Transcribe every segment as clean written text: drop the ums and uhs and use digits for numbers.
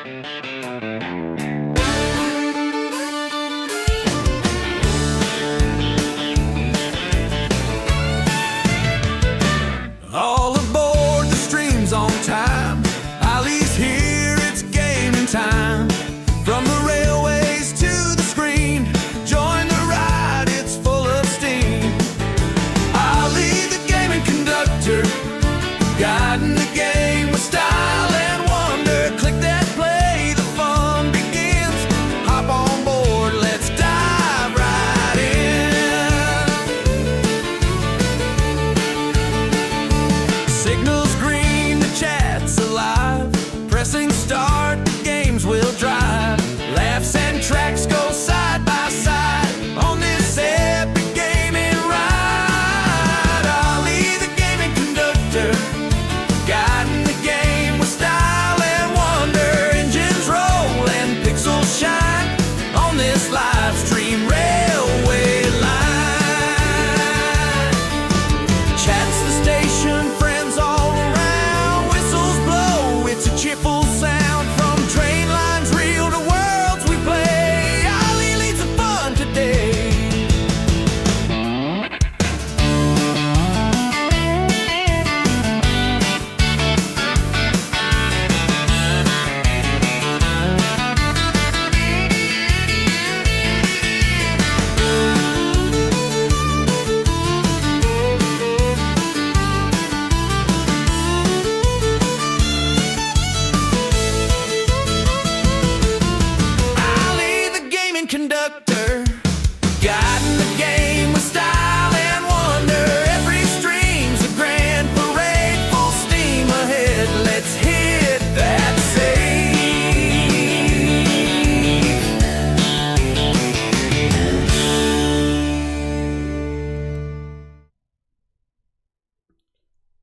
All aboard, the stream's on time. Ali's here, it's gaming time. From the railways to the screen, join the ride, it's full of steam. Ali, the gaming conductor, guiding the game with style and wonder. Click that play, the fun begins. Hop on board, let's dive right in. Signals green, the chat's alive. Pressing start, the games will drive. Laughs and tracks go side by side on this epic gaming ride. Ali, the gaming conductor, guiding the game with style and wonder. Engines roll and pixels shine on this live stream railway line. Chat's the station, friends all around. Whistles blow, it's a cheerful sound. From train lines reel to worlds we play, Ali leads the fun today. Ali, the gaming conductor, guiding the game with style and wonder. Every stream's a grand parade, full steam ahead. Let's hit that save.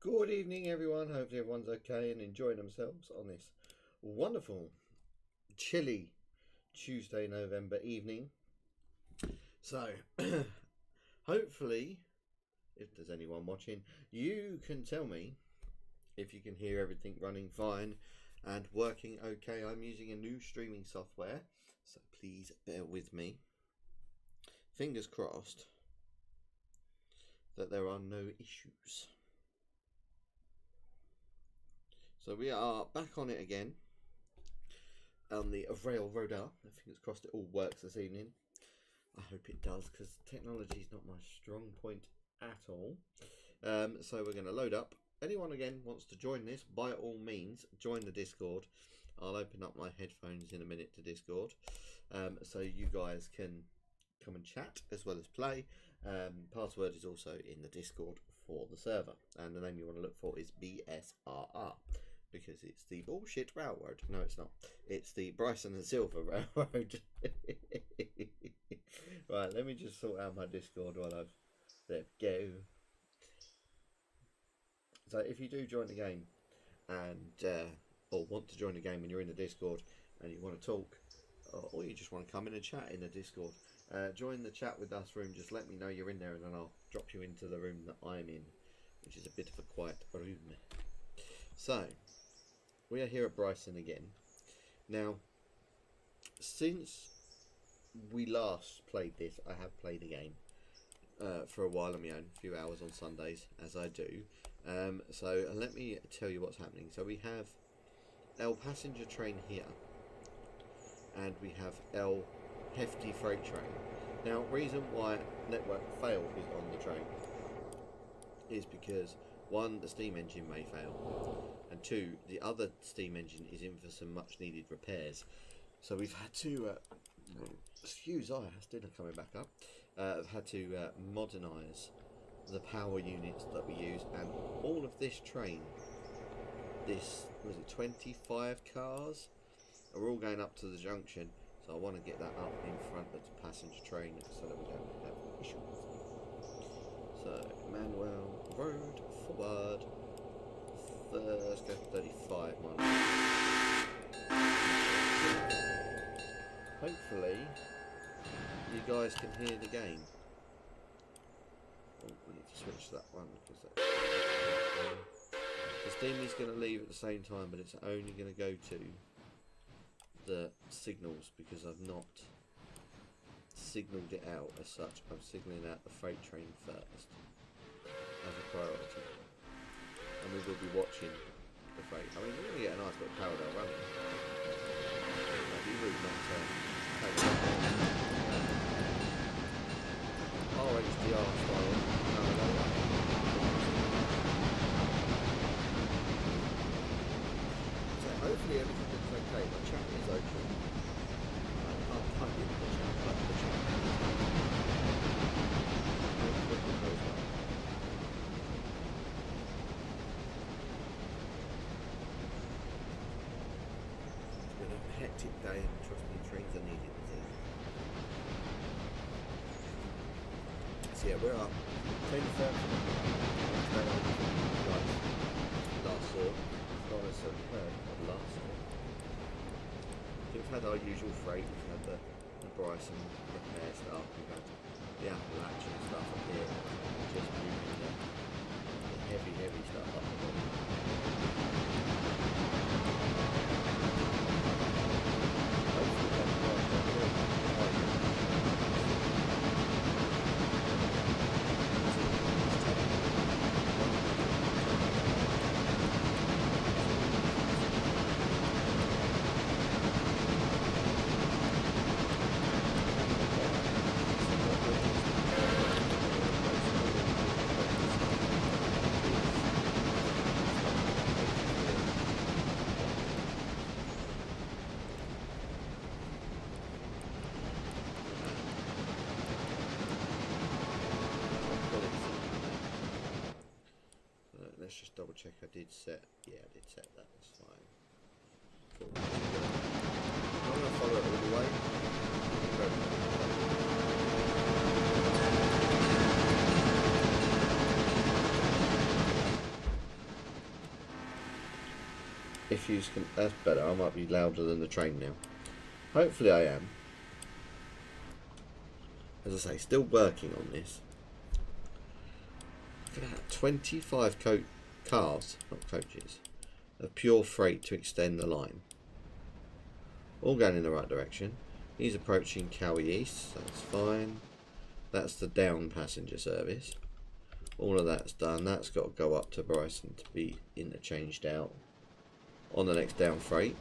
Good evening, everyone. Hopefully everyone's okay and enjoying themselves on this wonderful, chilly Tuesday, November evening. So, hopefully, if there's anyone watching, you can tell me if you can hear everything running fine and working okay. I'm using a new streaming software, so please bear with me. Fingers crossed that there are no issues. So we are back on it again on the railroader. Fingers crossed it all works this evening. I hope it does, because technology is not my strong point at all. So we're going to load up. Anyone again wants to join this, by all means join the Discord. I'll open up my headphones in a minute to Discord, so you guys can come and chat as well as play. Password is also in the Discord for the server, and the name you want to look for is BSRR, because it's the bullshit railroad. No, it's not. It's the Bryson and Silver Railroad. Right, let me just sort out my Discord while I've... There we go. So if you do join the game and or want to join the game when you're in the Discord and you want to talk, or you just want to come in and chat in the Discord, join the chat with us room. Just let me know you're in there, and then I'll drop you into the room that I'm in, which is a bit of a quiet room. So we are here at Bryson again. Now, since we last played this, I have played a game for a while on my own, a few hours on Sundays, as I do. So let me tell you what's happening. So we have L passenger train here, and we have L hefty freight train. Now, reason why network failed on the train is because, one, the steam engine may fail, and two, the other steam engine is in for some much needed repairs. So we've had to excuse that's dinner coming back up. I've had to modernise the power units that we use, and all of this train, this was it 25 cars, are all going up to the junction. So I want to get that up in front of the passenger train so that we don't have issues. So Manuel Road forward. Let's go 35 miles. Hopefully you guys can hear the game. Oh, we need to switch that one because the steam is going to leave at the same time, but it's only going to go to the signals because I've not signalled it out as such. I'm signalling out the freight train first as a priority, and we will be watching the freight. I mean, we're going to get a nice little parallel running. It'd be rude not to take it. RHDR style parallel running. So hopefully everything looks okay. My chat is open. I can't type in the chat, but the chat is It's been a hectic day, and trust me, trains are needed. So yeah, we're up. Train first. Last saw. Not necessarily heard, but last saw. We've had our usual freight. We've had the Bryson repair stuff. We've had the Appalachian stuff up here. Just moving the heavy stuff up the bottom. Hopefully that's let's just double check I did set, yeah I did set that, that's fine. Cool. I'm going to follow it all the way. If you can, that's better, I might be louder than the train now. Hopefully I am. As I say, still working on this. Look at that, 25 cars, not coaches, of pure freight to extend the line. All going in the right direction. He's approaching Cowie East, so that's fine. That's the down passenger service. All of that's done. That's got to go up to Bryson to be interchanged out on the next down freight,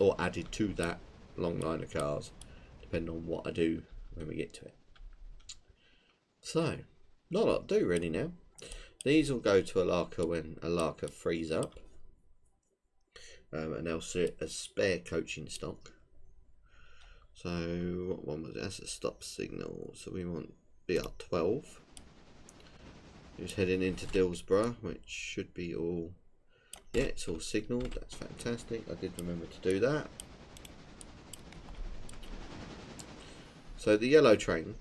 or added to that long line of cars, depending on what I do when we get to it. So, not a lot to do really now. These will go to Alaka when Alaka frees up, and they'll sit as spare coaching stock. So what one was it? That's a stop signal, so we want BR12. Who's heading into Dillsborough, which should be all, yeah, it's all signalled. That's fantastic. I did remember to do that. So the yellow train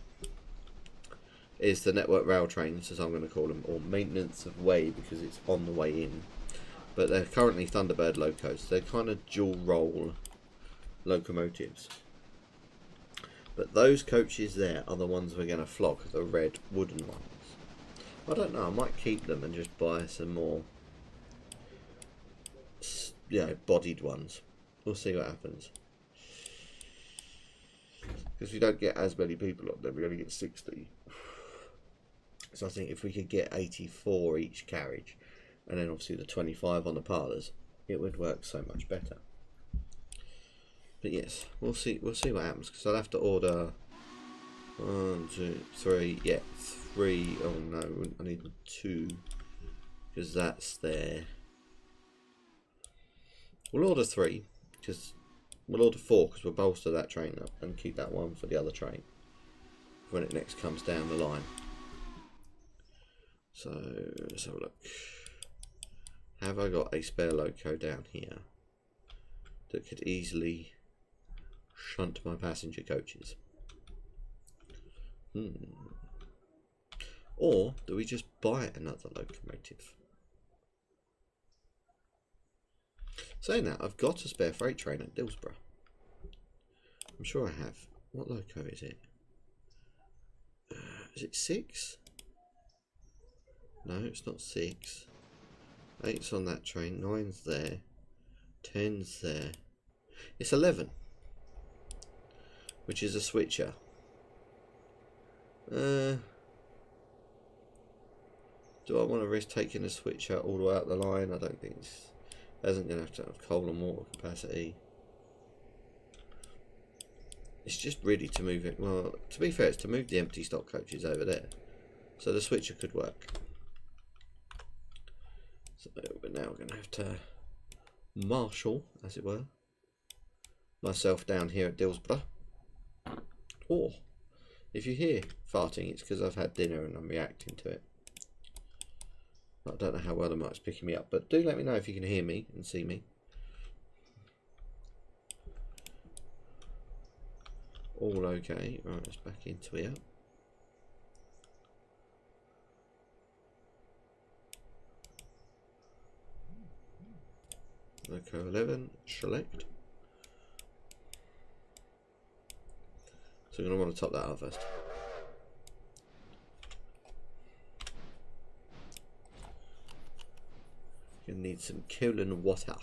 is the network rail trains, as I'm going to call them, or maintenance of way, because it's on the way in. But they're currently Thunderbird locos. They're kind of dual role locomotives. But those coaches there are the ones we're going to flog, the red wooden ones. I don't know, I might keep them and just buy some more, you know, bodied ones. We'll see what happens. Because we don't get as many people up there, we only get 60. So I think if we could get 84 each carriage, and then obviously the 25 on the parlours, it would work so much better. But yes, we'll see what happens, because I'll have to order 1, 2, 3, yeah, 3, oh no, I need 2, because that's there. We'll order 3, because we'll order 4, because we'll bolster that train up and keep that one for the other train when it next comes down the line. So let's have a look. Have I got a spare loco down here that could easily shunt my passenger coaches? Or do we just buy another locomotive? Saying that, I've got a spare freight train at Dillsborough. I'm sure I have. What loco is it? Is it 6? No, it's not 6. 8's on that train, 9's there, 10's there. It's 11. which is a switcher. Do I want to risk taking a switcher all the way out the line? I don't think it isn't going to have coal and water capacity. It's just really to move it. Well, to be fair, it's to move the empty stock coaches over there. So the switcher could work. So we're now going to have to marshal, as it were, myself down here at Dillsborough. Or, if you hear farting, it's because I've had dinner and I'm reacting to it. I don't know how well the mic's picking me up, but do let me know if you can hear me and see me. All okay. Right, let's back into here. Loco 11, select. So we're going to want to top that up first. You're going to need some cooling water.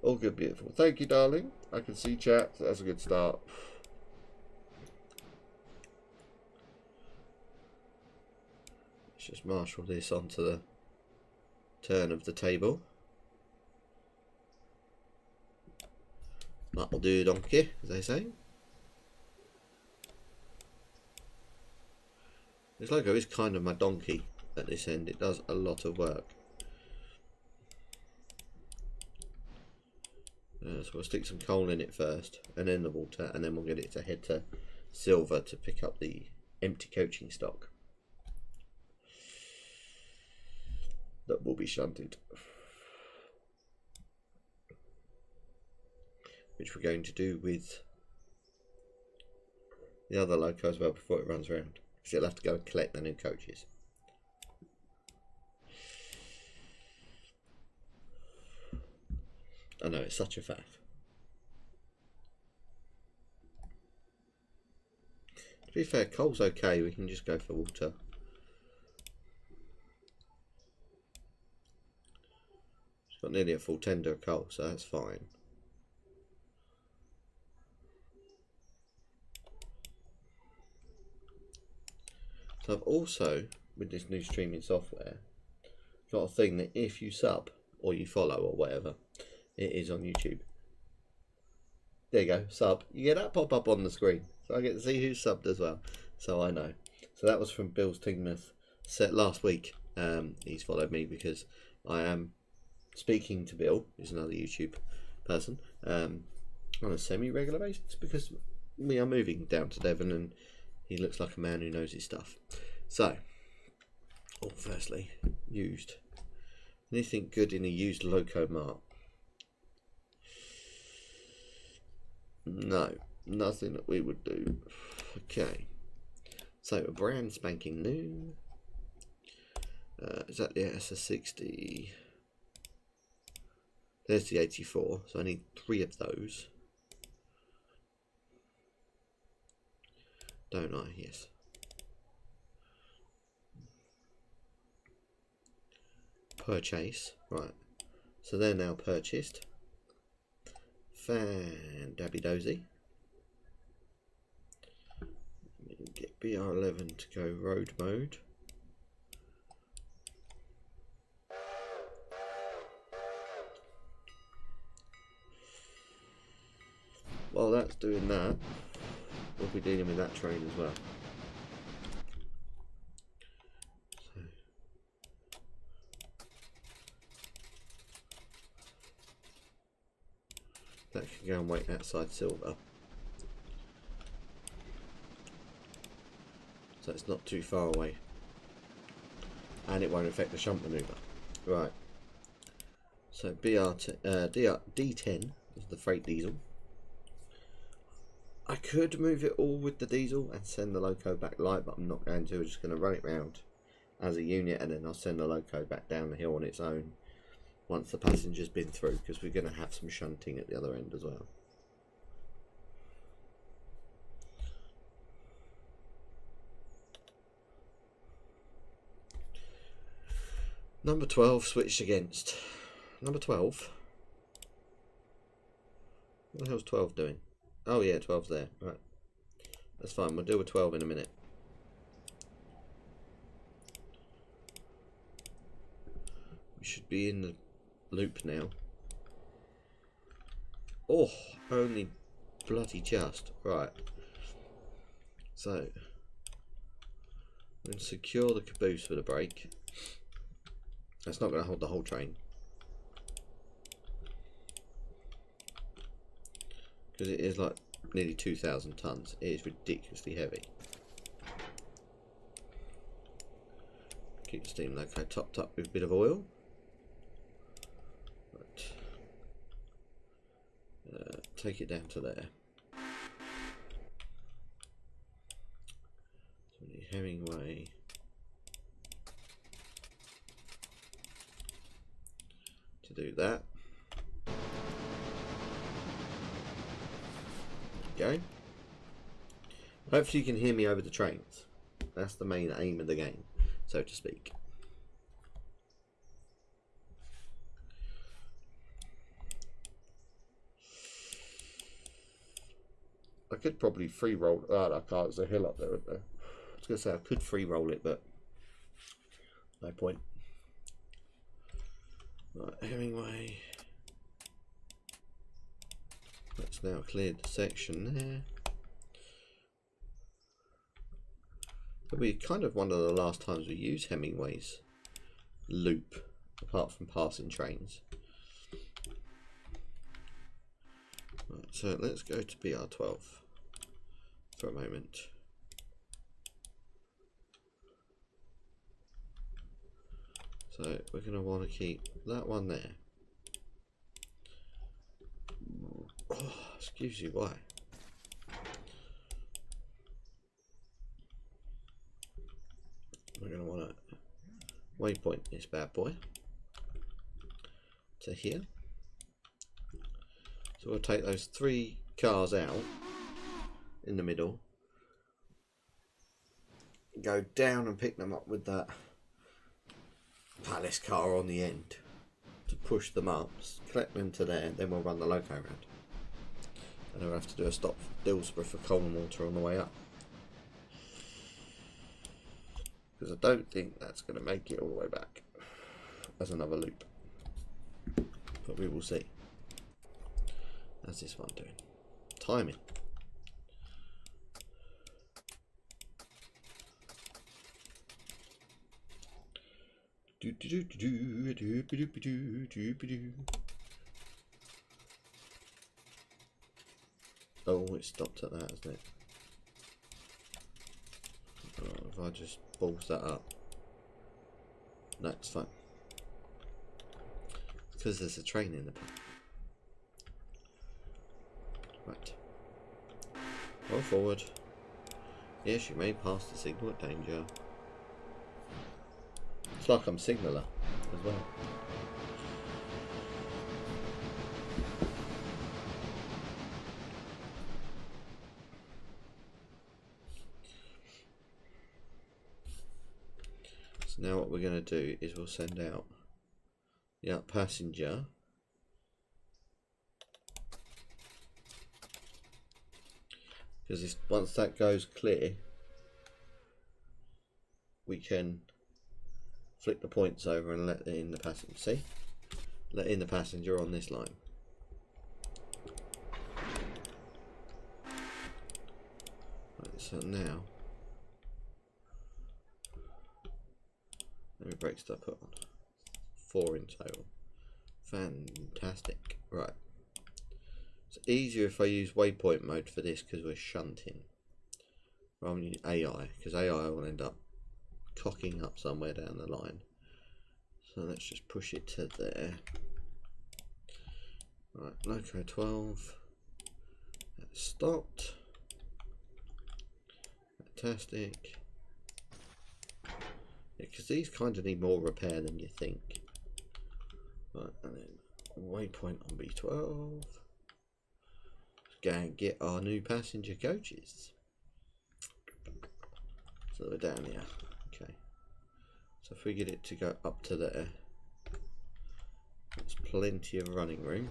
All good, beautiful. Thank you, darling. I can see chat. That's a good start. Let's just marshal this onto the turn of the table. That'll do, donkey, as they say. This logo is kind of my donkey at this end. It does a lot of work. So we'll stick some coal in it first, and then the water, and then we'll get it to head to silver to pick up the empty coaching stock that will be shunted, which we're going to do with the other loco as well before it runs around, because it'll have to go and collect the new coaches. I know, it's such a faff. To be fair, coal's okay, we can just go for water. It's got nearly a full tender of coal, so that's fine. So I've also, with this new streaming software, got a thing that if you sub, or you follow, or whatever, it is on YouTube. There you go, sub. You get that pop up on the screen. So I get to see who's subbed as well. So I know. So that was from Bill's Tingmouth set last week. He's followed me because I am speaking to Bill, who's another YouTube person, on a semi-regular basis because we are moving down to Devon and he looks like a man who knows his stuff. So, firstly, used. Anything good in a used loco mart? No, nothing that we would do. Okay, so a brand spanking new. Is that the SS60? There's the 84, so I need 3 of those. Don't I? Yes. Purchase, right. So they're now purchased. Fan dabby dozy. Get BR11 to go road mode. While that's doing that, we'll be dealing with that train as well. So, that can go and wait outside silver. So it's not too far away. And it won't affect the shunt manoeuvre. Right. So D10 is the freight diesel. I could move it all with the diesel and send the loco back light, but I'm not going to. I'm just going to run it round as a unit and then I'll send the loco back down the hill on its own once the passenger's been through, because we're going to have some shunting at the other end as well. Number 12 switched against. Number 12 What the hell's 12 doing? Oh yeah, 12's there. Right. That's fine. We'll deal with 12 in a minute. We should be in the loop now. Oh, only bloody just. Right. So, then secure the caboose for the brake. That's not going to hold the whole train. Because it is like nearly 2,000 tons. It is ridiculously heavy. Keep the steam loco topped up with a bit of oil. Right. Take it down to there. So we need Hemingway. To do that. Go. Hopefully you can hear me over the trains. That's the main aim of the game, so to speak. I could probably free roll. Oh, I can't. There's a hill up there, isn't there? I was going to say I could free roll it, but no point. Right, Hemingway. That's now cleared the section there. It'll be kind of one of the last times we use Hemingway's loop, apart from passing trains. Right, so let's go to BR12 for a moment. So we're going to want to keep that one there. Oh, excuse you, why? We're going to want to waypoint this bad boy to here. So we'll take those 3 cars out in the middle, go down and pick them up with that palace car on the end to push them up, collect them to there, then we'll run the loco around. And then we'll have to do a stop for Dillsborough for coal and water on the way up. Because I don't think that's going to make it all the way back as another loop. But we will see. How's this one doing? Timing. Oh, it stopped at that, hasn't it? Oh, if I just balls that up, that's fine. Because there's a train in the path. Right. Roll forward. Yes, you may pass the signal at danger. It's like I'm signaller as well. So now what we're going to do is we'll send out the passenger. Because once that goes clear, we can flick the points over and let in the passenger. See? Let in the passenger on this line. Right, so now, let me break stuff put on. 4 in total. Fantastic. Right. It's easier if I use waypoint mode for this because we're shunting rather than AI, because AI will end up cocking up somewhere down the line. So let's just push it to there. Right, loco 12. That's stopped. Fantastic. Yeah, because these kind of need more repair than you think. Right, and then waypoint on B12. Go and get our new passenger coaches. So we're down here. Okay. So if we get it to go up to there, that's plenty of running room.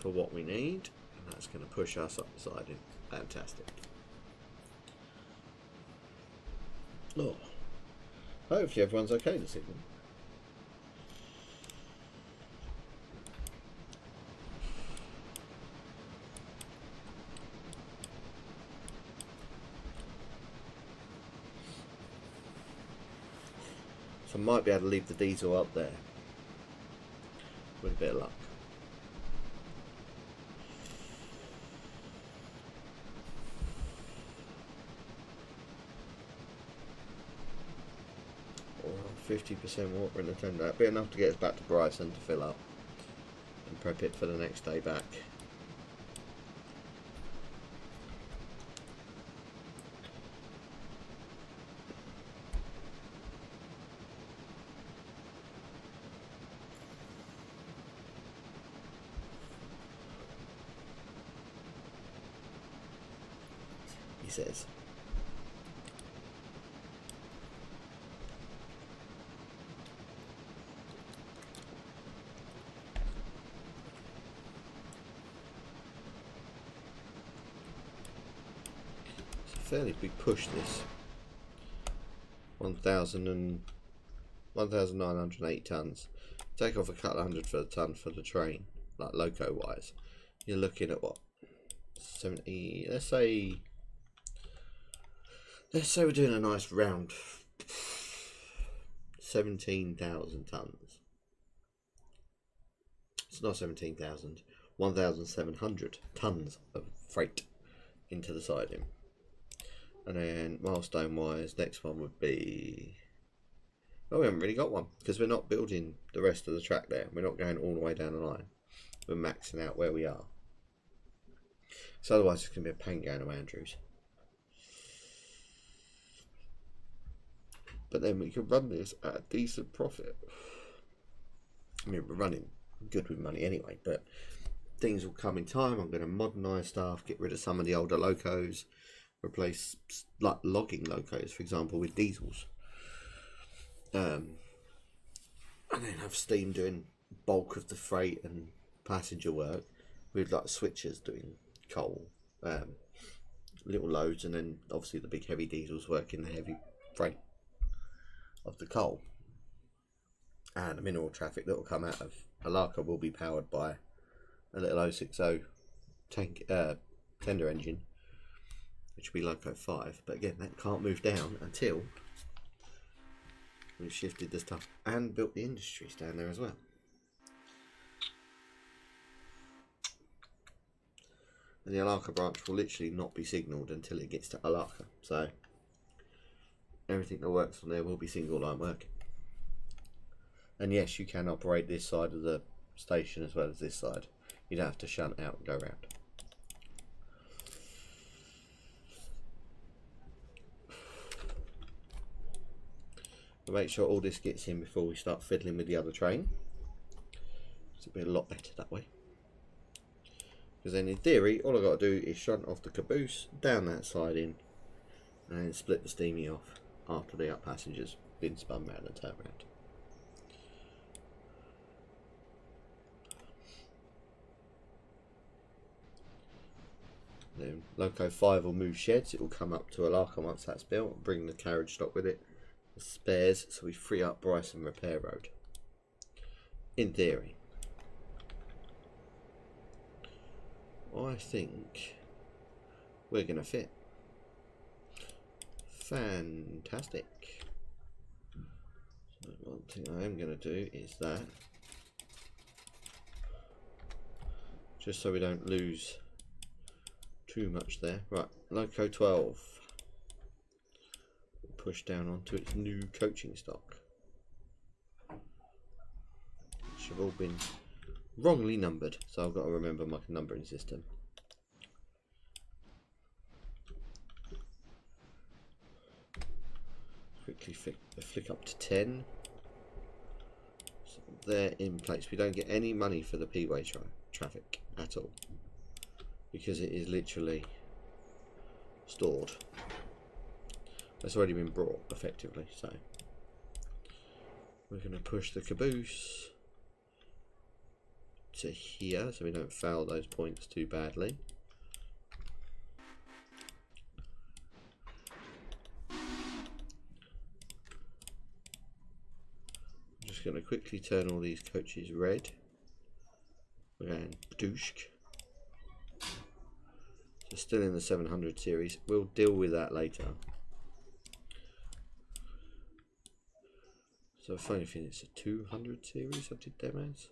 for what we need, and that's going to push us up the siding. Fantastic. Oh, hopefully everyone's okay this evening. So I might be able to leave the diesel up there with a bit of luck. Or 50% water in the tender. That'd be enough to get us back to Bryson to fill up and prep it for the next day back. He says. It's a fairly big push, this. 1,908 tons. Take off a couple of hundred for the ton for the train, like loco wise. You're looking at what? 70, let's say we're doing a nice round 17,000 tons. It's not 17,000, 1,700 tons of freight into the siding. And then milestone wise, next one would be, oh, we haven't really got one because we're not building the rest of the track there. We're not going all the way down the line. We're maxing out where we are. So otherwise it's going to be a pain going to Andrews. But then we could run this at a decent profit. I mean, we're running good with money anyway, but things will come in time. I'm going to modernise stuff, get rid of some of the older locos, replace like logging locos, for example, with diesels. And then have steam doing bulk of the freight and passenger work with like switchers doing coal, little loads, and then obviously the big heavy diesels working the heavy freight of the coal. And the mineral traffic that will come out of Alaka will be powered by a little 060 tank tender engine, which will be Loco 5, but again that can't move down until we've shifted the stuff and built the industries down there as well. And the Alaka branch will literally not be signalled until it gets to Alaka, so everything that works on there will be single line working. And yes, you can operate this side of the station as well as this side. You don't have to shunt out and go round. We'll make sure all this gets in before we start fiddling with the other train. It'll be a lot better that way. Because then in theory, all I've got to do is shunt off the caboose, down that siding, and then split the steamy off after the up passengers been spun round and turned round. Then Loco 5 will move sheds. It will come up to Alaka once that's built and bring the carriage stock with it, the spares, so we free up Bryson Repair Road. In theory. I think we're going to fit. Fantastic. So one thing I am going to do is that, just so we don't lose too much there. Right, Loco 12. Push down onto its new coaching stock, which have all been wrongly numbered, so I've got to remember my numbering system. Quickly flick up to 10. So they're in place. We don't get any money for the P-way traffic at all, because it is literally stored. It's already been brought effectively, so we're going to push the caboose to here so we don't foul those points too badly. I'm just going to quickly turn all these coaches red. We're going Bdushk. So still in the 700 series. We'll deal with that later. So funny thing, it's a 200 series I did them as.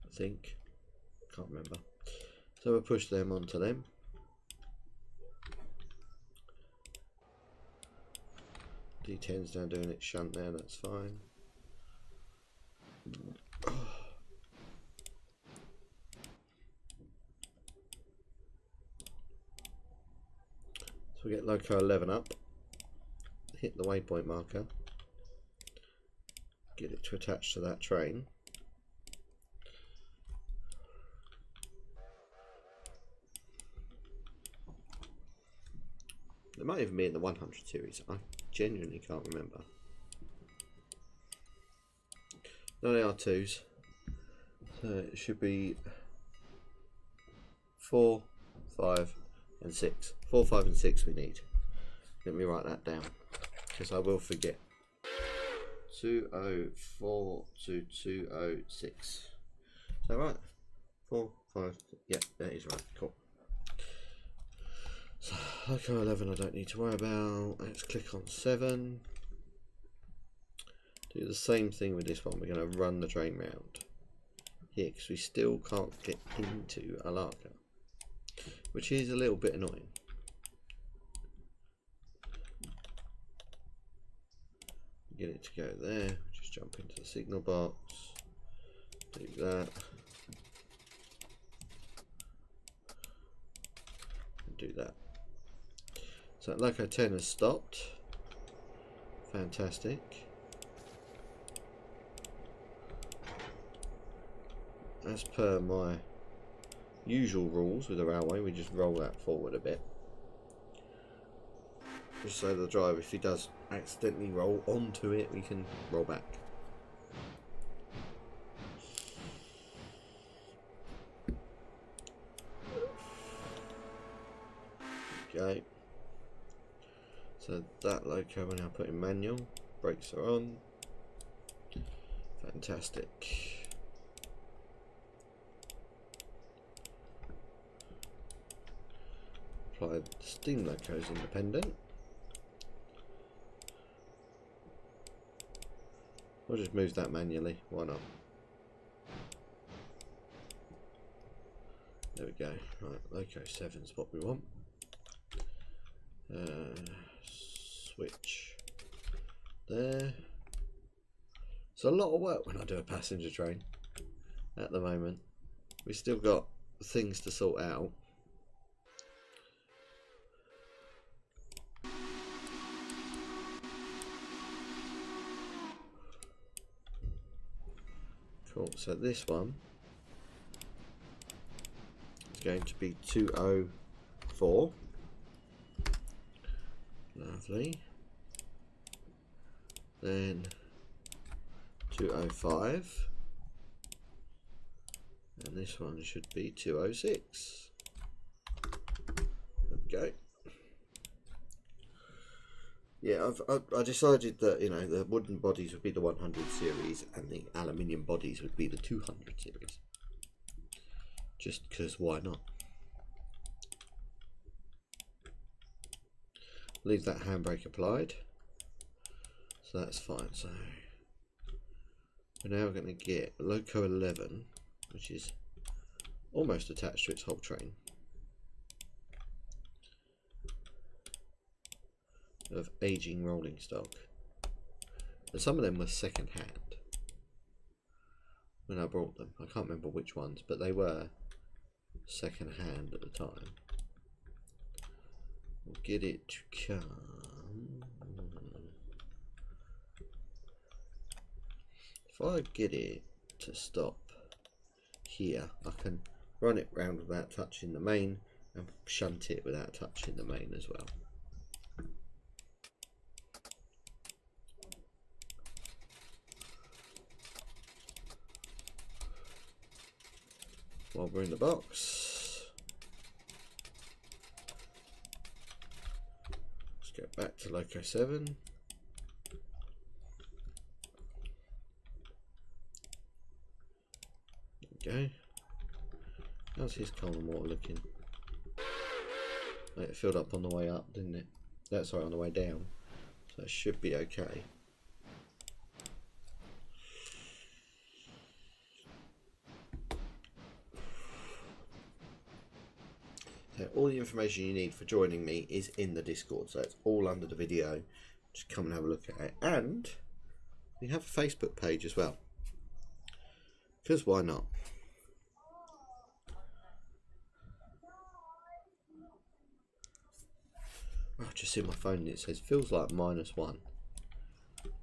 I think. Can't remember. So we'll push them onto them. D10's now doing its shunt there, that's fine. So we get Loco 11 up, hit the waypoint marker, get it to attach to that train. It might even be in the 100 series, I genuinely can't remember. No, they are 2s, so it should be 4, 5 and 6. 4, 5 and 6 we need. Let me write that down, because I will forget. 204 to 206. Is that right? 4, 5, yeah, that is right, cool. So, Loco 11 I don't need to worry about. Let's click on 7. Do the same thing with this one. We're going to run the train round here because we still can't get into Alaka, which is a little bit annoying. Get it to go there. Just jump into the signal box. Do that. And do that. So Loco 10 has stopped. Fantastic. As per my usual rules with the railway, we just roll that forward a bit. Just so the driver, if he does accidentally roll onto it, we can roll back. Okay. So that Loco we're now putting manual. Brakes are on. Fantastic. Apply steam locos independent. We'll just move that manually, why not? There we go. Right, Loco 7's what we want. Switch there. It's a lot of work when I do a passenger train at the moment. We've still got things to sort out. Cool, so this one is going to be 204. Lovely. Then 205. And this one should be 206. Okay. Yeah, I decided that, you know, the wooden bodies would be the 100 series and the aluminium bodies would be the 200 series. Just because, why not? Leave that handbrake applied. So that's fine. So we're now going to get Loco 11, which is almost attached to its whole train, of aging rolling stock. And some of them were second hand when I brought them. I can't remember which ones, but they were second hand at the time. We'll get it to come. If I get it to stop here, I can run it round without touching the main and shunt it without touching the main as well. while we're in the box. Let's get back to Loco 7. There we go. How's his coal and water looking? It filled up on the way up, didn't it? That's right, on the way down. So it should be okay. So all the information you need for joining me is in the Discord. So it's all under the video. Just come and have a look at it. And we have a Facebook page as well. Because why not? I've just seen my phone and it says feels like -1.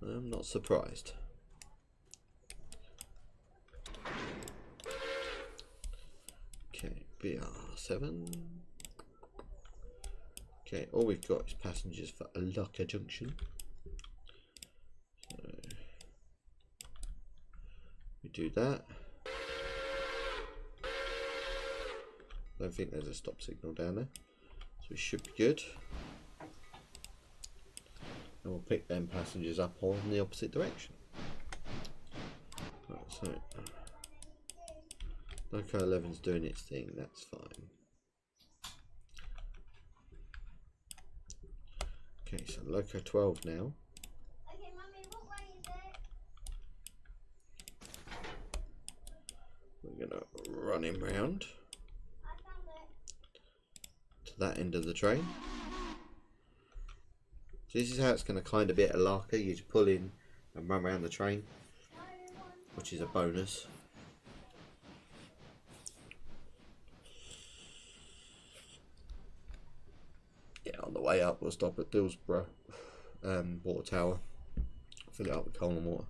I'm not surprised. Okay, BR7. Okay, all we've got is passengers for Alaka Junction. So we do that. Don't think there's a stop signal down there, so we should be good. And we'll pick them passengers up on the opposite direction. Right, so Loco 11's doing its thing, that's fine. Okay, so Loco 12 now. Okay, Mummy, what way is it? We're gonna run him round I found it. to that end of the train. So this is how it's going to kind of be at Alaka. You just pull in and run around the train, which is a bonus. Yeah, on the way up we'll stop at Dillsborough water tower, fill it up with coal and water.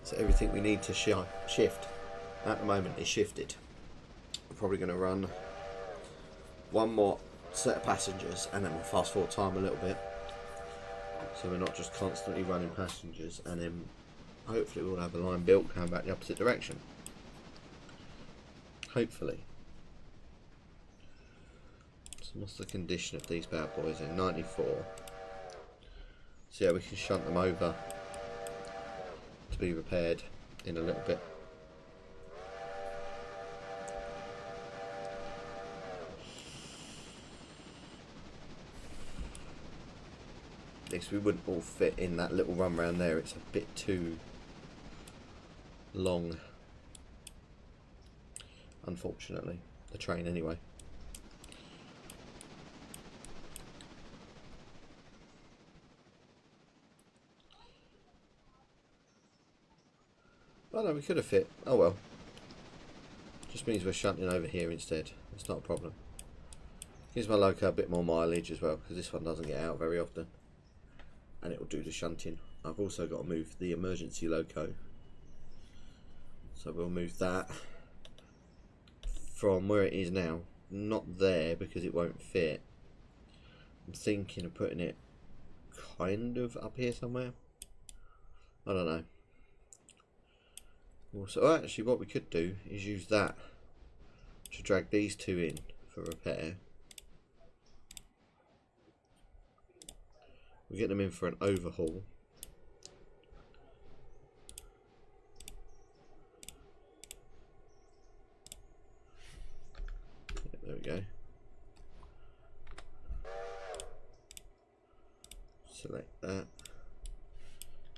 So everything we need to shift at the moment is shifted. We're probably going to run one more set of passengers and then we'll fast forward time a little bit, so we're not just constantly running passengers, and then hopefully we'll have a line built going back the opposite direction. Hopefully. So what's the condition of these bad boys in 94? So yeah, we can shunt them over to be repaired in a little bit. Yes, we wouldn't all fit in that little run round there, it's a bit too long, unfortunately, the train anyway. Oh no, we could have fit. Oh well. Just means we're shunting over here instead. It's not a problem. Gives my Loco a bit more mileage as well, because this one doesn't get out very often. And it will do the shunting. I've also got to move the emergency Loco. So we'll move that from where it is now. Not there, because it won't fit. I'm thinking of putting it kind of up here somewhere. I don't know. So actually what we could do is use that to drag these two in for repair. We get them in for an overhaul. Yeah, there we go. Select that.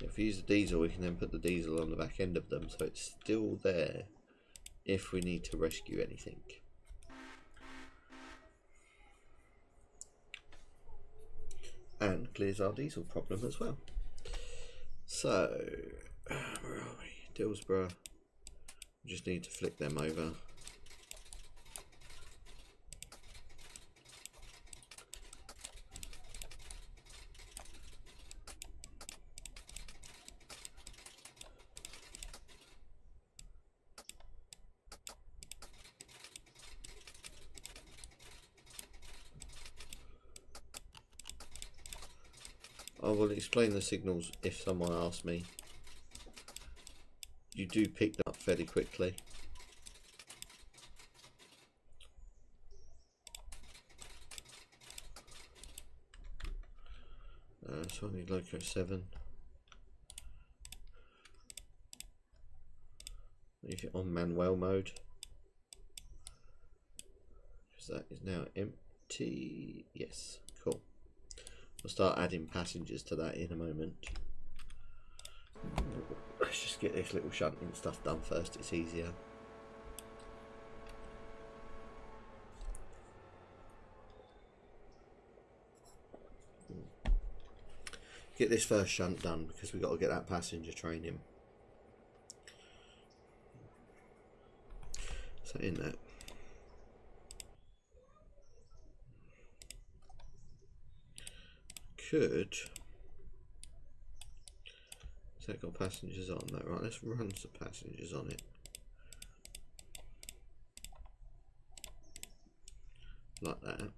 If we use the diesel, we can then put the diesel on the back end of them, so it's still there if we need to rescue anything. And clears our diesel problem as well. So, where are we? Dillsborough. We just need to flick them over. I will explain the signals if someone asks me. You do pick them up fairly quickly. So I need loco 7. Leave it on Manuel mode, because that is now empty. Yes, cool. We'll start adding passengers to that in a moment. Let's just get this little shunting stuff done first, it's easier. Get this first shunt done because we've got to get that passenger train in. So in that. Could. Has that got passengers on that? Right, let's run some passengers on it. Like that.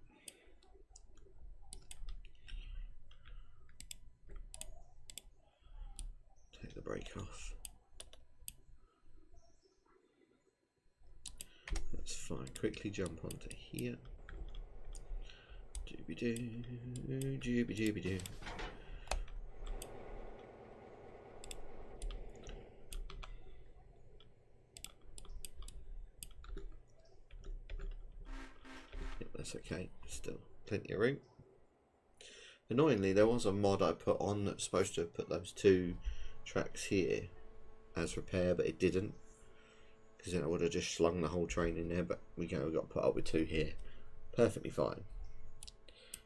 Take the brake off. That's fine. Quickly jump onto here. Dooby doo, dooby dooby doo. Yep, that's okay. Still plenty of room. Annoyingly, there was a mod I put on that's supposed to have put those 2 tracks here as repair, but it didn't, because then I would have just slung the whole train in there. But we got put up with 2 here, perfectly fine.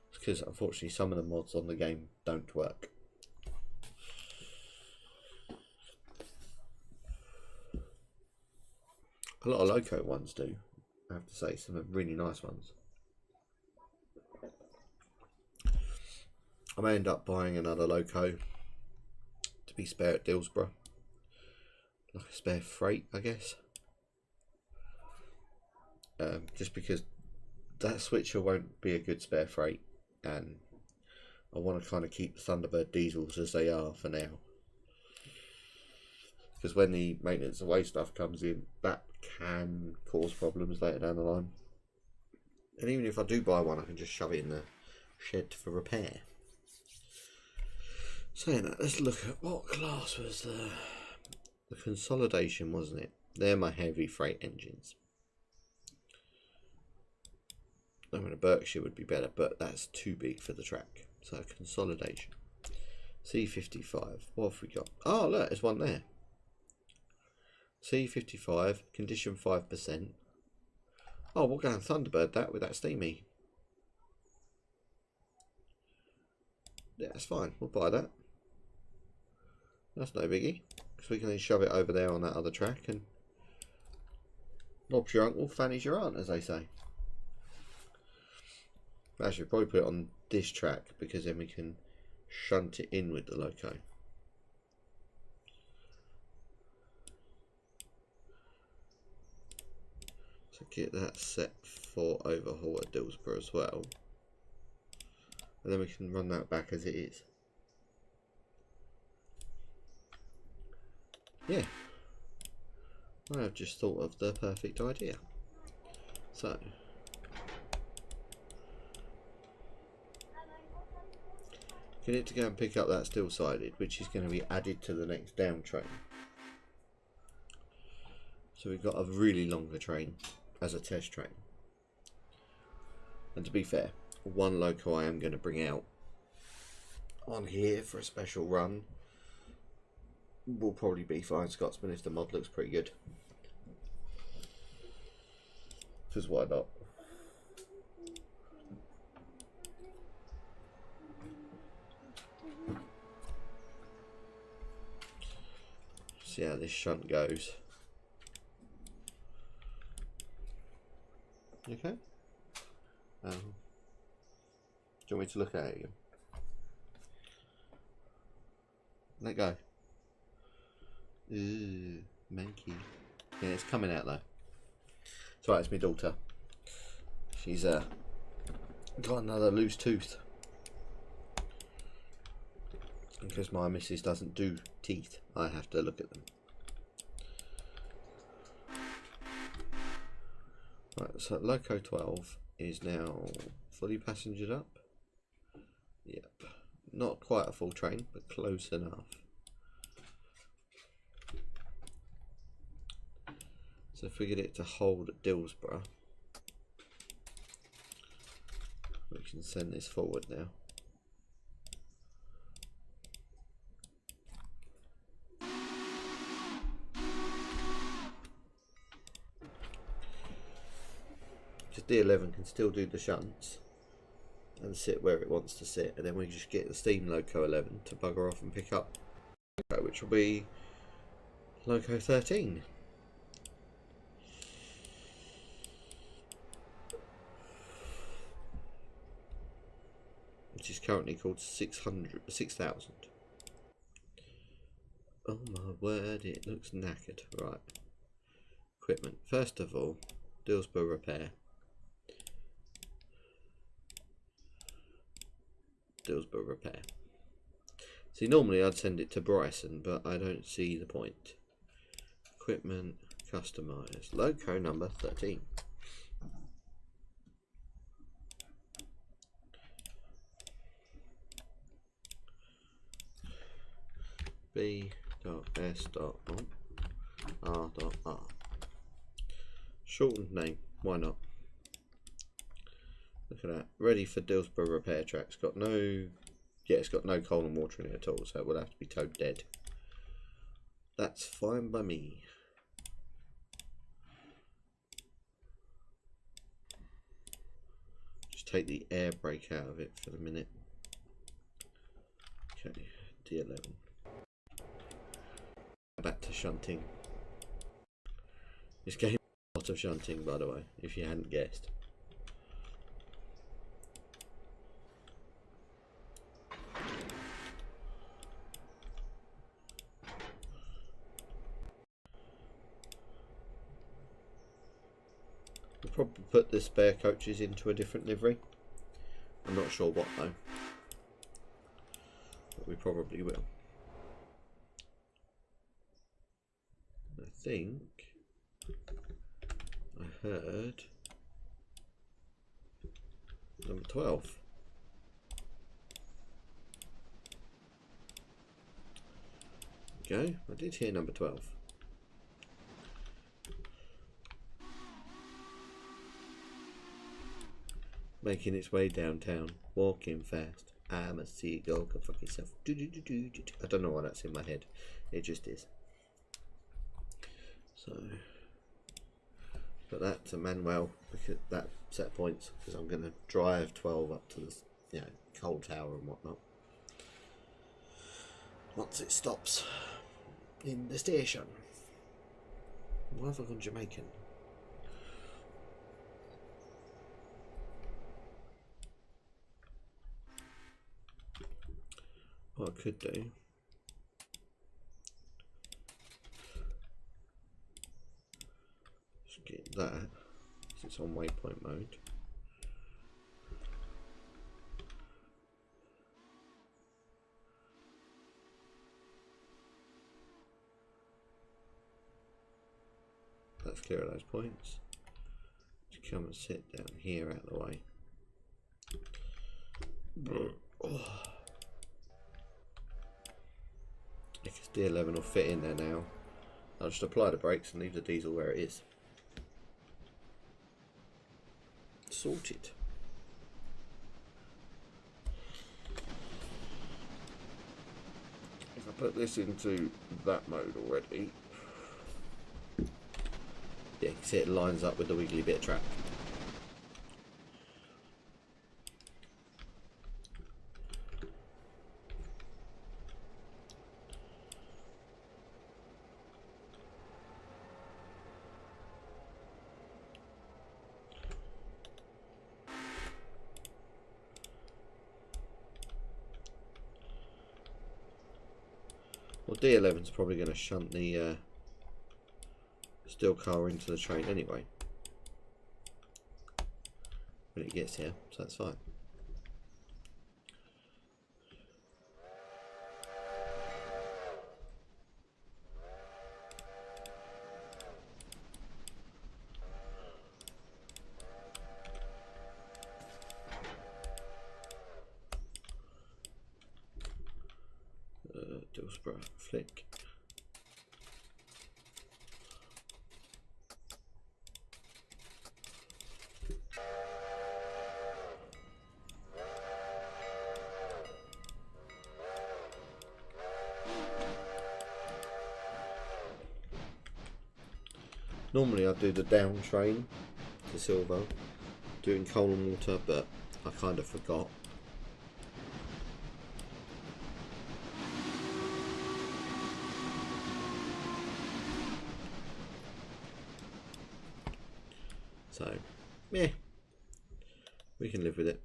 It's because unfortunately some of the mods on the game don't work. A lot of loco ones do, I have to say, some really nice ones. I may end up buying another loco to be spare at Dillsborough, like a spare freight, I guess. Just because that switcher won't be a good spare freight, and I want to kind of keep the Thunderbird diesels as they are for now. Because when the maintenance away stuff comes in, that can cause problems later down the line. And even if I do buy one, I can just shove it in the shed for repair. Saying that, let's look at what class was the consolidation, wasn't it? They're my heavy freight engines. I mean, a Berkshire would be better, but that's too big for the track. So consolidation. C55. What have we got? Oh, look, there's one there. C55, condition 5%. Oh, we'll go and Thunderbird that with that steamy. Yeah, that's fine. We'll buy that. That's no biggie, because we can then shove it over there on that other track, and Bob's your uncle, Fanny's your aunt, as they say. Actually, probably put it on this track, because then we can shunt it in with the loco. So get that set for overhaul at Dillsborough as well, and then we can run that back as it is. Yeah, I have just thought of the perfect idea. So get it to go and pick up that steel sided, which is going to be added to the next down train. So we've got a really longer train as a test train. And to be fair, one loco I am going to bring out on here for a special run will probably be Flying Scotsman if the mod looks pretty good. Because why not? See how this shunt goes. Okay. Do you want me to look at it again? Let go. Ooh, manky. Yeah, it's coming out though. It's right, it's my daughter. She's got another loose tooth. Because my missus doesn't do teeth, I have to look at them. Right, so Loco 12 is now fully passengered up. Yep. Not quite a full train, but close enough. So if we get it to hold at Dillsborough, we can send this forward now. D11 can still do the shunts and sit where it wants to sit, and then we just get the steam Loco 11 to bugger off and pick up, which will be Loco 13. Which is currently called 6,000. Oh my word, it looks knackered. Right. Equipment. First of all, Dillsborough repair. Dillsborough repair. See, normally I'd send it to Bryson, but I don't see the point. Equipment, customise. Loco number 13. B.S.R.R. Shortened name, why not? Look at that. Ready for Dillsborough repair tracks. Got no, yeah, it's got no coal and water in it at all, so it will have to be towed dead. That's fine by me. Just take the air brake out of it for the minute. Okay, D11. Back to shunting. This game has a lot of shunting, by the way, if you hadn't guessed. We'll probably put the spare coaches into a different livery. I'm not sure what though, but we probably will. I think I heard number 12. Okay, I did hear number 12. Making its way downtown, walking fast. I'm a seagull, go fuck yourself. I don't know why that's in my head. It just is. So, but that's a Manuel because that set points because I'm going to drive 12 up to the, you know, coal tower and whatnot. Once it stops in the station. Why have I gone Jamaican? What I could do. Get that, it's on waypoint mode. Let's clear those points. Just come and sit down here out of the way. Oh. Because D11 will fit in there now. I'll just apply the brakes and leave the diesel where it is. Sorted. If I put this into that mode already, yeah, you can see it lines up with the wiggly bit of track. Well, D11's probably going to shunt the steel car into the train anyway when it gets here, so that's fine. Dillsborough, flick. Normally I do the down train to Silver, doing coal and water, but I kind of forgot. So, yeah, we can live with it.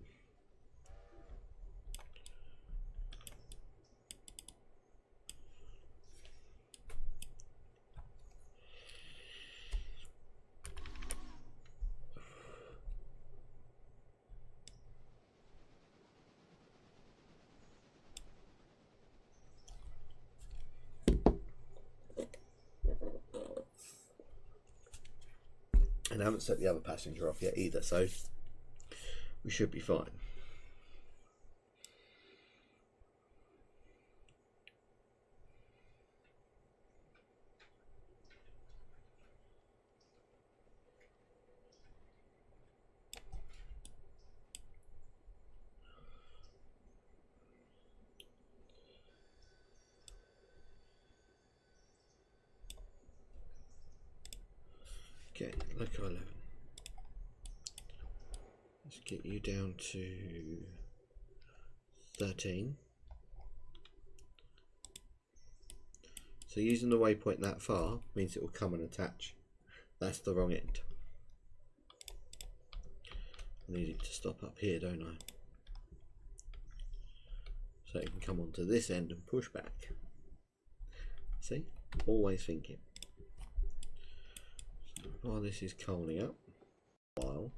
And I haven't set the other passenger off yet either, so we should be fine. Okay, loco 11. Let's get you down to 13. So using the waypoint that far means it will come and attach. That's the wrong end. I need it to stop up here, don't I? So it can come onto this end and push back. See? Always thinking. So while this is coaling up, while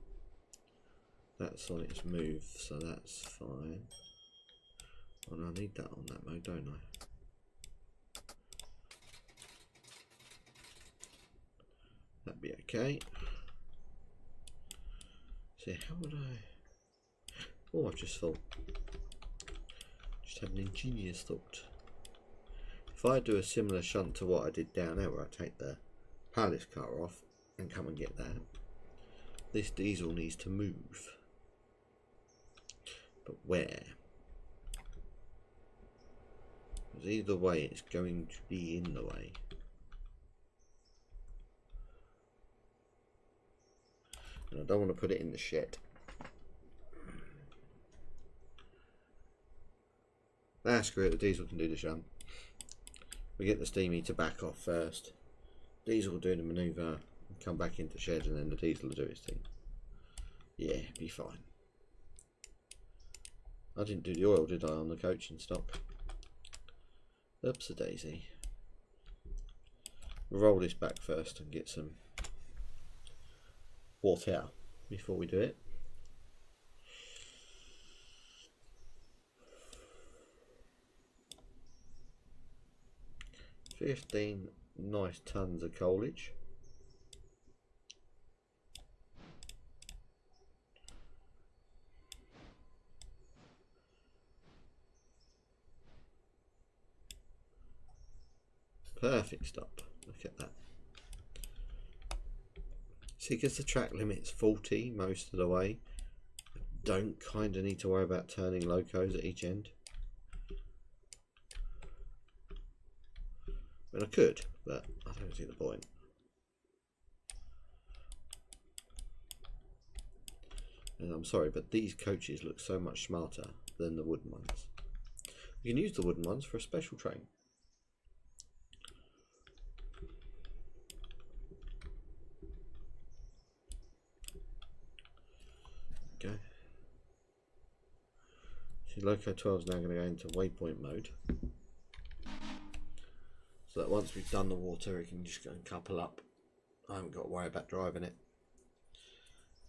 that's on its move, so that's fine. And I need that on that mode, don't I? That'd be okay. See, how would I? Oh, I've just thought. Just had an ingenious thought. If I do a similar shunt to what I did down there, where I take the palace car off and come and get that, this diesel needs to move. But where? Because either way, it's going to be in the way. And I don't want to put it in the shed. Nah, screw it, the diesel can do the shunt. We get the steamy to back off first. Diesel will do the manoeuvre, come back into the shed, and then the diesel will do its thing. Yeah, be fine. I didn't do the oil, did I, on the coaching stock? Oops-a-daisy. We'll roll this back first and get some water before we do it. $15 nice tons of coalage. Perfect stop. Look at that. See, because the track limit's 40 most of the way, I don't kind of need to worry about turning locos at each end. I mean, I could, but I don't see the point. And I'm sorry, but these coaches look so much smarter than the wooden ones. You can use the wooden ones for a special train. Okay. See, Loco 12 is now going to go into waypoint mode. So that once we've done the water, we can just go and couple up. I haven't got to worry about driving it.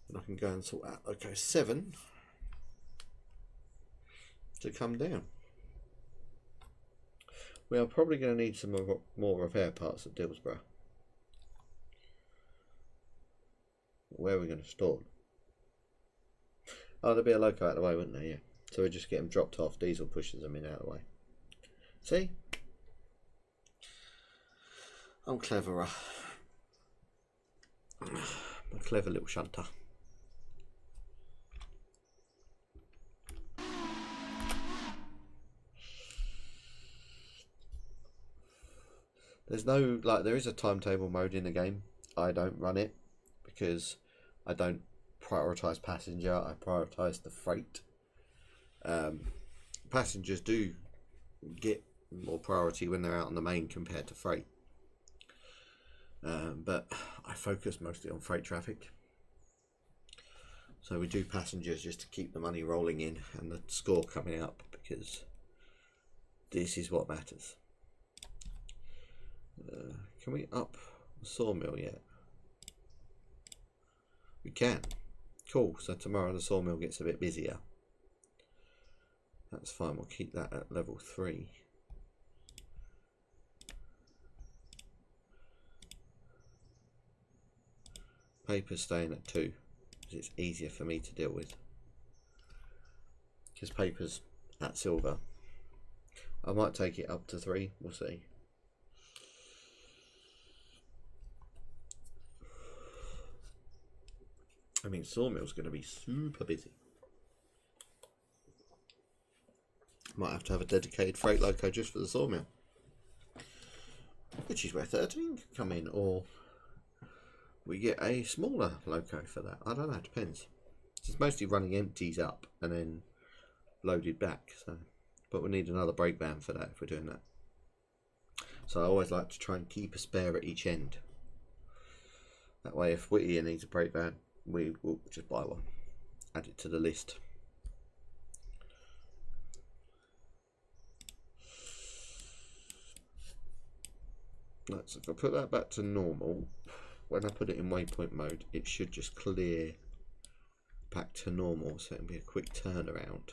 And I can go and sort out Loco 7 to come down. We are probably going to need some more repair parts at Dillsborough. Where are we going to store them? Oh, there'll be a loco out of the way, wouldn't there? Yeah. So we just get them dropped off. Diesel pushes them in out of the way. See? I'm cleverer. I'm a clever little shunter. There's no, like, there is a timetable mode in the game. I don't run it because I don't prioritise passenger, I prioritise the freight. Passengers do get more priority when they're out on the main compared to freight. But I focus mostly on freight traffic. So we do passengers just to keep the money rolling in and the score coming up, because this is what matters. Can we up the sawmill yet? We can. Cool, so tomorrow the sawmill gets a bit busier. That's fine, we'll keep that at level 3. Paper's staying at 2 because it's easier for me to deal with. Because paper's at silver. I might take it up to 3, we'll see. I mean, sawmill's going to be super busy. Might have to have a dedicated freight loco just for the sawmill, which is where 13 can come in, or we get a smaller loco for that. I don't know, it depends. It's mostly running empties up and then loaded back, so, but we need another brake van for that if we're doing that. So I always like to try and keep a spare at each end. That way if Whittier needs a brake van, we will just buy one, add it to the list. Right, so if I put that back to normal, when I put it in waypoint mode, it should just clear back to normal, so it'll be a quick turnaround.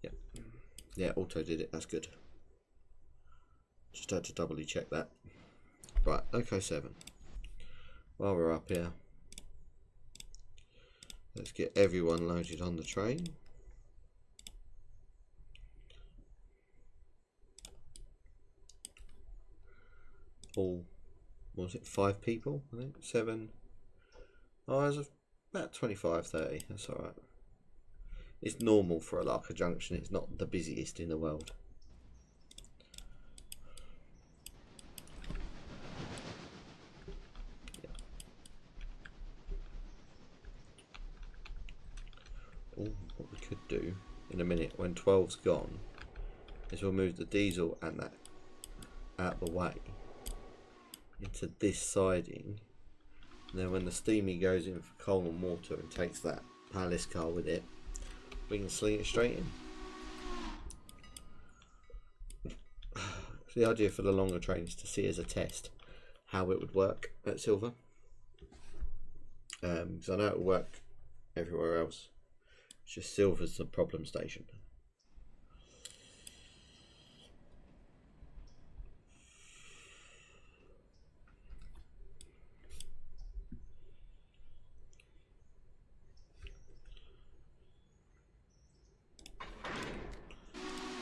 Yep. Yeah, auto did it, that's good. Just had to doubly check that. Right, okay, 7. While we're up here, let's get everyone loaded on the train. All, what was it, 5 people, I think? 7. Oh, there's about 25, 30, that's alright. It's normal for a Larker Junction, it's not the busiest in the world. Ooh, what we could do in a minute when 12's gone is we'll move the diesel and that out the way into this siding, and then when the steamy goes in for coal and water and takes that palace car with it, we can sling it straight in. So the idea for the longer trains to see as a test how it would work at Silver, because I know it will work everywhere else. It's just Silver's the problem station.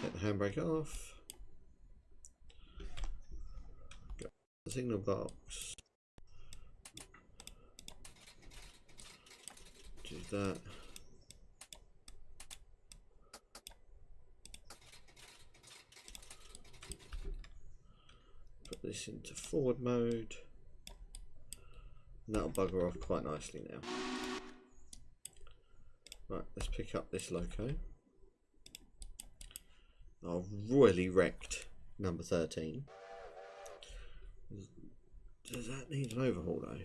Get the handbrake off. Got the signal box. Do that. Put this into forward mode. And that'll bugger off quite nicely now. Right, let's pick up this loco. I've royally wrecked number 13. Does that need an overhaul though?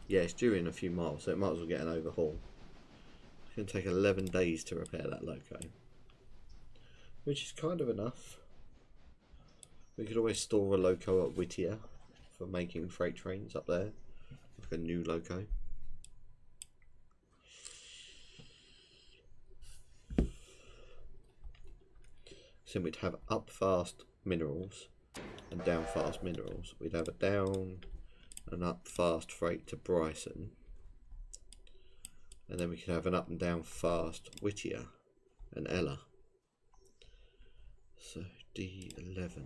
Yeah, it's due in a few miles, so it might as well get an overhaul. It's going to take 11 days to repair that loco, which is kind of enough. We could always store a loco at Whittier for making freight trains up there, like a new loco. So we'd have up fast minerals and down fast minerals. We'd have a down and up fast freight to Bryson, And then we can have an up and down fast Whittier and Ella. So D11.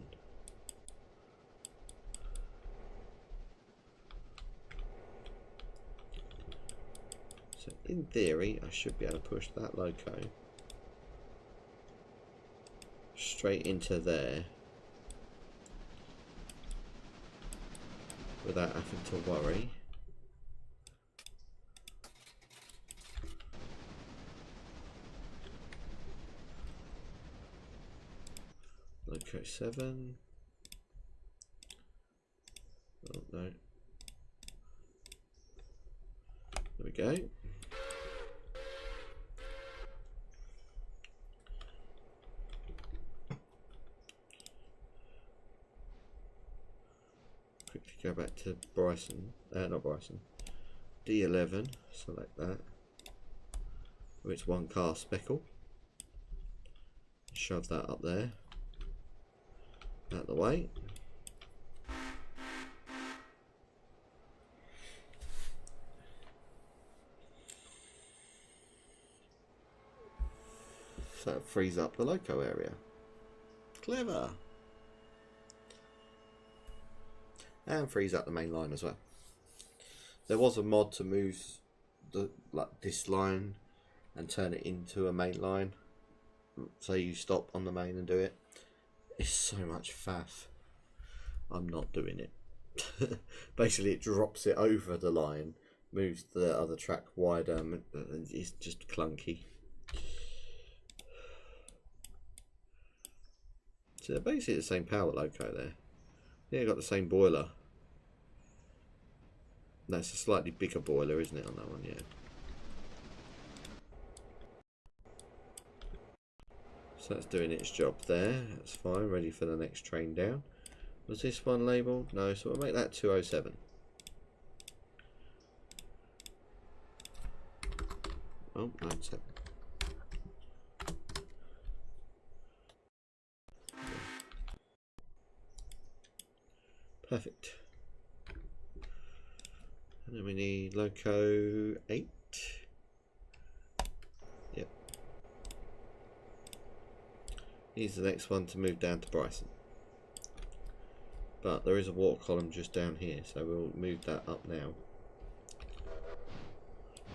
So in theory, I should be able to push that loco straight into there without having to worry. Loco 7. Oh no. There we go. Quickly go back to Bryson, not Bryson, D11, select that, with its one car speckle, shove that up there, out of the way. So that frees up the loco area. Clever. And frees up the main line as well. There was a mod to move this line and turn it into a main line. So you stop on the main and do it. It's so much faff. I'm not doing it. Basically, it drops it over the line, moves the other track wider, and it's just clunky. So they're basically the same power loco there. Yeah, got the same boiler. That's a slightly bigger boiler, isn't it, on that one? Yeah. So that's doing its job there. That's fine. Ready for the next train down. Was this one labelled? No, so we'll make that 207. Oh, 97. Perfect. And then we need loco 8. Yep. He's the next one to move down to Bryson. But there is a water column just down here, so we'll move that up now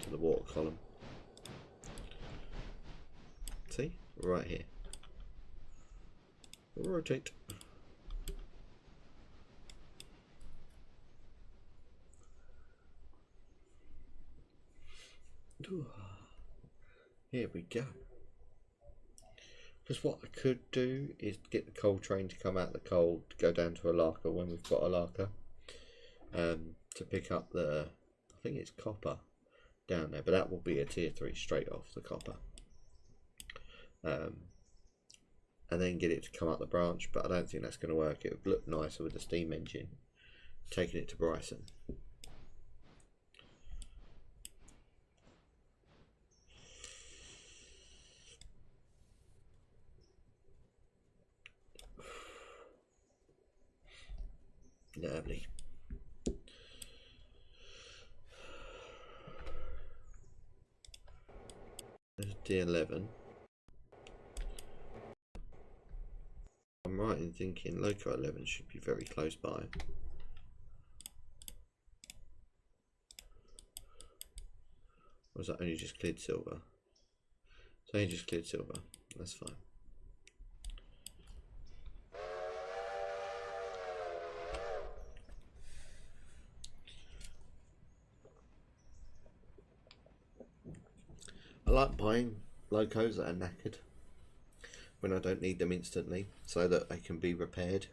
to the water column. See? Right here. Rotate. Here we go. Because what I could do is get the coal train to come out the coal to go down to a Larker when we've got a Larker, to pick up the, I think it's copper down there, but that will be a tier 3 straight off the copper, and then get it to come up the branch, but I don't think that's going to work. It would look nicer with the steam engine taking it to Bryson. Lovely. There's D11. I'm right in thinking loco 11 should be very close by. Or is that only just cleared silver? It's only just cleared silver. That's fine. I like buying locos that are knackered when I don't need them instantly, so that they can be repaired,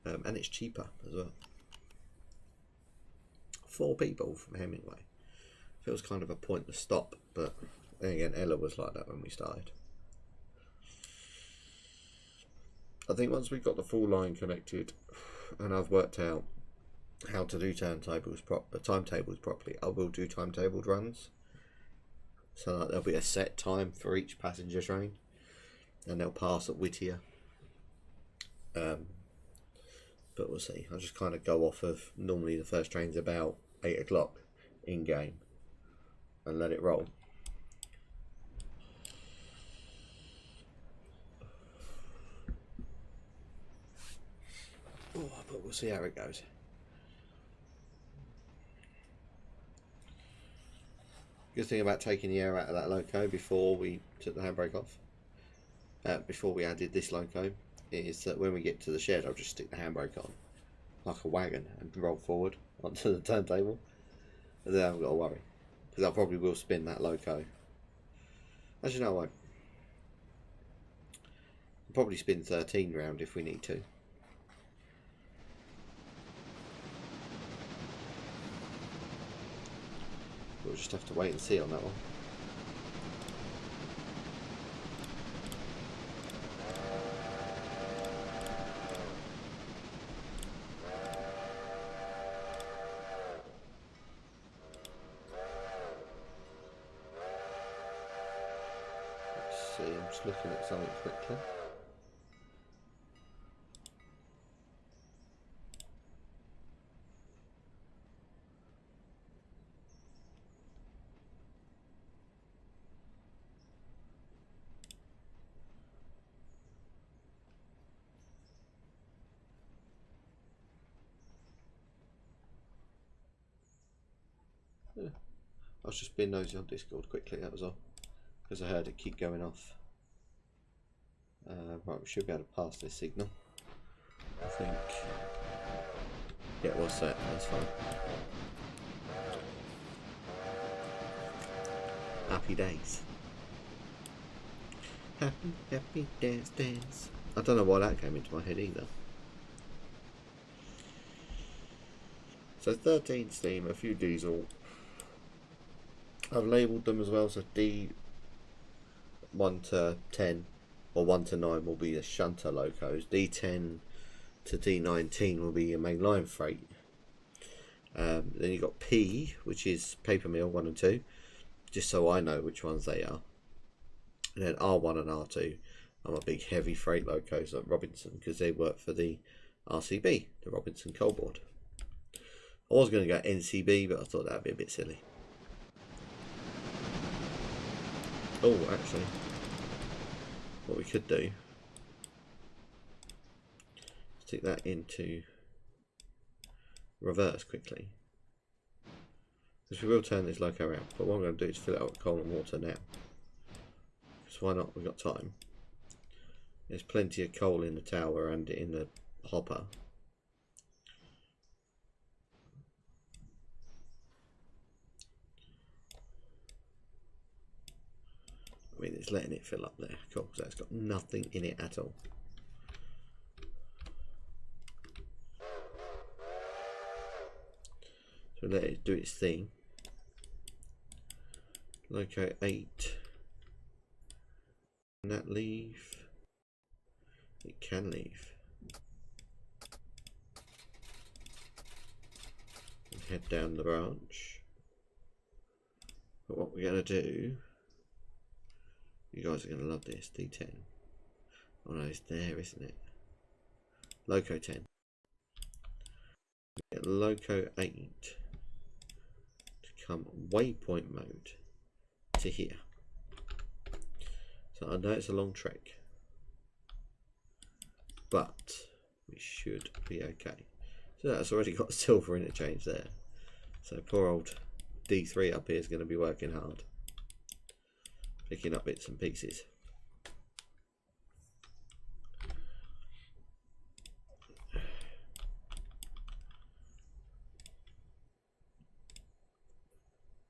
and it's cheaper as well. 4 people from Hemingway feels kind of a pointless stop, but then again, Ella was like that when we started. I think once we've got the full line connected and I've worked out how to do timetables properly, I will do timetabled runs. So that there'll be a set time for each passenger train, and they'll pass at Whittier. But we'll see. I'll just kind of go off of, normally the first train's about 8 o'clock in game. and let it roll. Oh, but we'll see how it goes. Good thing about taking the air out of that loco before we took the handbrake off, before we added this loco, is that when we get to the shed, I'll just stick the handbrake on like a wagon and roll forward onto the turntable, and then I haven't got to worry, because I probably will spin that loco. Actually, no, I won't. I'll probably spin 13 round if we need to. We'll just have to wait and see on that one. Let's see, I'm just looking at something quickly. Yeah. I was just being nosy on Discord quickly, that was all, because I heard it keep going off. Right, we should be able to pass this signal, I think. Yeah, it was set, that's fine. Happy days. Happy, happy dance, dance. I don't know why that came into my head either. So 13 steam, a few diesel. I've labelled them as well, so D 1 to 10 or 1 to 9 will be the shunter locos. D10 to D19 will be your mainline freight. Then you've got P, which is paper mill 1 and 2, just so I know which ones they are. And then R1 and R2 are my big heavy freight locos like Robinson, because they work for the RCB, the Robinson Coal Board. I was going to go NCB, but I thought that would be a bit silly. Oh, actually, what we could do, stick that into reverse quickly, because we will turn this loco around, but what I'm going to do is fill it up with coal and water now, so why not, we've got time. There's plenty of coal in the tower and in the hopper. I mean, it's letting it fill up there. Cool, so it's got nothing in it at all. So let it do its thing. Loco 8. Can that leave? It can leave. And head down the branch. But what we're going to do, you guys are going to love this, D10. Oh no, it's there, isn't it? Loco 10. Get Loco 8 to come waypoint mode to here. So I know it's a long trek, but we should be okay. So that's already got silver interchange there. So poor old D3 up here is going to be working hard, picking up bits and pieces.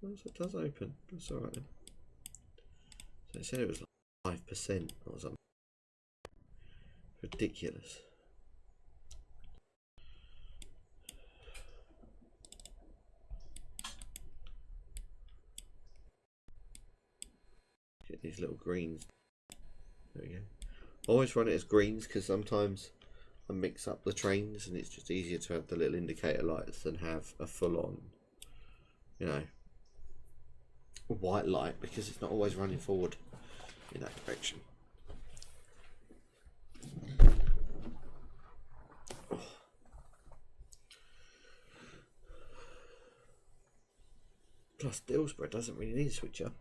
Well, so it does open, that's alright then. So it said it was like 5% or something. Ridiculous. Get these little greens. There we go. I always run it as greens because sometimes I mix up the trains and it's just easier to have the little indicator lights than have a full on, you know, white light, because it's not always running forward in that direction. Plus, Dillsborough doesn't really need a switcher.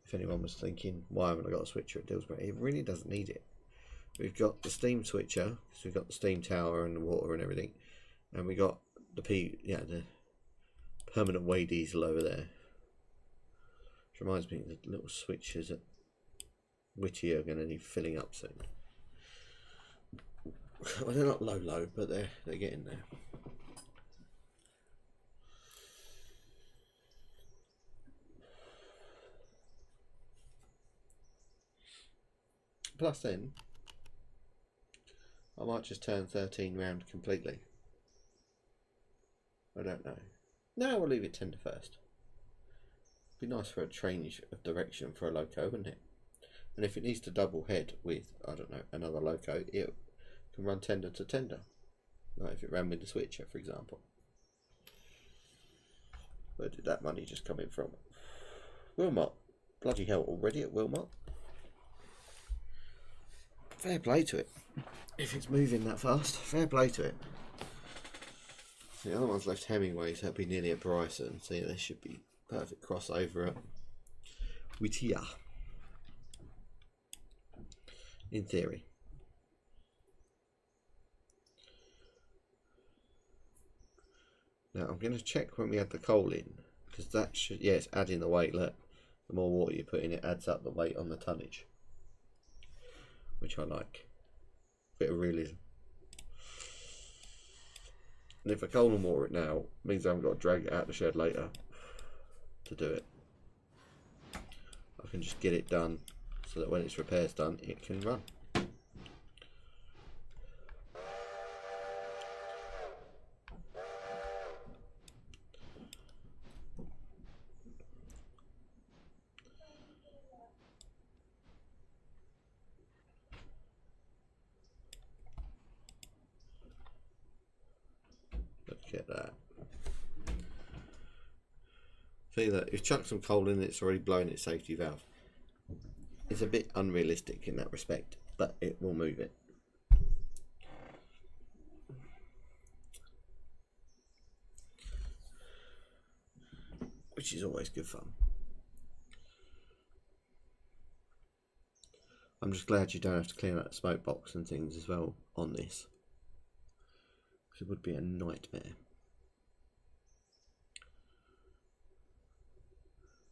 If anyone was thinking, why haven't I got a switcher at Dillsborough? It really doesn't need it. We've got the steam switcher, because we've got the steam tower and the water and everything, and we got the the permanent way diesel over there. Which reminds me, the little switches at Whittier are going to need filling up soon. Well, they're not low, but they're getting there. Plus, then I might just turn 13 round completely. I don't know. No, we'll leave it 10 to first. Be nice for a change of direction for a loco, wouldn't it? And if it needs to double head with, I don't know, another loco, it can run tender to tender. Like if it ran with the switcher, for example. Where did that money just come in from? Wilmot. Bloody hell, already at Wilmot? Fair play to it. If it's moving that fast, fair play to it. The other one's left Hemingway, so that'd be nearly at Bryson. So yeah, there should be perfect crossover at Whittier. In theory. Now I'm going to check when we add the coal in, because that should, yeah, it's adding the weight. Look, the more water you put in, it adds up the weight on the tonnage, which I like. Bit of realism. And if I coal and water it now, it means I haven't got to drag it out of the shed later to do it. I can just get it done so that when its repairs done, it can run. Look at that. See that? If chucked some coal in, it's already blown its safety valve. It's a bit unrealistic in that respect, but it will move it. Which is always good fun. I'm just glad you don't have to clean out the smoke box and things as well on this. It would be a nightmare.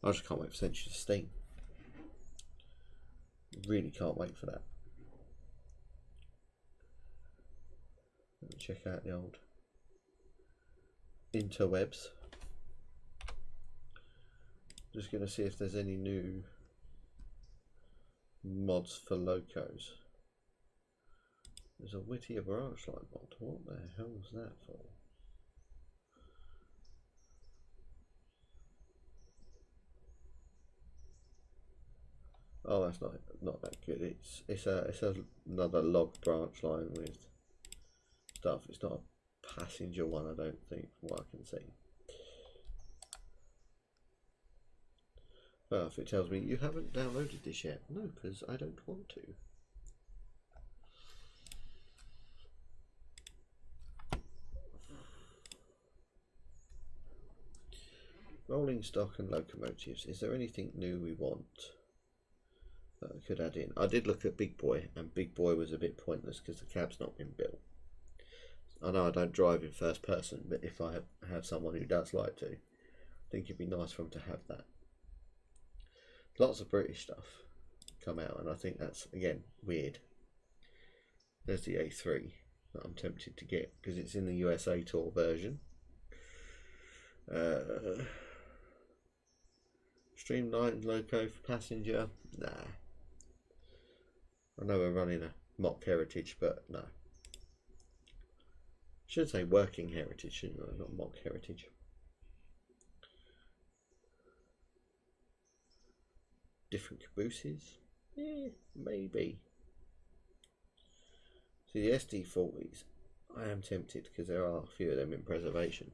I just can't wait for Century to steam. Really can't wait for that. Let me check out the old interwebs. Just going to see if there's any new mods for locos. There's a Whittier branch line mod. What the hell was that for? Oh, that's not that good. It's another log branch line with stuff. It's not a passenger one, I don't think, from what I can see. Well, if it tells me you haven't downloaded this yet, no, because I don't want to. Rolling stock and locomotives. Is there anything new we want that I could add in? I did look at Big Boy, and Big Boy was a bit pointless because the cab's not been built. I know I don't drive in first person, but if I have someone who does like to, I think it'd be nice for them to have that. Lots of British stuff come out, and I think that's, again, weird. There's the A3 that I'm tempted to get because it's in the USA Tour version. Streamlined loco for passenger? Nah. I know we're running a mock heritage, but no. Should say working heritage, shouldn't I? Not mock heritage. Different cabooses? Yeah, maybe. See, the SD40s, I am tempted because there are a few of them in preservation.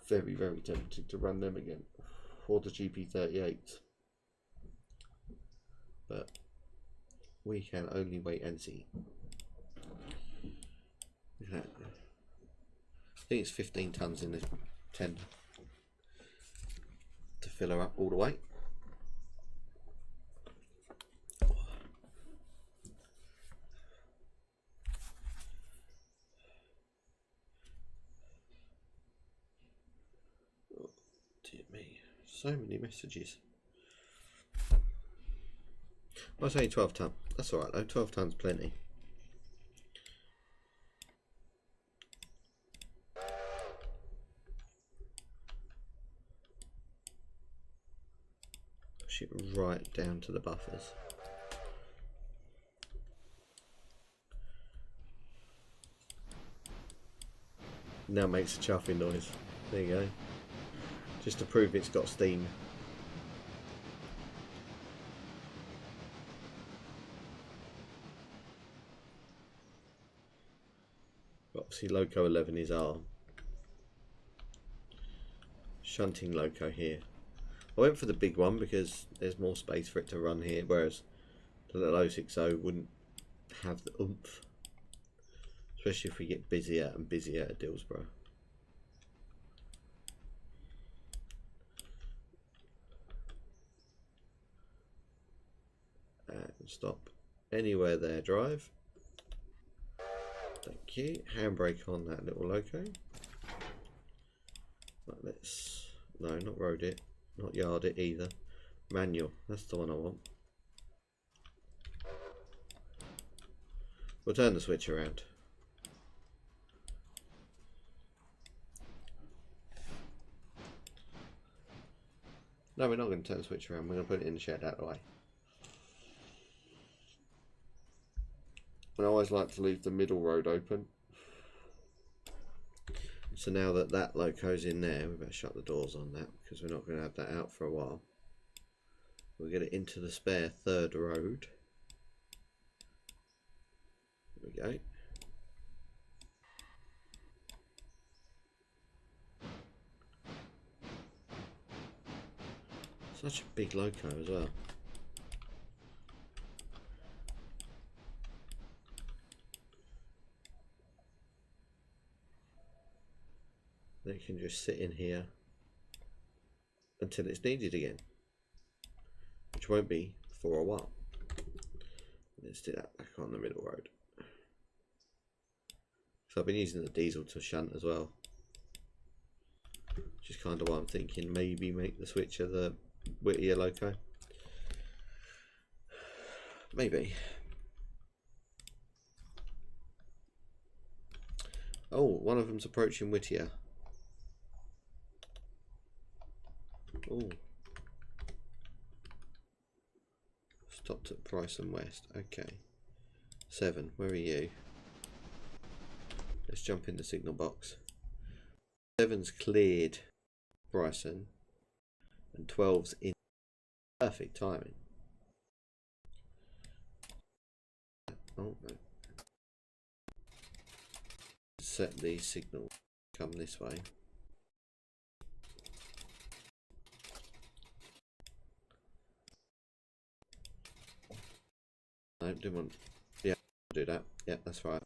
Very, very tempted to run them again, or the GP38s, but we can only wait and see. think it's 15 tons in this tender to fill her up all the way. Oh, dear me, so many messages. I was saying 12 ton. That's alright though, 12 tons plenty. Push it right down to the buffers. Now makes a chuffing noise. There you go. Just to prove it's got steam. Obviously loco 11 is our shunting loco here. I went for the big one because there's more space for it to run here, whereas the little 060 wouldn't have the oomph, especially if we get busier and busier at Dillsborough. And stop anywhere there, drive. Thank you. Handbrake on that little loco. Right, let's, no, not road it, not yard it either. Manual, that's the one I want. We'll turn the switch around. No, we're not going to turn the switch around. We're going to put it in the shed out of the way. I always like to leave the middle road open. So now that that loco's in there, we better shut the doors on that because we're not going to have that out for a while. We'll get it into the spare third road. There we go. Such a big loco as well. They can just sit in here until it's needed again, which won't be for a while. Let's do that back on the middle road. So I've been using the diesel to shunt as well, which is kind of why I'm thinking maybe make the switcher the Whittier loco. Maybe. Oh, one of them's approaching Whittier. Oh, stopped at Bryson West. Okay, 7. Where are you? Let's jump in the signal box. 7's cleared Bryson, and 12's in. Perfect timing. Oh no! Set the signal. Come this way. No, didn't want. Yeah, do that. Yeah, that's right.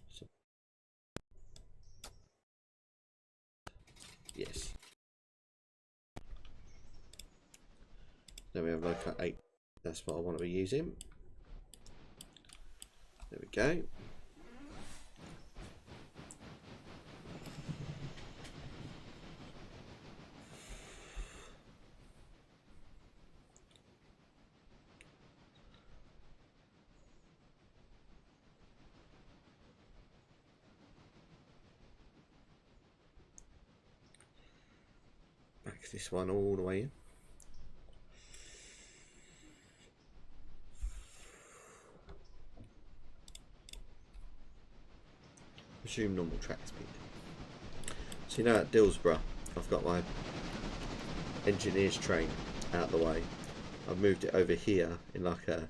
So, yes. Then we have loco 8. That's what I want to be using. There we go. Back this one all the way in. Assume normal track speed. So you know at Dillsborough I've got my engineer's train out the way. I've moved it over here in like a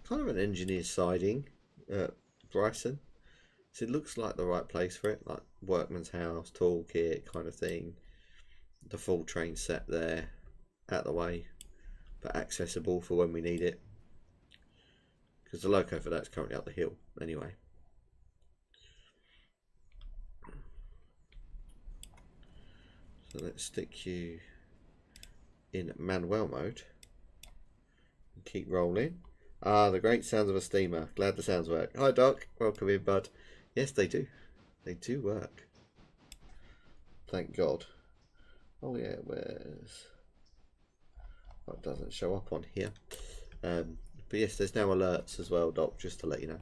kind of an engineer's siding at Bryson. So it looks like the right place for it, like workman's house, toolkit kind of thing. The full train set there, out the way, but accessible for when we need it. because the loco for that's currently up the hill anyway. So let's stick you in manual mode and keep rolling. Ah, the great sounds of a steamer. Glad the sounds work. Hi Doc, welcome in bud. Yes, they do. They do work. Thank God. Oh yeah, where's... Oh, it doesn't show up on here. But yes, there's now alerts as well, Doc, just to let you know.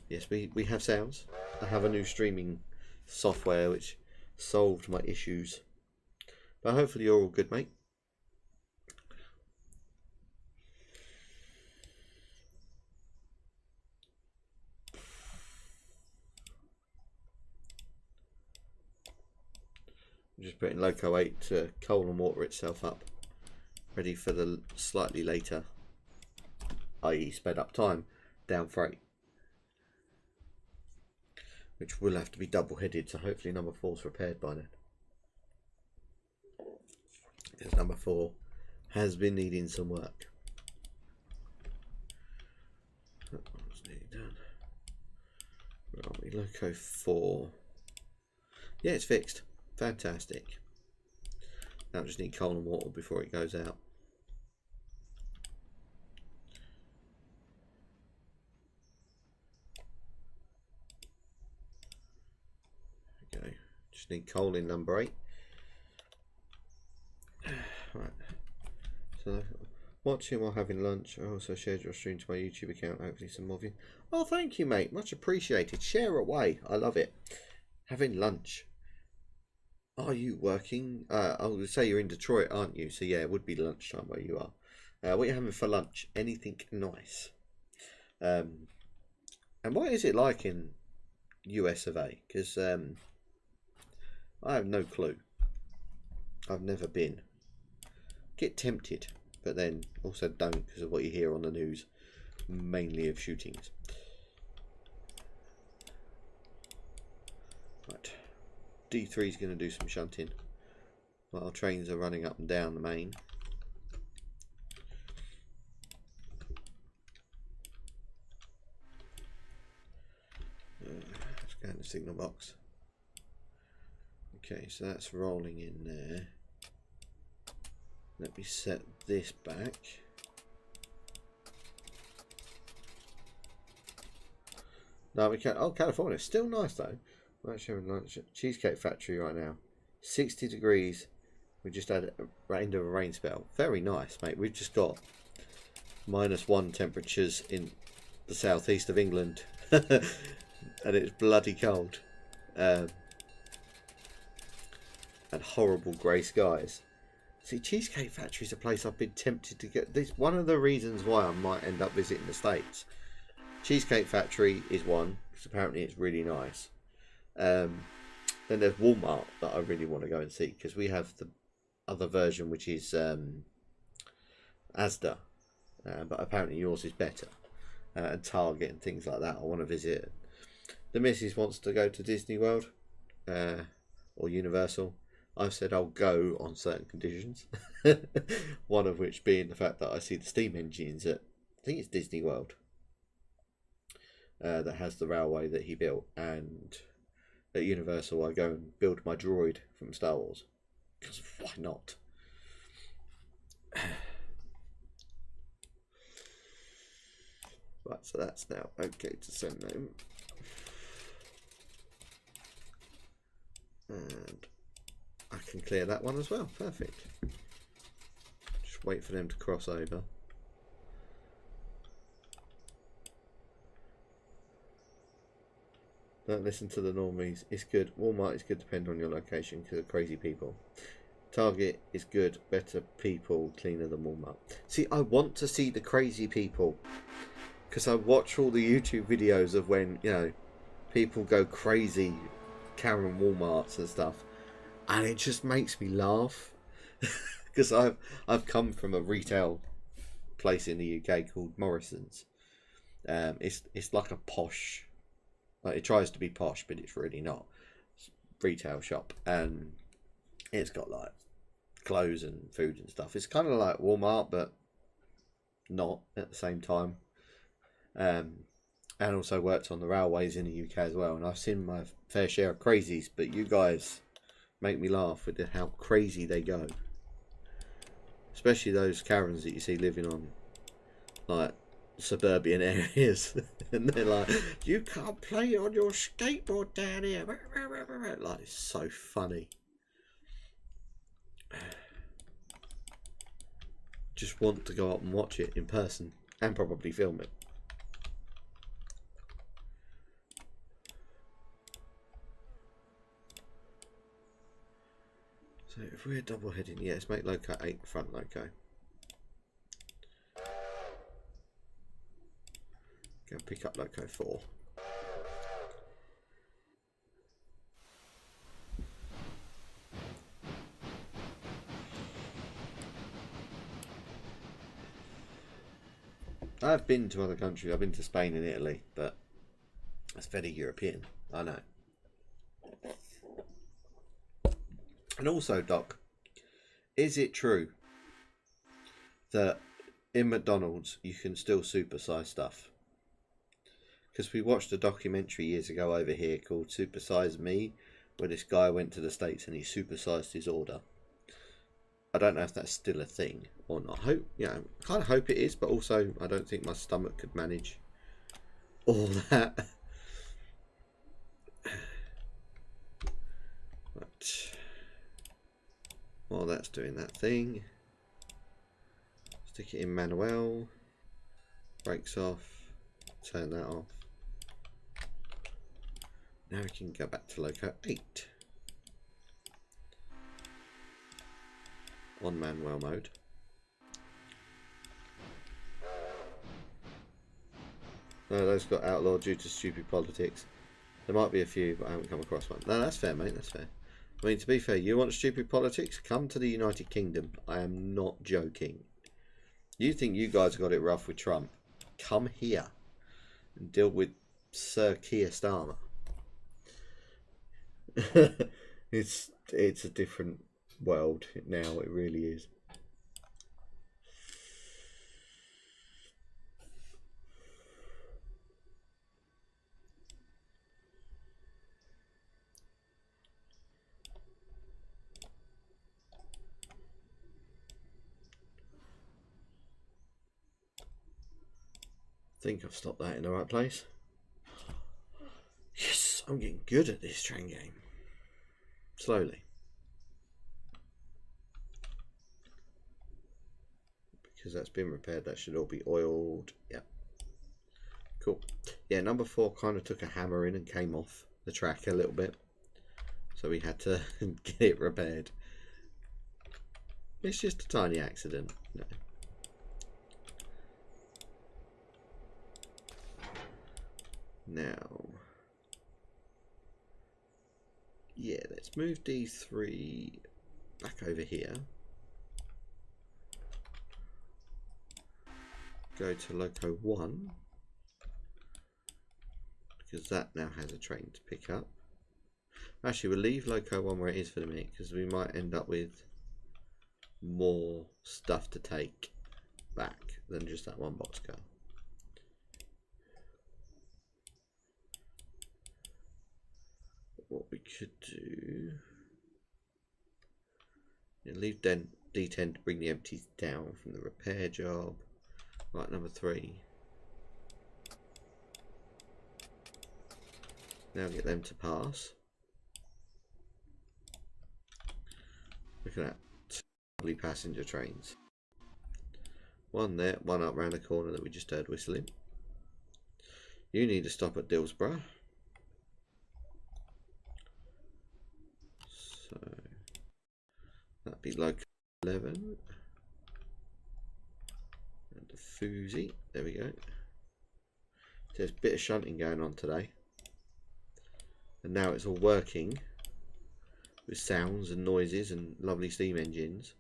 Yes, we have sounds. I have a new streaming software which solved my issues. But hopefully you're all good, mate. I'm just putting Loco 8 to coal and water itself up, ready for the slightly later, i.e. sped up time, down freight, which will have to be double headed, so hopefully number 4's repaired by then, because number 4 has been needing some work. What's nearly done? Where are we? Loco 4. Yeah, it's fixed. Fantastic. Now I just need coal and water before it goes out. There we go. Just need coal in number 8. Right. So watching while having lunch. I also shared your stream to my YouTube account. Hopefully some more of you. Oh, thank you, mate. Much appreciated. Share away. I love it. Having lunch. Are you working? I would say you're in Detroit, aren't you? So yeah, it would be lunchtime where you are. What are you having for lunch? Anything nice? And what is it like in US of A? Because I have no clue. I've never been. Get tempted, but then also don't because of what you hear on the news, mainly of shootings. Right. D3 is going to do some shunting while trains are running up and down the main. Let's go in the signal box. Okay, so that's rolling in there. Let me set this back. No, we can't. Oh, California, still nice though. We're actually having lunch at Cheesecake Factory right now. 60 degrees. We just had end of a rain spell. Very nice, mate. We've just got -1 temperatures in the southeast of England, and it's bloody cold, and horrible grey skies. See, Cheesecake Factory is a place I've been tempted to get. This one of the reasons why I might end up visiting the States. Cheesecake Factory is one, because apparently it's really nice. Then there's Walmart that I really want to go and see, because we have the other version, which is Asda, but apparently yours is better, and Target and things like that. I want to visit. The missus wants to go to Disney World or Universal. I've said I'll go on certain conditions, one of which being the fact that I see the steam engines at, I think it's Disney World, that has the railway that he built, and at Universal I go and build my droid from Star Wars, because why not? Right, so that's now okay to send them, and I can clear that one as well. Perfect. Just wait for them to cross over. Don't listen to the normies. It's good. Walmart is good, depending on your location, because of crazy people. Target is good, better people, cleaner than Walmart. See, I want to see the crazy people, because I watch all the YouTube videos of when, you know, people go crazy carrying Walmarts and stuff, and it just makes me laugh. Because I've come from a retail place in the UK called Morrison's. It's like a posh, like, it tries to be posh, but it's really not. It's a retail shop, and it's got like clothes and food and stuff. It's kind of like Walmart, but not at the same time. and also worked on the railways in the UK as well. And I've seen my fair share of crazies, but you guys make me laugh with how crazy they go. Especially those Karens that you see living on like suburban areas, and they're like, "You can't play on your skateboard down here." Like, it's so funny. Just want to go up and watch it in person and probably film it. So if we're double heading, yeah, let's make loco 8 front loco. Go pick up loco 4. I've been to other countries. I've been to Spain and Italy, but that's very European. I know. And also, Doc, is it true that in McDonald's you can still supersize stuff? Because we watched a documentary years ago over here called Super Size Me, where this guy went to the States and he supersized his order. I don't know if that's still a thing or not. Hope, you know, kind of hope it is, but also I don't think my stomach could manage all that. But while that's doing that thing, stick it in manual, brakes off, turn that off. Now we can go back to loco 8 on manual mode. No, those got outlawed due to stupid politics. There might be a few, but I haven't come across one. No, that's fair, mate, that's fair. I mean, to be fair, you want stupid politics? Come to the United Kingdom. I am not joking. You think you guys got it rough with Trump? Come here and deal with Sir Keir Starmer. It's a different world now, it really is. I think I've stopped that in the right place. Yes, I'm getting good at this train game. Slowly. Because that's been repaired, that should all be oiled. Yeah. Cool. Yeah, number 4 kind of took a hammer in and came off the track a little bit. So we had to get it repaired. It's just a tiny accident. No. Now, yeah, let's move these 3 back over here. Go to loco 1 because that now has a train to pick up. Actually, we'll leave loco 1 where it is for the minute because we might end up with more stuff to take back than just that one boxcar. What we could do, leave D10 to bring the empties down from the repair job. Right, number 3. Now get them to pass. Look at that, 2 lovely passenger trains. One there, one up round the corner that we just heard whistling. You need to stop at Dillsborough. So that'd be loco 11. And the Foozy. There we go. There's a bit of shunting going on today. And now it's all working with sounds and noises and lovely steam engines.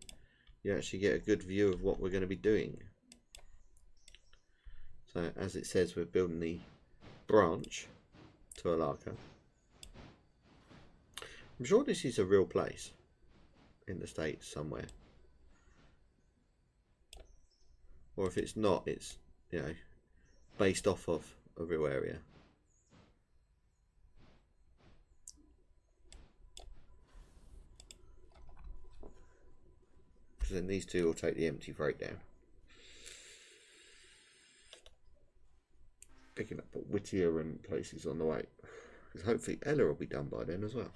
You actually get a good view of what we're going to be doing. So as it says, we're building the branch to Alarco. I'm sure this is a real place in the States somewhere. Or if it's not, it's, you know, based off of a real area. Because then these two will take the empty freight down. Picking up at Whittier and places on the way. Because hopefully Ella will be done by then as well.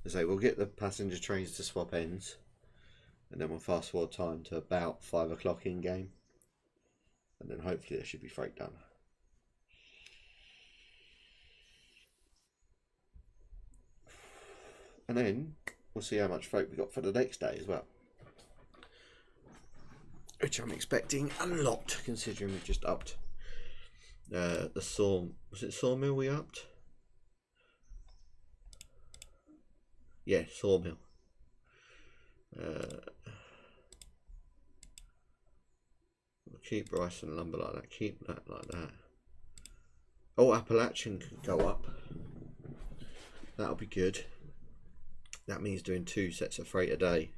As I say, we'll get the passenger trains to swap ends. And then we'll fast forward time to about 5 o'clock in game. And then hopefully there should be freight done. And then we'll see how much freight we got for the next day as well. Which I'm expecting a lot, considering we've just upped the was it sawmill we upped? Yeah, sawmill. We'll keep rice and lumber like that, keep that like that. Oh, Appalachian could go up. That'll be good. That means doing 2 sets of freight a day.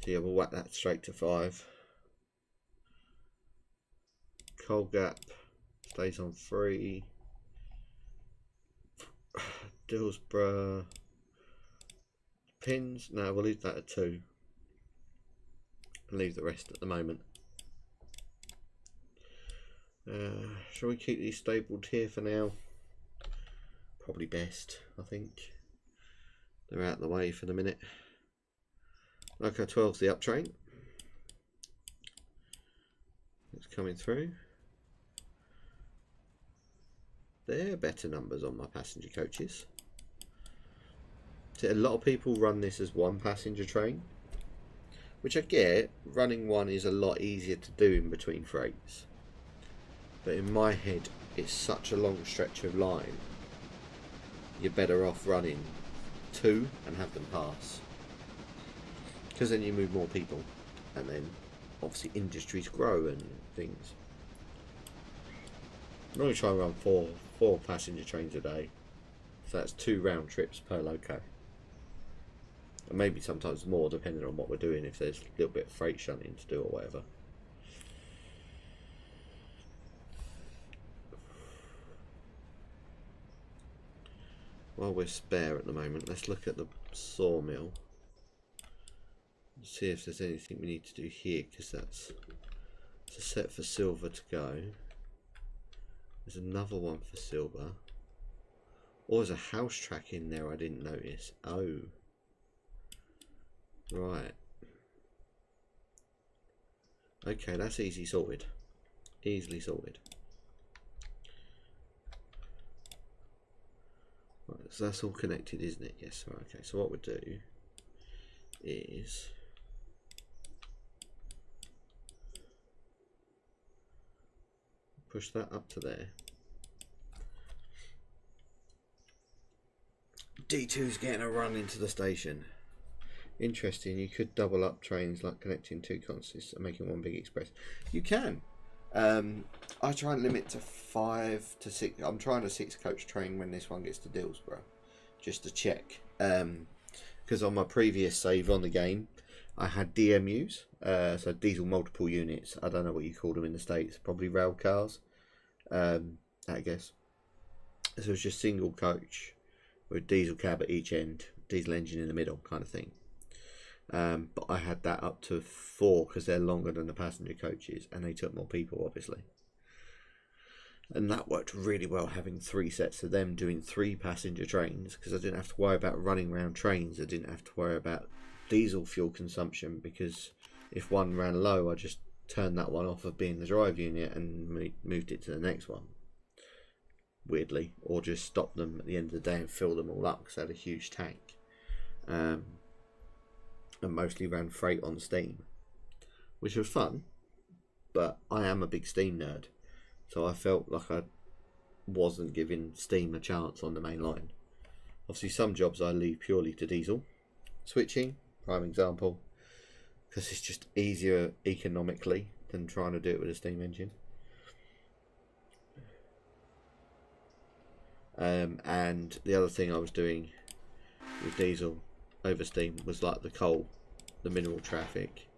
So yeah, we'll whack that straight to 5. Coal Gap stays on 3. Dillsborough Pins, no, we'll leave that at 2. And leave the rest at the moment. Shall we keep these stabled here for now? Probably best, I think. They're out of the way for the minute. Loco 12's the up train. It's coming through. They're better numbers on my passenger coaches. So a lot of people run this as 1 passenger train, which I get. Running 1 is a lot easier to do in between freights. But in my head, it's such a long stretch of line. You're better off running 2 and have them pass. Because then you move more people. And then obviously industries grow and things. I'm going to try and run four passenger trains a day. So that's 2 round trips per loco. And maybe sometimes more depending on what we're doing, if there's a little bit of freight shunting to do or whatever. While we're spare at the moment, let's look at the sawmill. See if there's anything we need to do here, because that's a set for silver to go. There's another one for silver. Or there's a house track in there I didn't notice. Oh. Right. Okay, that's easy sorted. Easily sorted. Right, so that's all connected, isn't it? Yes. Right, okay, so what we'll do is push that up to there. D2's getting a run into the station. Interesting, you could double up trains, like connecting 2 consists and making 1 big express. You can. I try and limit to 5 to 6. I'm trying a 6 coach train when this one gets to Dillsborough, just to check. Because on my previous save on the game, I had DMUs, so diesel multiple units. I don't know what you call them in the States, probably rail cars, I guess. So it was just single coach with diesel cab at each end, diesel engine in the middle, kind of thing. But I had that up to 4 because they're longer than the passenger coaches, and they took more people, obviously. And that worked really well, having 3 sets of them doing 3 passenger trains, because I didn't have to worry about running around trains. I didn't have to worry about diesel fuel consumption, because if one ran low, I just turned that one off of being the drive unit and moved it to the next one, weirdly, or just stopped them at the end of the day and filled them all up because I had a huge tank. And mostly ran freight on steam, which was fun, but I am a big steam nerd, so I felt like I wasn't giving steam a chance on the main line. Obviously some jobs I leave purely to diesel. Switching, prime example, because it's just easier economically than trying to do it with a steam engine. And the other thing I was doing with diesel over steam was like the coal, the mineral traffic,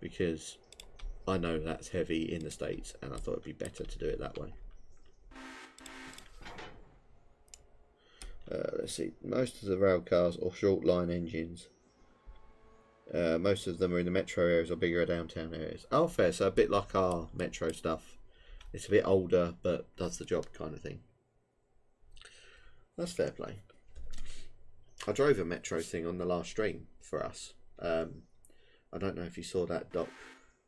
because I know that's heavy in the States, and I thought it'd be better to do it that way. Let's see, most of the rail cars or short line engines, most of them are in the metro areas or bigger downtown areas. Oh, fair, so a bit like our metro stuff. It's a bit older, but does the job kind of thing. That's fair play. I drove a metro thing on the last stream for us. I don't know if you saw that, Doc,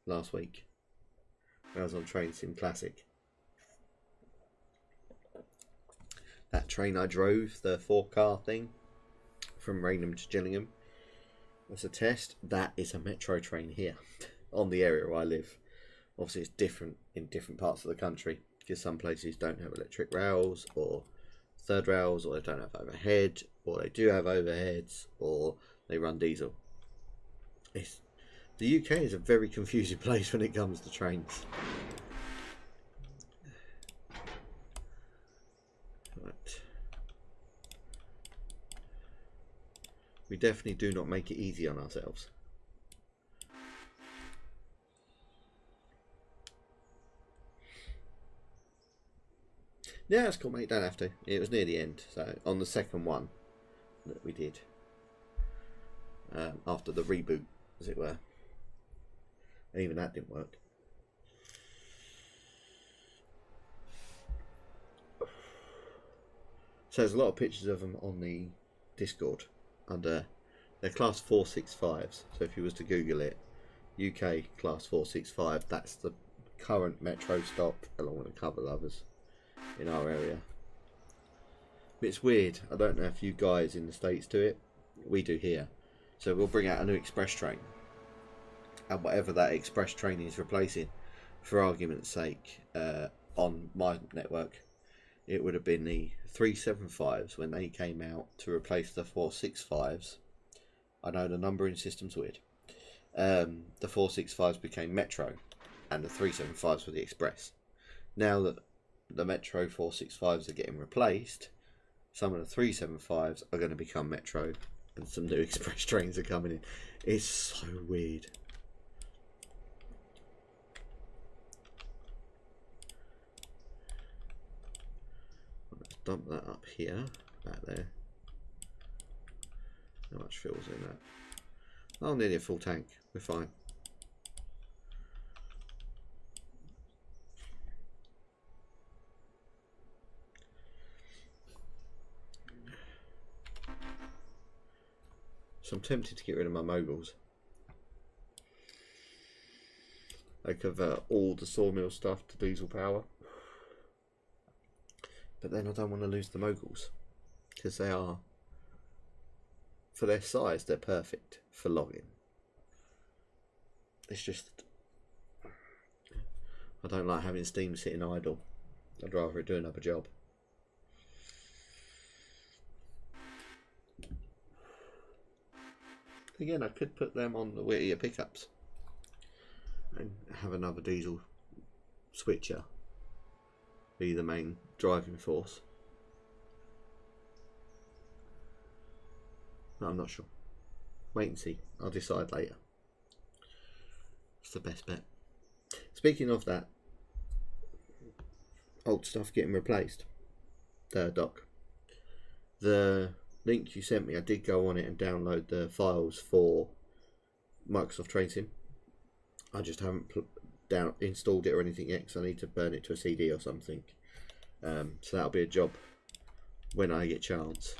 last week. I was on Train Sim Classic. That train I drove, the 4-car thing, from Raynham to Gillingham, was a test. That is a metro train here, on the area where I live. Obviously it's different in different parts of the country, because some places don't have electric rails, or third rails, or they don't have overhead, or they do have overheads, or they run diesel. The UK is a very confusing place when it comes to trains. Right. We definitely do not make it easy on ourselves. Yeah, that's cool, mate. Don't have to. It was near the end, so on the second one that we did, after the reboot, as it were. And even that didn't work. So there's a lot of pictures of them on the Discord under they're class 465s. So if you was to Google it, UK class 465, that's the current metro stop, along with a couple of others in our area. But it's weird. I don't know if you guys in the States do it. We do here. So we'll bring out a new express train, and whatever that express train is replacing, for argument's sake, on my network, it would have been the 375s when they came out to replace the 465s. I know the numbering system's weird. The 465s became Metro, and the 375s were the Express. Now that the Metro 465s are getting replaced, some of the 375s are going to become Metro, and some new Express trains are coming in. It's so weird. Let's dump that up here, back there. How much fuel's in that? Oh, nearly a full tank. We're fine. So I'm tempted to get rid of my moguls. I convert all the sawmill stuff to diesel power. But then I don't want to lose the moguls, because they are, for their size, they're perfect for logging. It's just, I don't like having steam sitting idle. I'd rather it do another job. Again, I could put them on the Whittier pickups and have another diesel switcher be the main driving force. No, I'm not sure. Wait and see. I'll decide later. It's the best bet. Speaking of that, old stuff getting replaced, Doc, the link you sent me, I did go on it and download the files for Microsoft Train Sim. I just haven't installed it or anything yet, because I need to burn it to a CD or something. So that'll be a job when I get a chance.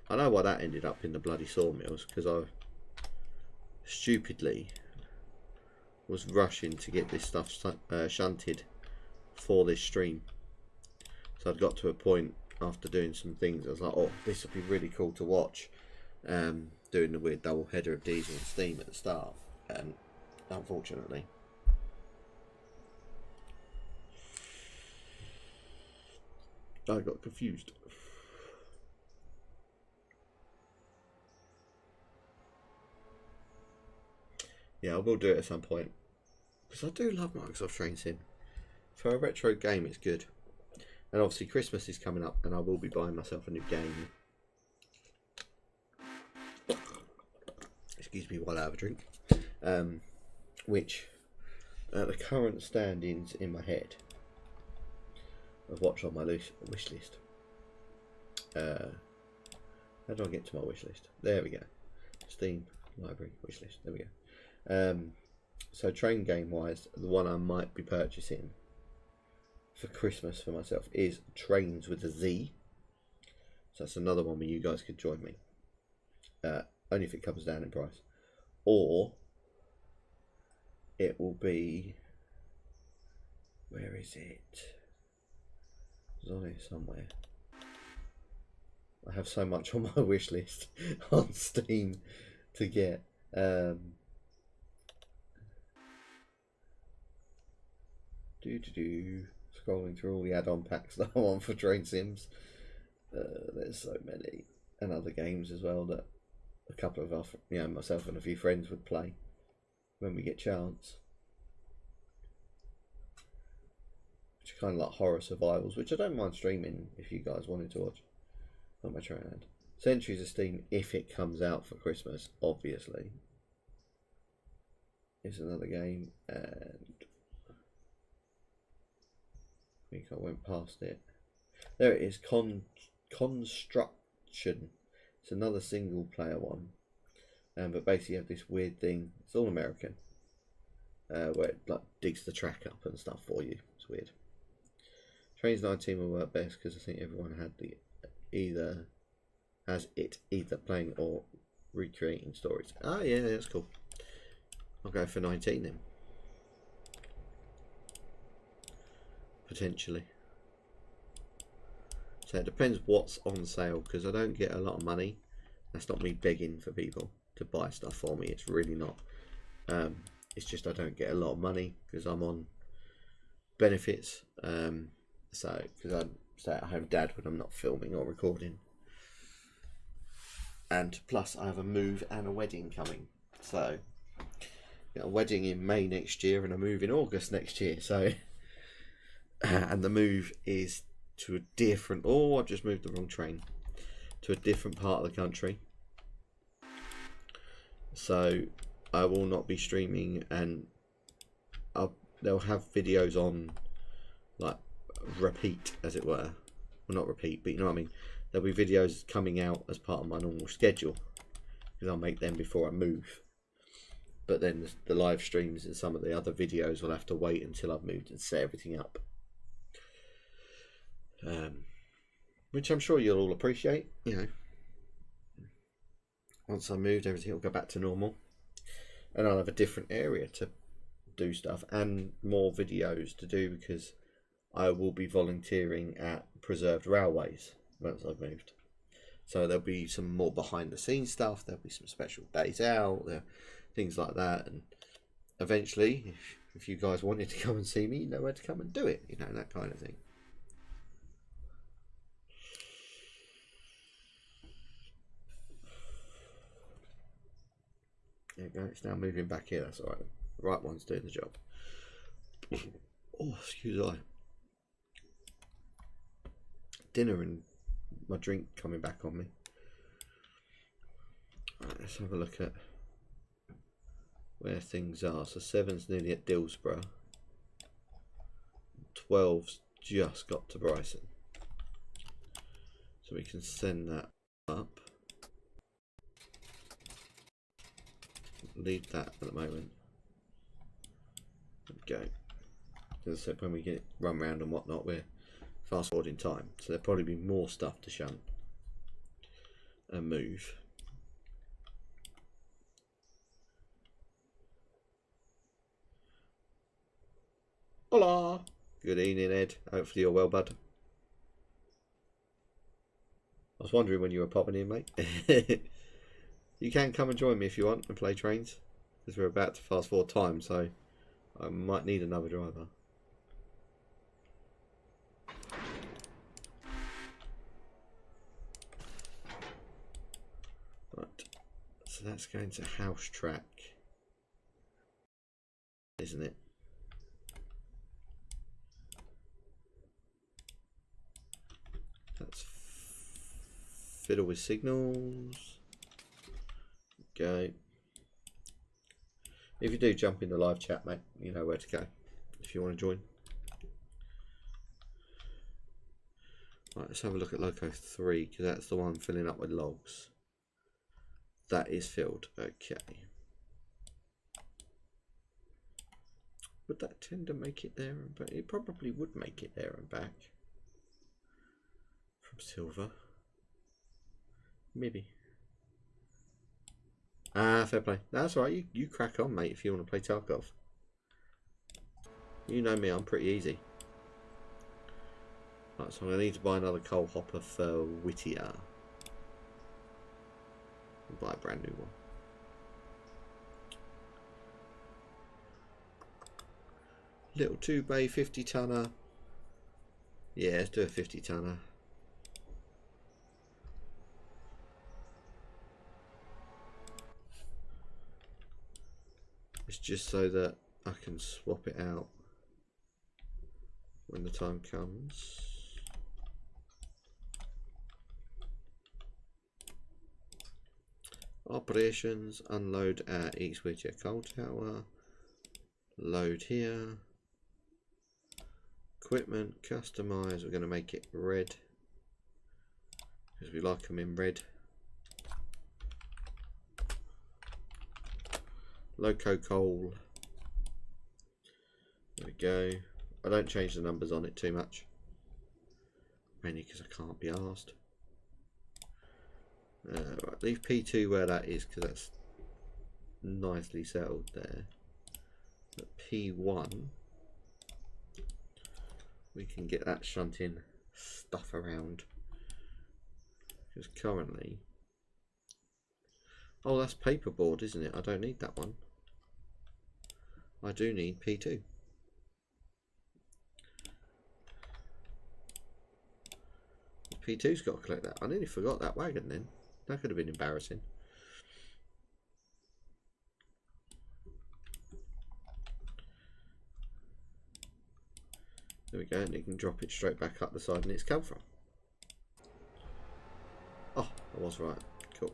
I know why that ended up in the bloody sawmills, because I stupidly was rushing to get this stuff shunted for this stream. So I'd got to a point after doing some things, I was like, oh, this would be really cool to watch. Doing the weird double header of diesel and steam at the start, and unfortunately I got confused. Yeah, I will do it at some point, because I do love Microsoft Train Sim. For a retro game, it's good. And obviously Christmas is coming up, and I will be buying myself a new game. It's excuse me while I have a drink, which at the current standings in my head of what's on my wish list. How do I get to my wish list? There we go. Steam library wish list. There we go. So train game wise, the one I might be purchasing for Christmas for myself is Trains with a Z. So that's another one where you guys could join me. Only if it comes down in price. Or it will be, where is it? It's on here somewhere. I have so much on my wish list on Steam to get. Scrolling through all the add-on packs that I want for Train Sims. There's so many, and other games as well that a couple of us, myself and a few friends would play when we get chance. Which are kind of like horror survivals, which I don't mind streaming if you guys wanted to watch. Not much around. Centuries of Steam, if it comes out for Christmas, obviously, is another game, and I think I went past it. There it is, Construction. It's another single player one, but basically you have this weird thing. It's all American, where it like digs the track up and stuff for you. It's weird. Trains 19 will work best because I think everyone had either playing or recreating stories. Ah, yeah, that's cool. I'll go for 19 then. Potentially. So it depends what's on sale, because I don't get a lot of money. That's not me begging for people to buy stuff for me. It's really not. It's just I don't get a lot of money because I'm on benefits. So because I'm stay-at-home dad when I'm not filming or recording. And plus I have a move and a wedding coming. So a wedding in May next year and a move in August next year. So and the move is to a different, I've just moved the wrong train, to a different part of the country. So I will not be streaming, and they'll have videos on like repeat, as it were. Well, not repeat, but you know what I mean. There'll be videos coming out as part of my normal schedule, because I'll make them before I move. But then the live streams and some of the other videos will have to wait until I've moved and set everything up. Which I'm sure you'll all appreciate. Once I moved, everything will go back to normal, and I'll have a different area to do stuff and more videos to do, because I will be volunteering at Preserved Railways once I've moved. So there'll be some more behind the scenes stuff, there'll be some special days out, things like that, and eventually if you guys wanted to come and see me, you know where to come and do it, that kind of thing. There you go, it's now moving back here, that's alright. The right one's doing the job. Oh, excuse me. Dinner and my drink coming back on me. Right, let's have a look at where things are. So 7's nearly at Dillsborough. 12's just got to Bryson. So we can send that up. Leave that at the moment. There we go. As I said, when we get run round and whatnot, we're fast forwarding time. So there'll probably be more stuff to shunt and move. Hola! Good evening, Ed. Hopefully you're well, bud. I was wondering when you were popping in, mate. You can come and join me if you want and play trains, because we're about to fast forward time, so I might need another driver. Right, so that's going to House Track, isn't it? That's Fiddle with Signals. Go. If you do jump in the live chat, mate, you know where to go if you want to join. Right, let's have a look at Loco 3, because that's the one filling up with logs. That is filled. Okay. Would that tend to make it there and back? It probably would make it there and back. From silver. Maybe. Ah, fair play. That's alright, you crack on, mate, if you want to play Tarkov. You know me, I'm pretty easy. Right, so I'm going to need to buy another coal hopper for Whittier. I'll buy a brand new one. Little 2 bay 50 tonner. Yeah, let's do a 50 tonner. It's just so that I can swap it out when the time comes. Operations, unload at East Whittier Coal Tower. Load here. Equipment, customize, we're going to make it red because we like them in red. Loco coal. There we go. I don't change the numbers on it too much, mainly because I can't be asked. Right, leave P2 where that is because that's nicely settled there. But P1, we can get that shunting stuff around because currently, oh, that's paperboard, isn't it? I don't need that one. I do need P2. P2's got to collect that. I nearly forgot that wagon then. That could have been embarrassing. There we go, and you can drop it straight back up the side and it's come from. Oh, I was right. Cool.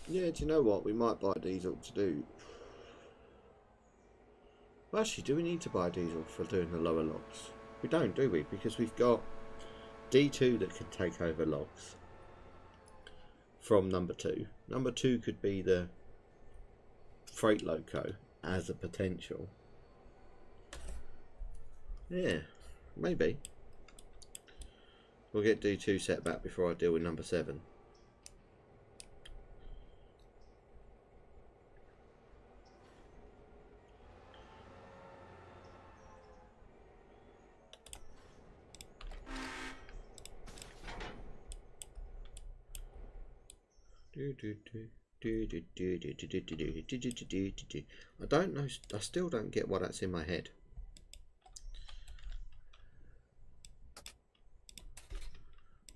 Yeah, do you know what? We might buy diesel to do. Well, actually, do we need to buy diesel for doing the lower logs? We don't, do we? Because we've got D2 that can take over logs from number 2. Number 2 could be the freight loco as a potential. Yeah, maybe. We'll get D2 set back before I deal with number 7. I don't know, I still don't get why that's in my head.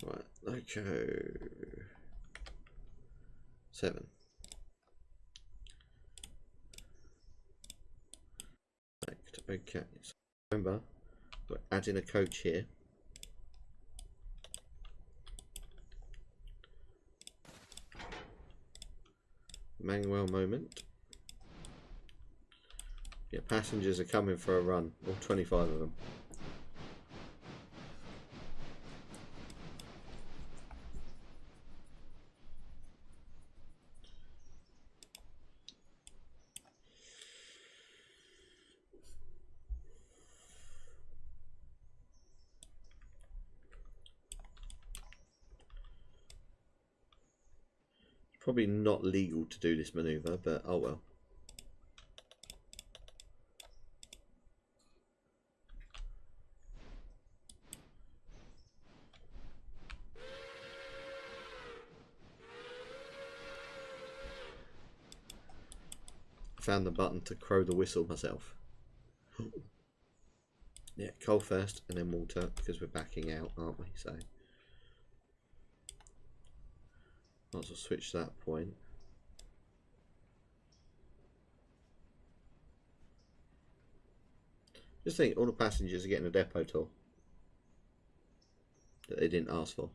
Right, okay. 7. Okay, so remember, we're adding a coach here. Manuel moment. Yeah, passengers are coming for a run, all 25 of them. Probably not legal to do this maneuver, but oh well. found the button to crow the whistle myself. Yeah, coal first and then water because we're backing out, aren't we? So might as well switch that point. Just think, all the passengers are getting a depot tour that they didn't ask for.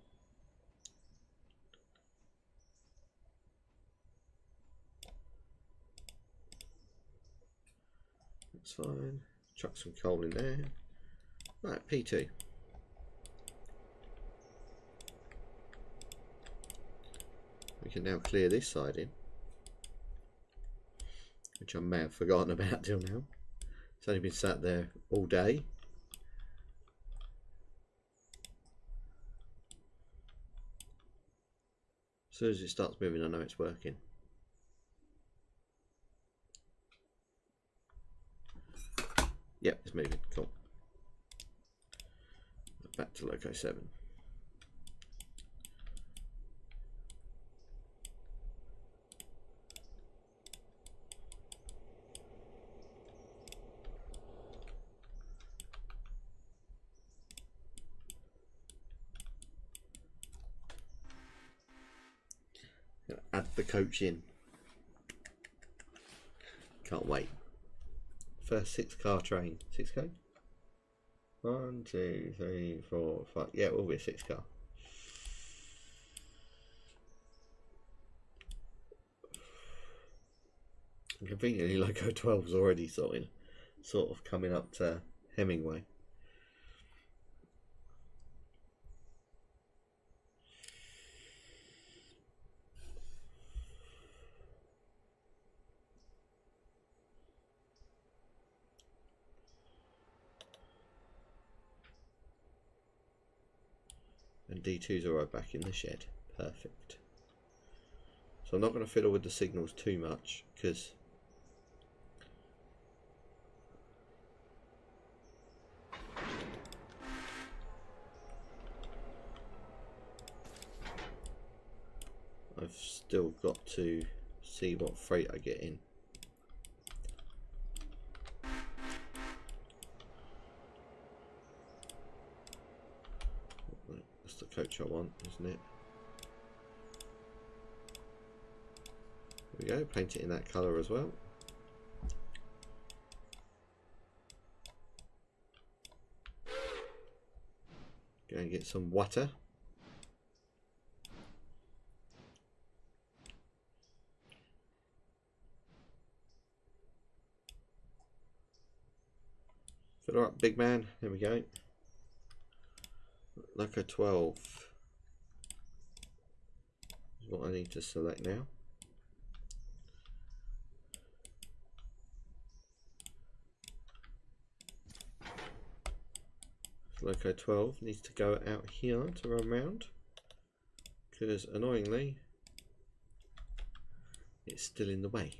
That's fine. Chuck some coal in there. Right, P2. We can now clear this side in, which I may have forgotten about till now. It's only been sat there all day. As soon as it starts moving, I know it's working. Yep, it's moving. Cool. Back to Loco 7. Add the coach in. Can't wait. First 6-car train. 6K? 1, 2, 3, 4, 5. Yeah, it will be a 6-car. Conveniently, Loco 12 is already sort of coming up to Hemingway. And D2's alright back in the shed. Perfect. So I'm not going to fiddle with the signals too much because I've still got to see what freight I get in. That's the coach I want, isn't it? There we go, paint it in that colour as well. Go and get some water. Fill her up, big man. There we go. Loco 12 is what I need to select now. Loco 12 needs to go out here to run round because annoyingly it's still in the way.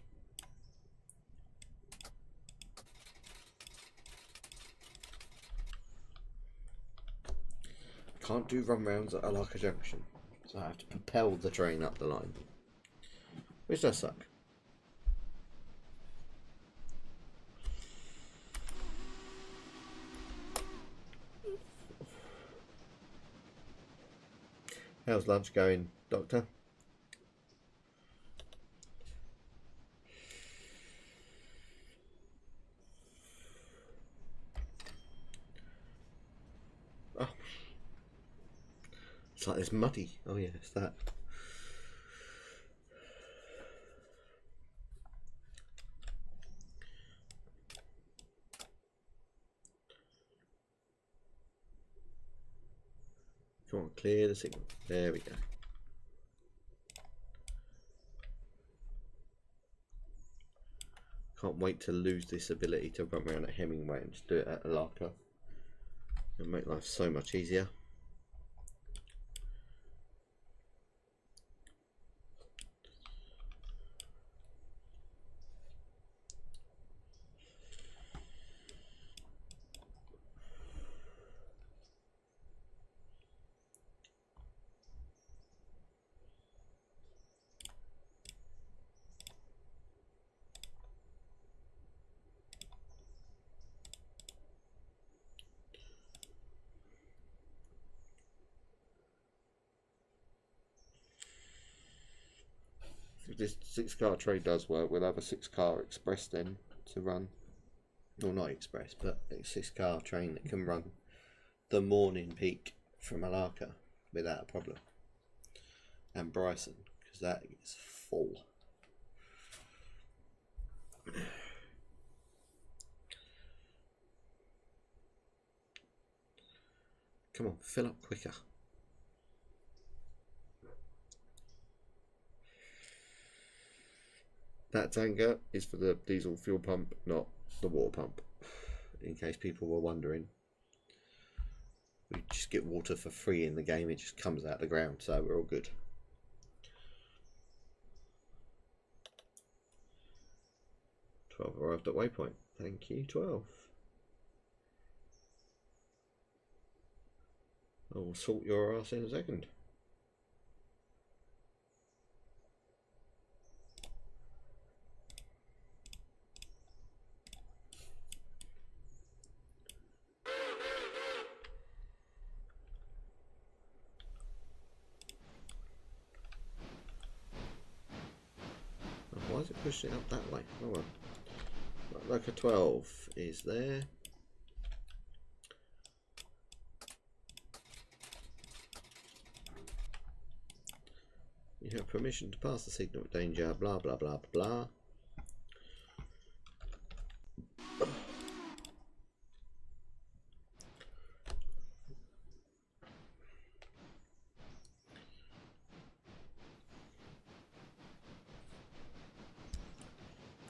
Can't do run rounds at Alaka Junction, so I have to propel the train up the line, which does suck. How's lunch going, Doctor? Oh, it's like it's muddy. Oh yeah, it's that. Come on, clear the signal. There we go. Can't wait to lose this ability to run around at Hemingway and just do it at Alaka. It'll make life so much easier. If this 6-car train does work, we'll have a 6-car express then to run. Well, not express, but a 6-car train that can run the morning peak from Malacca without a problem. And Bryson, because that is full. Come on, fill up quicker. That tanker is for the diesel fuel pump, not the water pump. In case people were wondering. We just get water for free in the game, it just comes out of the ground, so we're all good. Arrived at waypoint. Thank you, 12. I will sort your ass in a second. Oh, why is it pushing it up that way? Oh well. Like a 12 is there. You have permission to pass the signal of danger, blah blah blah blah.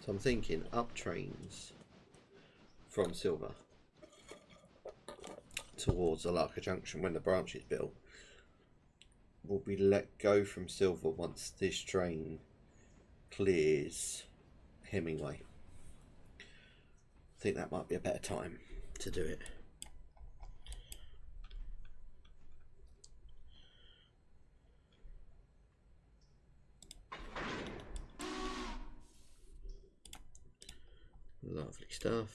So I'm thinking up trains from Silver towards Alaka Junction when the branch is built will be let go from Silver once this train clears Hemingway. I think that might be a better time to do it. Lovely stuff.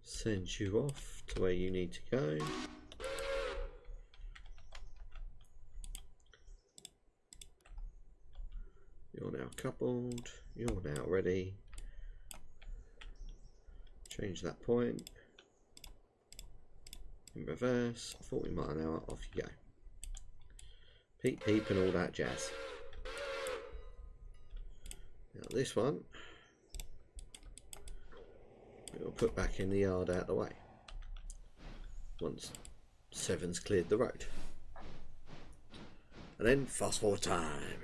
Send you off to where you need to go. You're now coupled. You're now ready. Change that point. In reverse. 40 miles an hour. Off you go. Peep peep and all that jazz. Now this one we'll put back in the yard out of the way once 7's cleared the road. And then fast forward time.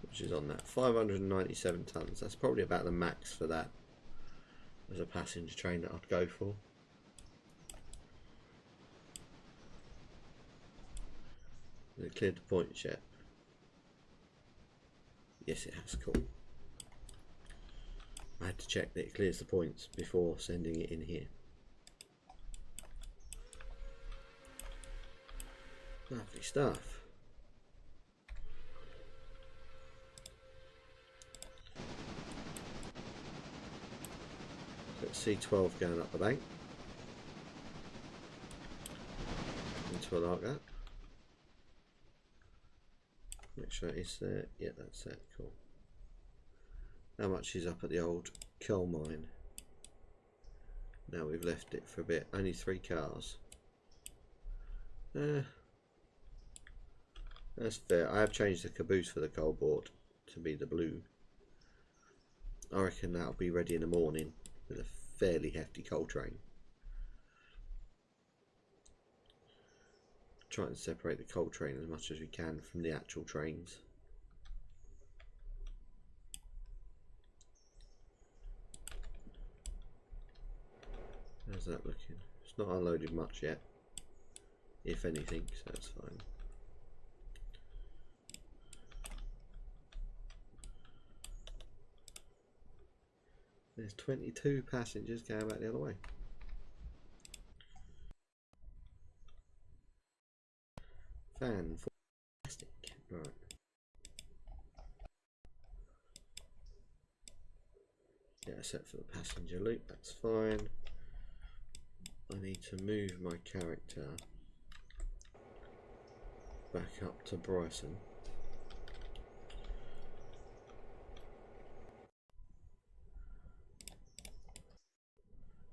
Which is on that 597 tons. That's probably about the max for that as a passenger train that I'd go for. Has it cleared the points yet? Yes, it has. Cool. I had to check that it clears the points before sending it in here. Lovely stuff. Let's see 12 going up the bank. Into a like that. Make sure it's there. Yeah, that's it. Cool. How much is up at the old coal mine? Now we've left it for a bit. Only 3 cars. That's fair. I have changed the caboose for the coal board to be the blue. I reckon that'll be ready in the morning with a fairly hefty coal train. Try and separate the coal train as much as we can from the actual trains. How's that looking? It's not unloaded much yet, if anything, so that's fine. There's 22 passengers going back the other way. Fantastic. Right. Yeah, set for the passenger loop, that's fine. I need to move my character back up to Bryson.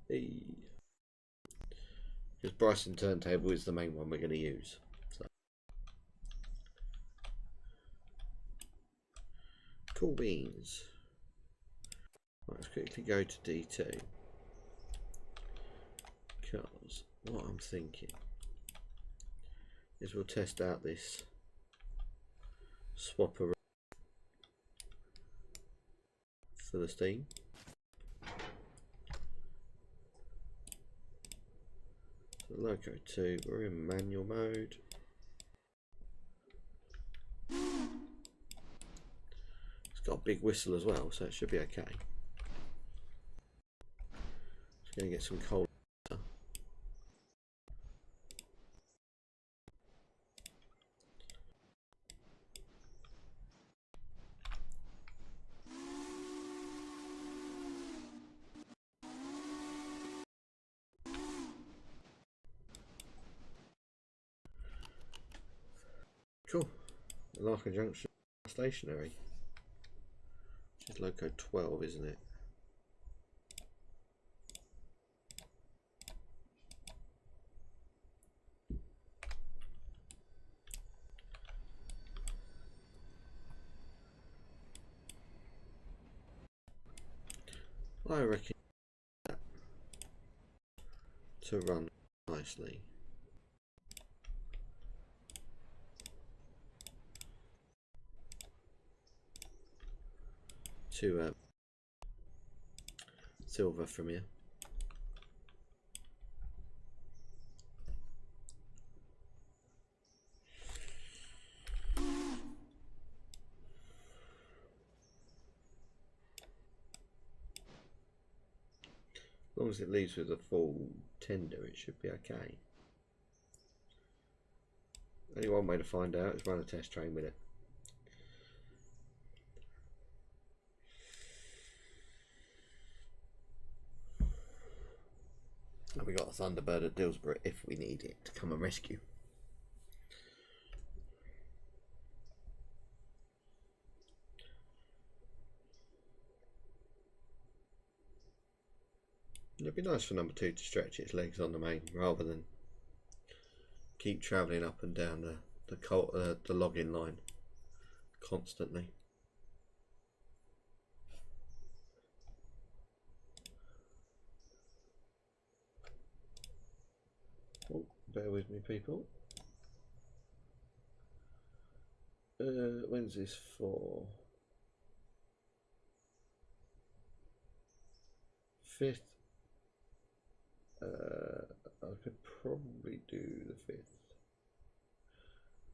Because Bryson turntable is the main one we're going to use. So. Cool beans. Right, let's quickly go to D2. Because what I'm thinking is we'll test out this swapper for the Steam. So Loco 2, we're in manual mode. It's got a big whistle as well, so it should be okay. Just going to get some cold water. Cool. The Larkin Junction stationary. Which is Loco 12, isn't it? I reckon that to run nicely. To silver from here. As long as it leaves with a full tender, it should be okay. Only one way to find out is run a test train with it. And we got a Thunderbird at Dillsborough if we need it to come and rescue. It'd be nice for number 2 to stretch its legs on the main rather than keep travelling up and down the login line constantly. Oh, bear with me, people. When's this for? 5th. I could probably do the 5th.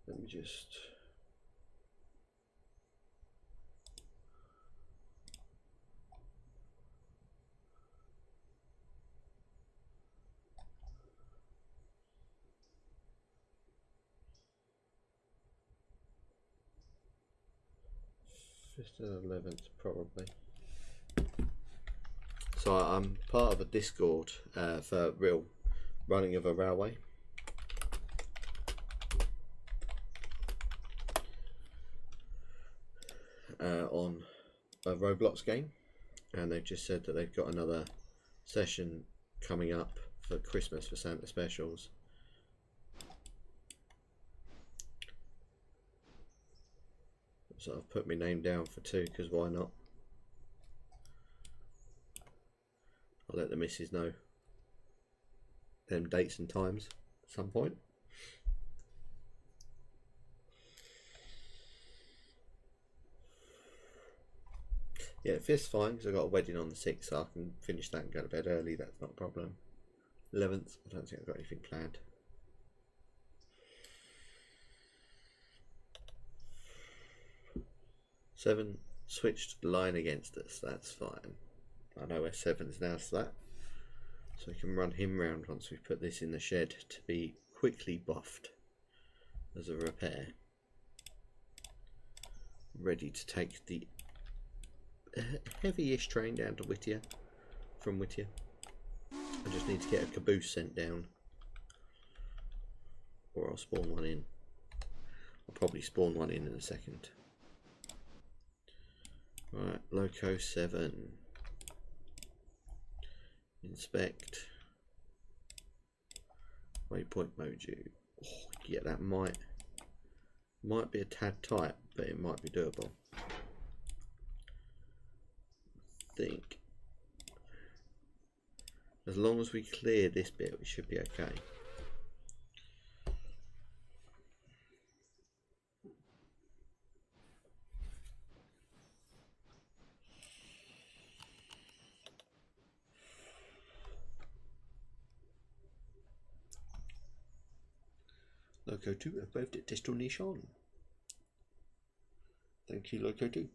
Let me just. Fifth and 11th probably. So I'm part of a Discord for real running of a railway. On a Roblox game, and they've just said that they've got another session coming up for Christmas for Santa specials. So I've put my name down for 2 because why not? I'll let the missus know them dates and times at some point. Yeah, 5th's fine because I've got a wedding on the 6th, so I can finish that and go to bed early. That's not a problem. 11th, I don't think I've got anything planned. Seven switched line against us. That's fine. I know where 7's now, so that. So we can run him round once we put this in the shed to be quickly buffed as a repair. Ready to take the heavy-ish train down to Whittier, from Whittier. I just need to get a caboose sent down, or I'll spawn one in. I'll probably spawn one in a second. Right, Loco 7. Inspect. Waypoint Moju. Oh, yeah, that might be a tad tight, but it might be doable. I think as long as we clear this bit, we should be okay. Loco 2 arrived at destination. Thank you, Loco 2.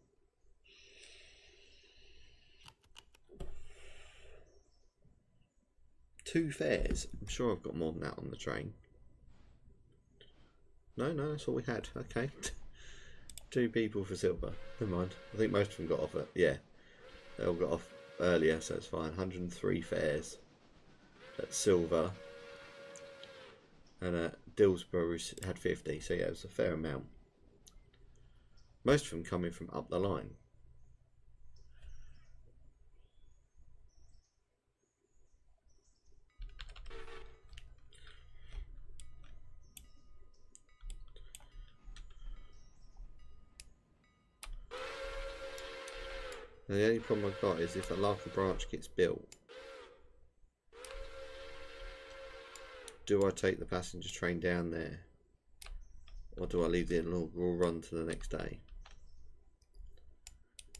Two fares. I'm sure I've got more than that on the train. No, that's all we had. Okay. 2 people for silver. Never mind. I think most of them got off at, yeah. They all got off earlier, so it's fine. 103 fares at silver. And Dillsborough had 50, so yeah, it was a fair amount. Most of them coming from up the line. Now, the only problem I've got is if a Larker branch gets built, do I take the passenger train down there, or do I leave the inaugural run to the next day?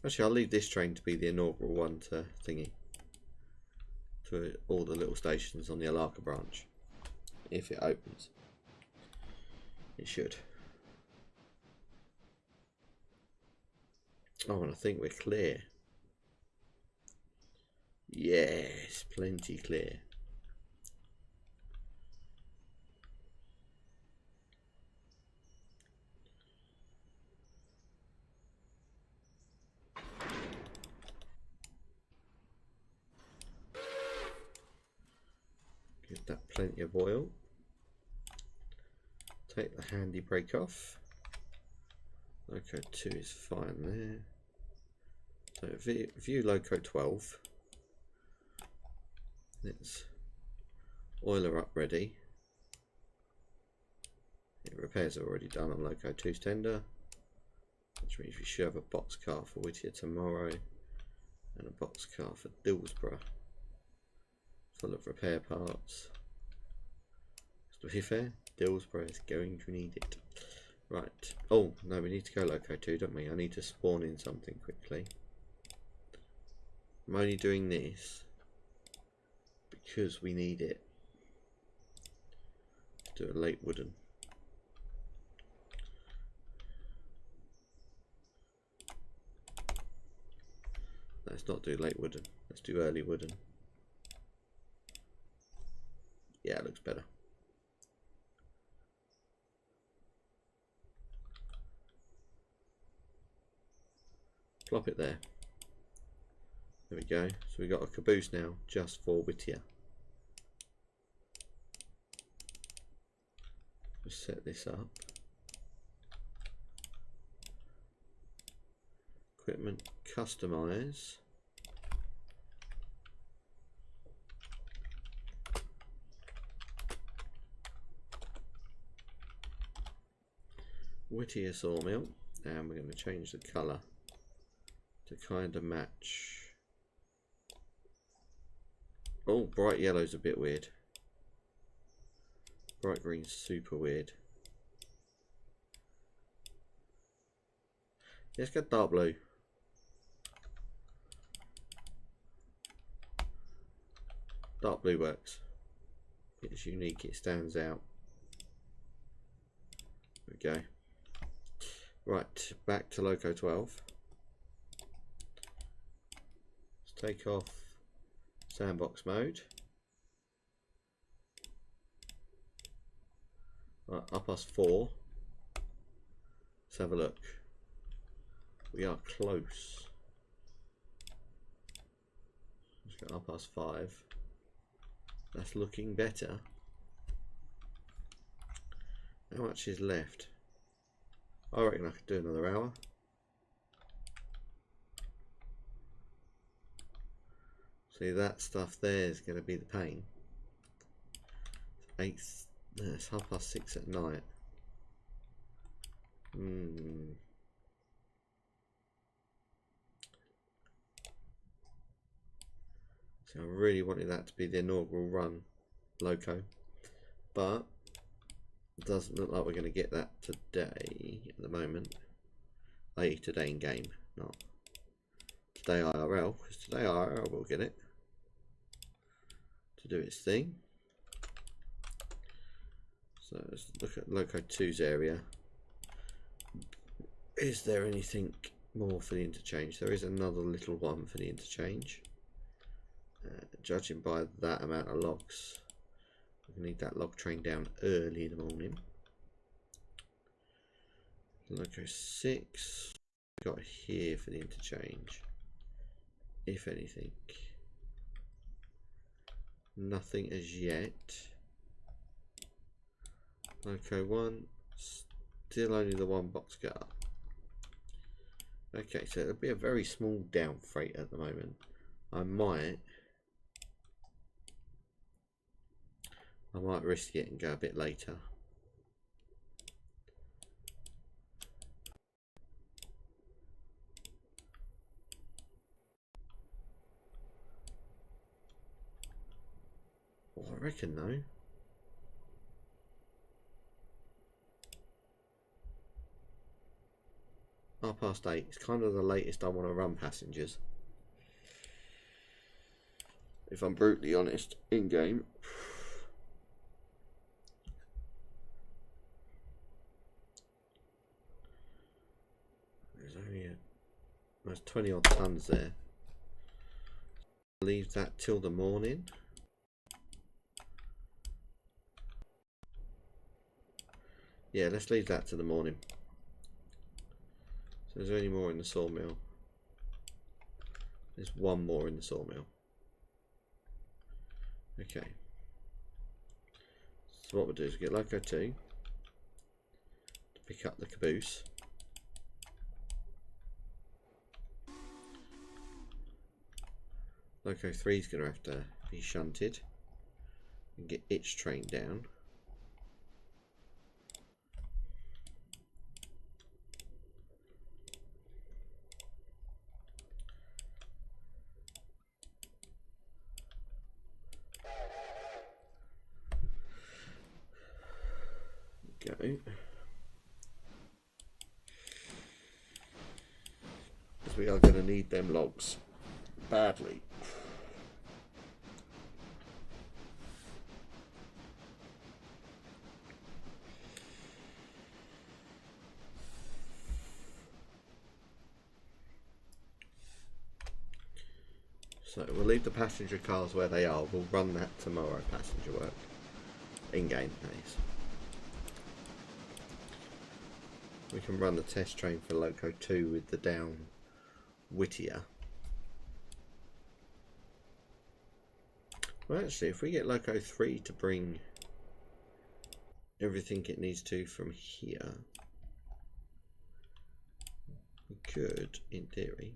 Actually, I'll leave this train to be the inaugural one to thingy, to all the little stations on the Alaka branch, if it opens. It should. Oh, and I think we're clear. Yes, plenty clear. Give that plenty of oil. Take the handy brake off. Loco 2 is fine there. So view Loco 12. Let's oiler up ready. Yeah, repairs are already done on Loco 2's tender, which means we should have a box car for Whittier tomorrow and a box car for Dillsborough, full of repair parts. To be fair, Dillsborough is going to need it. Right. Oh no, we need to go Loco 2, don't we? I need to spawn in something quickly. I'm only doing this because we need it. Do a late wooden. Let's not do late wooden. Let's do early wooden. Yeah, it looks better. Plop it there. There we go. So we got a caboose now just for Whittier. Just set this up. Equipment, customize. Whittier sawmill, and we're going to change the colour to kind of match. Oh, bright yellow's a bit weird. Bright green's super weird. Let's get dark blue. Dark blue works. It's unique, it stands out. There we go. Right, back to Loco 12. Let's take off sandbox mode. Right, up us 4. Let's have a look. We are close. at 5:30. That's looking better. How much is left? I reckon I could do another hour. See, that stuff there is going to be the pain. It's 6:30 at night. So I really wanted that to be the inaugural run, Loco, but it doesn't look like we're going to get that today at the moment. Later today in game, not today IRL, because today IRL will get it to do its thing. So let's look at Loco 2's area. Is there anything more for the interchange? There is another little one for the interchange. Judging by that amount of logs, we need that log train down early in the morning. Loco 6 we got here for the interchange. If anything, nothing as yet. Loco 1, still only the one box car. Okay, so it'll be a very small down freight at the moment. I might risk it and go a bit later. Well, I reckon though. Half past 8 is kind of the latest I want to run passengers. If I'm brutally honest, in game. There's only there's 20 odd tons there. Leave that till the morning. Yeah, let's leave that to the morning. So is there any more in the sawmill? There's one more in the sawmill. Okay. So what we'll do is get Loco 2 to pick up the caboose. Loco 3 is going to have to be shunted and get its train down. Go. Because we are going to need them logs badly. So we'll leave the passenger cars where they are. We'll run that tomorrow, passenger work. In-game, that is. We can run the test train for Loco 2 with the down Whittier. Well, actually, if we get Loco 3 to bring everything it needs to from here, we could, in theory,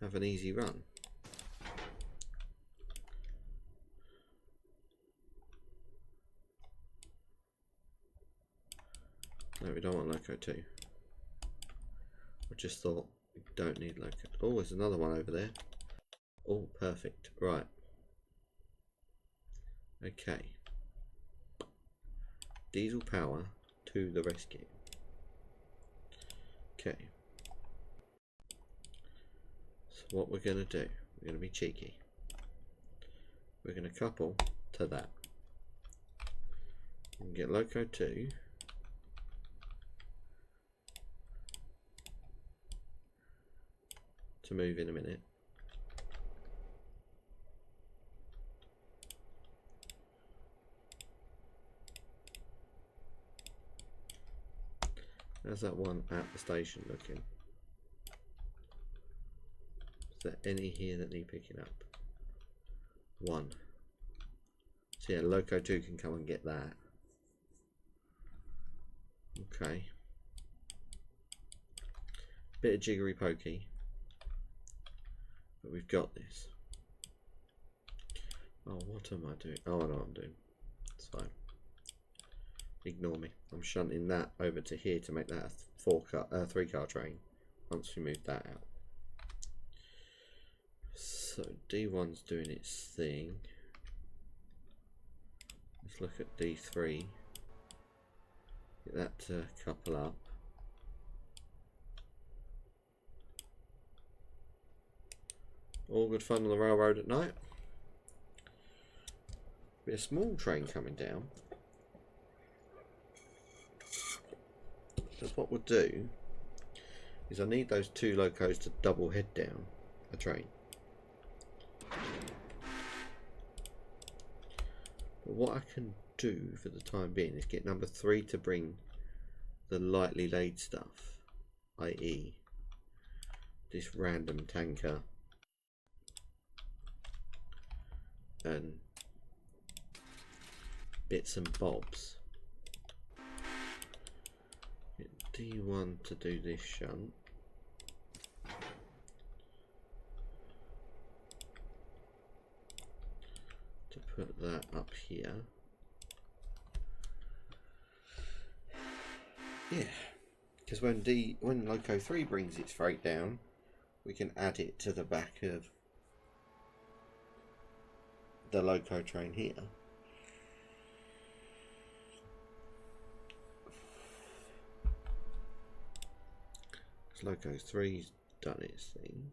have an easy run. No, we don't want Loco 2. I just thought we don't need Loco. Oh, there's another one over there. Oh, perfect. Right. Okay. Diesel power to the rescue. Okay. So what we're going to do, we're going to be cheeky. We're going to couple to that. And get Loco 2. To move in a minute. How's that one at the station looking? there any here that need picking up? One. So yeah, Loco 2 can come and get that. Okay. Bit of jiggery pokey. But we've got this. Oh, what am I doing? Oh, I know what I'm doing. It's fine. Ignore me. I'm shunting that over to here to make that a 3-car train. Once we move that out. So D1's doing its thing. Let's look at D3. Get that to couple up. All good fun on the railroad at night. Be a small train coming down. Because what we'll do is I need those 2 locos to double head down a train. But what I can do for the time being is get number 3 to bring the lightly laid stuff, i.e. this random tanker and bits and bobs. Get D1 to do this shunt. To put that up here. Yeah, because when Loco 3 brings its freight down, we can add it to the back of the Loco train here. Loco 3's done its thing.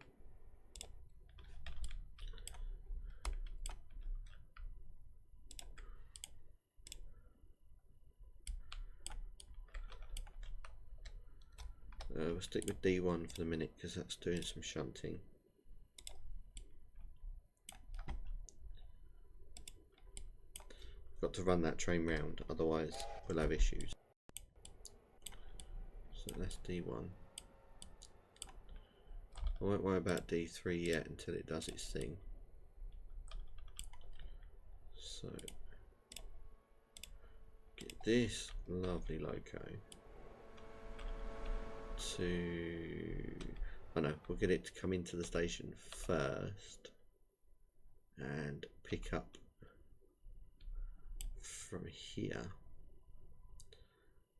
We'll stick with D1 for the minute because that's doing some shunting. Got to run that train round, otherwise we'll have issues. So that's D1. I won't worry about D3 yet until it does its thing. So get this lovely loco to, oh no, we'll get it to come into the station first and pick up from here.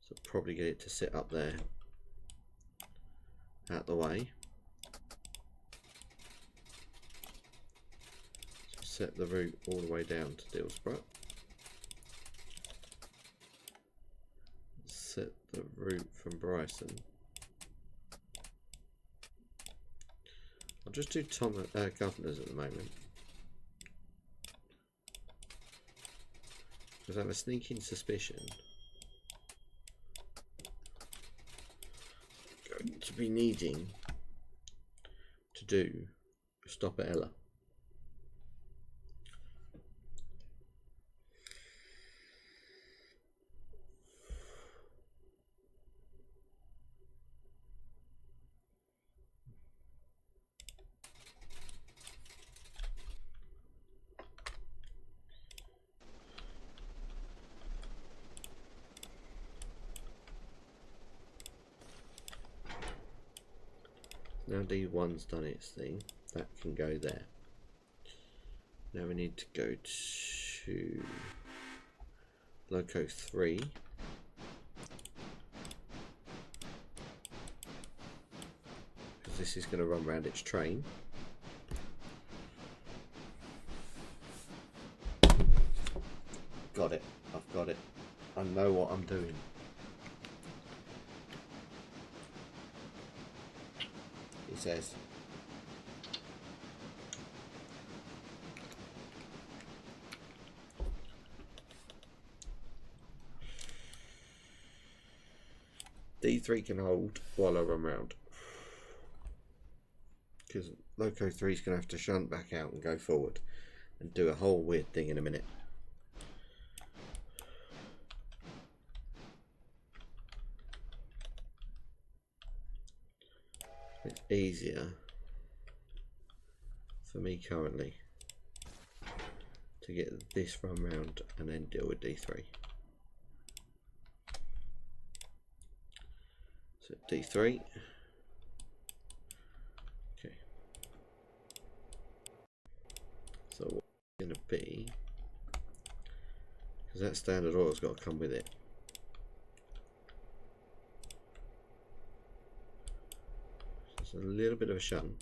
So probably get it to sit up there out the way. So set the route all the way down to Dillsborough. Set the route from Bryson. I'll just do Governors at the moment, because I have a sneaking suspicion I'm going to be needing to do a stop at Ella. Now D1's done its thing, that can go there. Now we need to go to Loco 3. Because this is going to run around its train. Got it, I've got it. I know what I'm doing. He says. D3 can hold while I run round. Because Loco 3 is going to have to shunt back out and go forward and do a whole weird thing in a minute. It's easier for me currently to get this run round and then deal with D3. So D3. Okay. So what's going to be, because that standard order's got to come with it. So it's a little bit of a shun.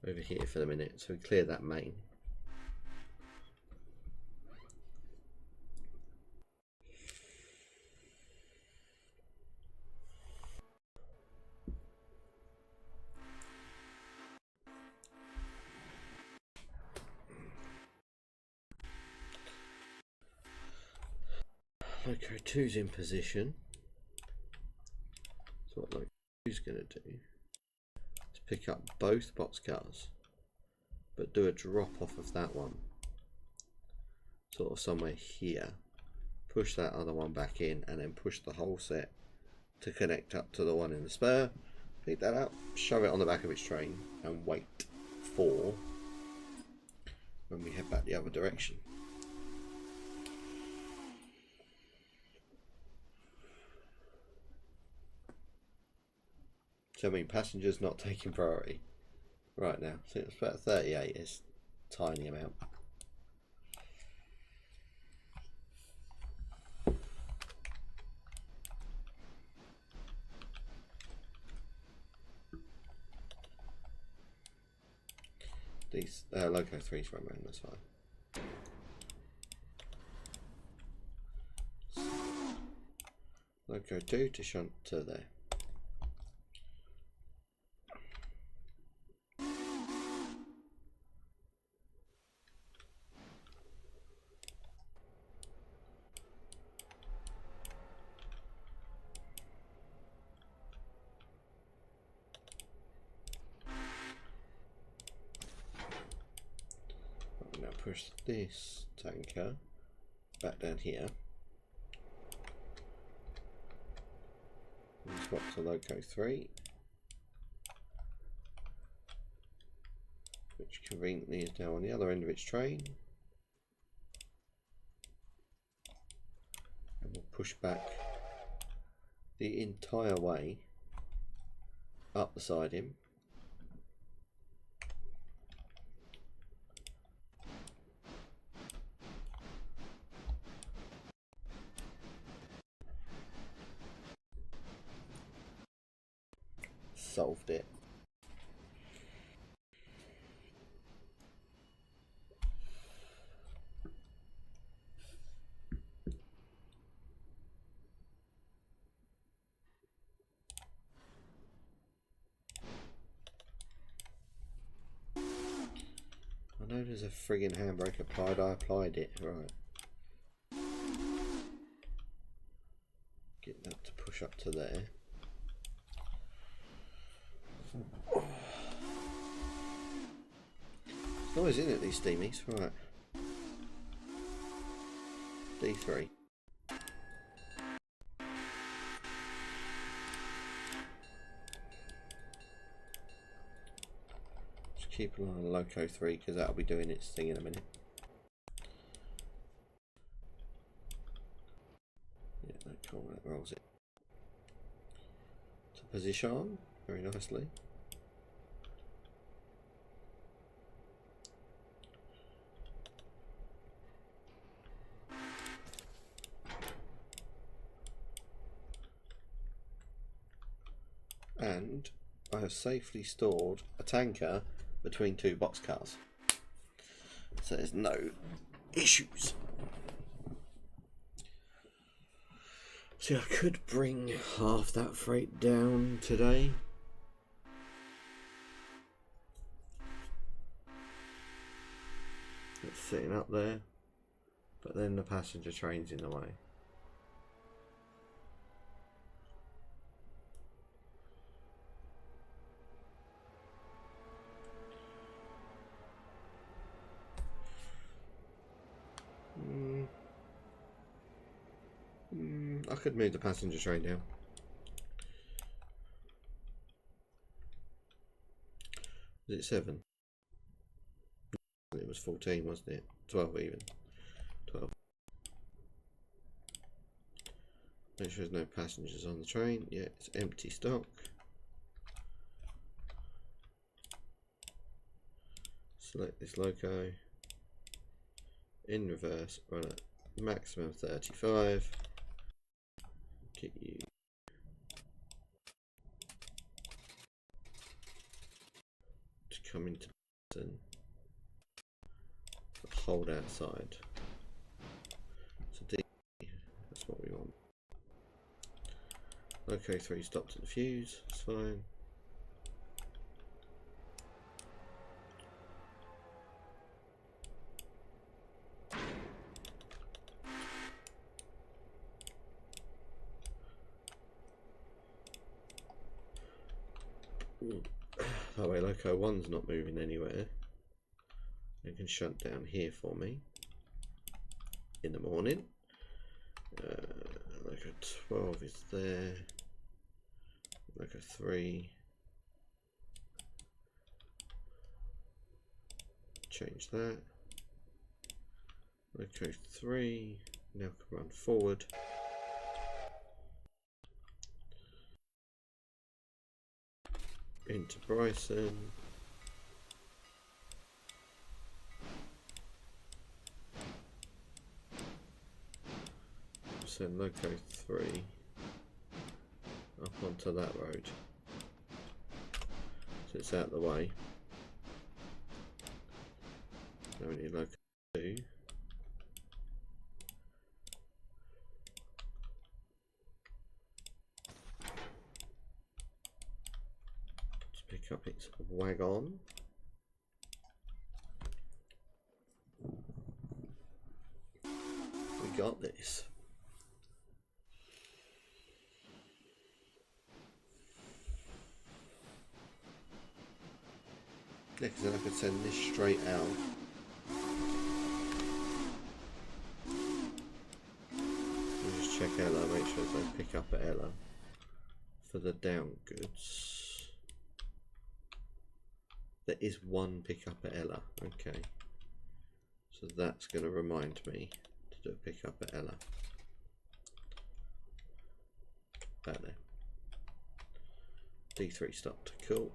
Over here for the minute, so we clear that main. Loco 2's in position. So what Loco 2's going to do is pick up both boxcars, but do a drop off of that one, sort of somewhere here. Push that other one back in, and then push the whole set to connect up to the one in the spur. Pick that up, shove it on the back of its train, and wait for when we head back the other direction. So I mean, passengers not taking priority right now. So it's about 38. It's a tiny amount. These Loco 3's run around, that's fine. Loco 2 to shunt to there. Now push this tanker back down here. And swap to Loco 3, which conveniently is now on the other end of its train. And we'll push back the entire way up beside him. Solved it. I know there's a friggin' handbrake applied, I applied it, right. Get that to push up to there. Noise, isn't it, these steamies? Right. D3. Just keep an eye on Loco 3 because that'll be doing its thing in a minute. Yeah, cool, that rolls it. To position very nicely. And I have safely stored a tanker between two boxcars, so there's no issues. See, I could bring half that freight down today. It's sitting up there, but then the passenger train's in the way. I could move the passenger train down. Was it 7? It was 14, wasn't it? 12 even. 12. Make sure there's no passengers on the train. Yeah, it's empty stock. Select this loco. In reverse, run at maximum 35. Get you to come into Boston. Hold outside. So D, that's what we want. Loco 3 stopped at the fuse, that's fine. That way Loco 1's not moving anywhere. It can shut down here for me in the morning. Loco 12 is there. Loco 3. Change that. Loco 3 now can run forward. Into Bryson. Send Loco 3 up onto that road. So it's out of the way. Now we need Loco 2. Pick up its wagon. We got this. Yeah, because then I could send this straight out. We'll just check Ella, make sure there's no pick up at Ella for the down goods. There is one pickup at Ella, okay. So that's going to remind me to do a pickup at Ella. About there. D3 stopped, cool.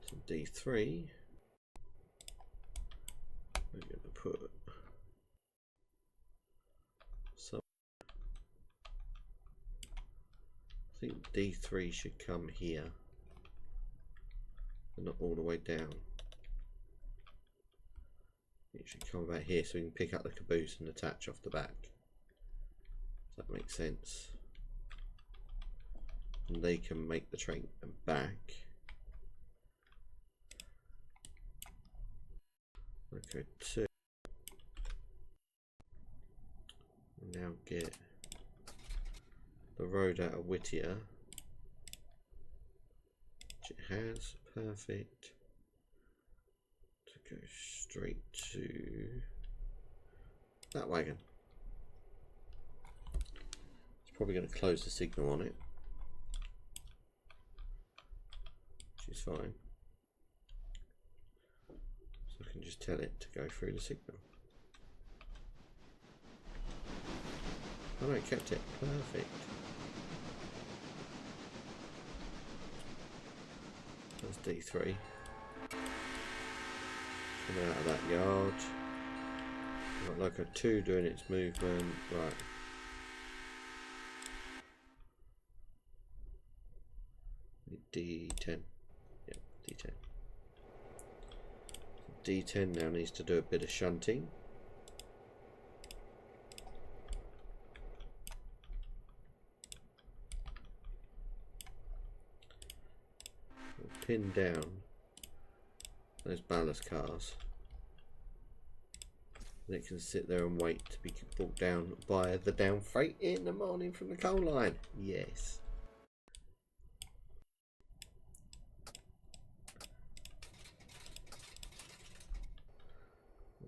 So D3, we're going to put some. I think D3 should come here, but not all the way down. It should come about here so we can pick up the caboose and attach off the back. Does that make sense? And they can make the train back. Okay, 2. Now get the road out of Whittier, which it has, perfect, to go straight to that wagon. It's probably going to close the signal on it, which is fine. So I can just tell it to go through the signal. Oh no, it kept it, perfect. That's D3. Coming out of that yard. Got Loco 2 doing its movement. Right. D10. Yep, D10. D10 now needs to do a bit of shunting. Pin down those ballast cars, and it can sit there and wait to be brought down by the down freight in the morning from the coal line. Yes.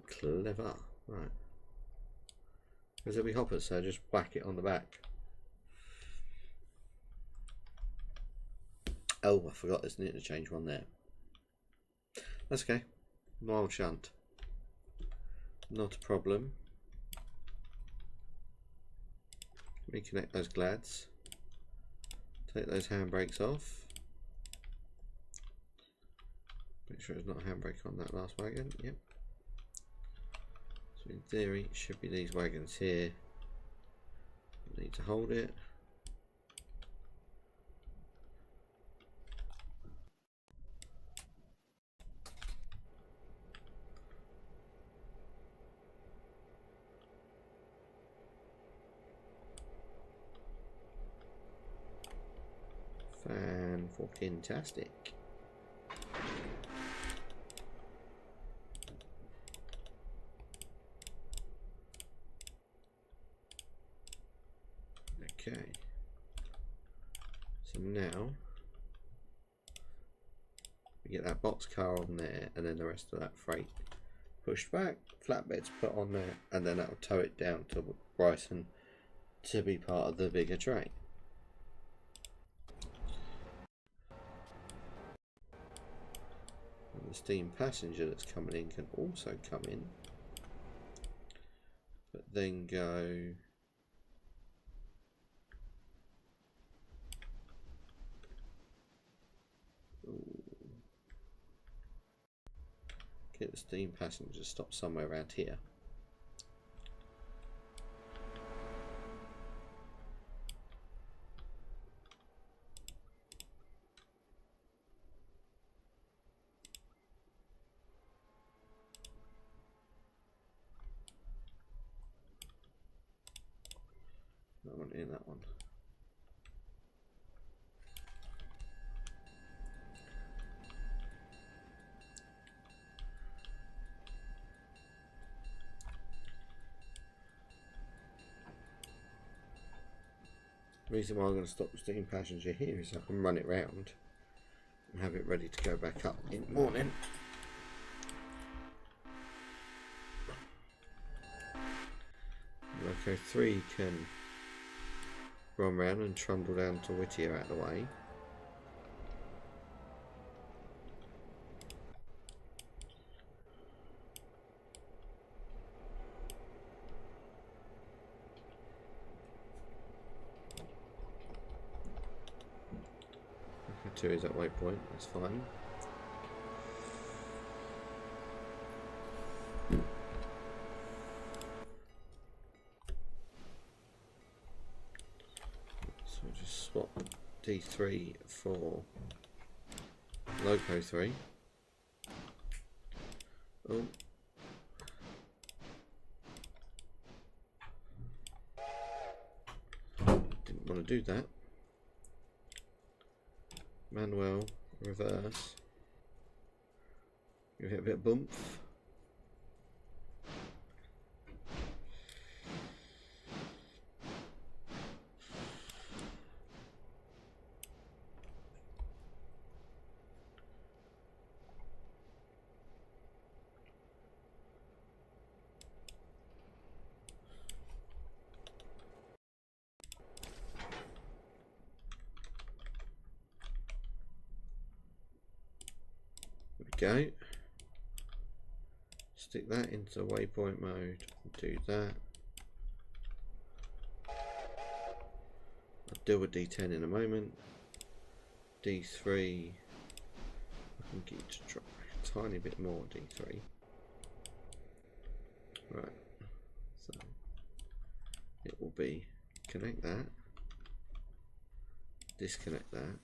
Clever. Right. Because there'll be hoppers, so just whack it on the back. Oh, I forgot there's an interchange one there. That's okay. Mild shunt. Not a problem. Reconnect those glads. Take those handbrakes off. Make sure there's not a handbrake on that last wagon. Yep. So in theory, it should be these wagons here. Need to hold it. Fan-fucking-tastic. Okay. So now we get that box car on there, and then the rest of that freight pushed back, flatbeds put on there, and then that'll tow it down to Bryson to be part of the bigger train. And the steam passenger that's coming in can also come in, but then go get the steam passenger to stop somewhere around here. I want in that one. The reason why I'm going to stop the steam passenger here is I can run it round and have it ready to go back up in the morning. Loco 3 can run round and trundle down to Whittier out of the way. Loco 2 is at waypoint, that's fine. Swap D3 for Loco 3. Oh. Didn't want to do that. Manuel, reverse. You hit a bit of bump. Go. Stick that into waypoint mode. Do that. I'll deal with D10 in a moment. D3. I can get to drop a tiny bit more D3. Right. So it will be connect that. Disconnect that.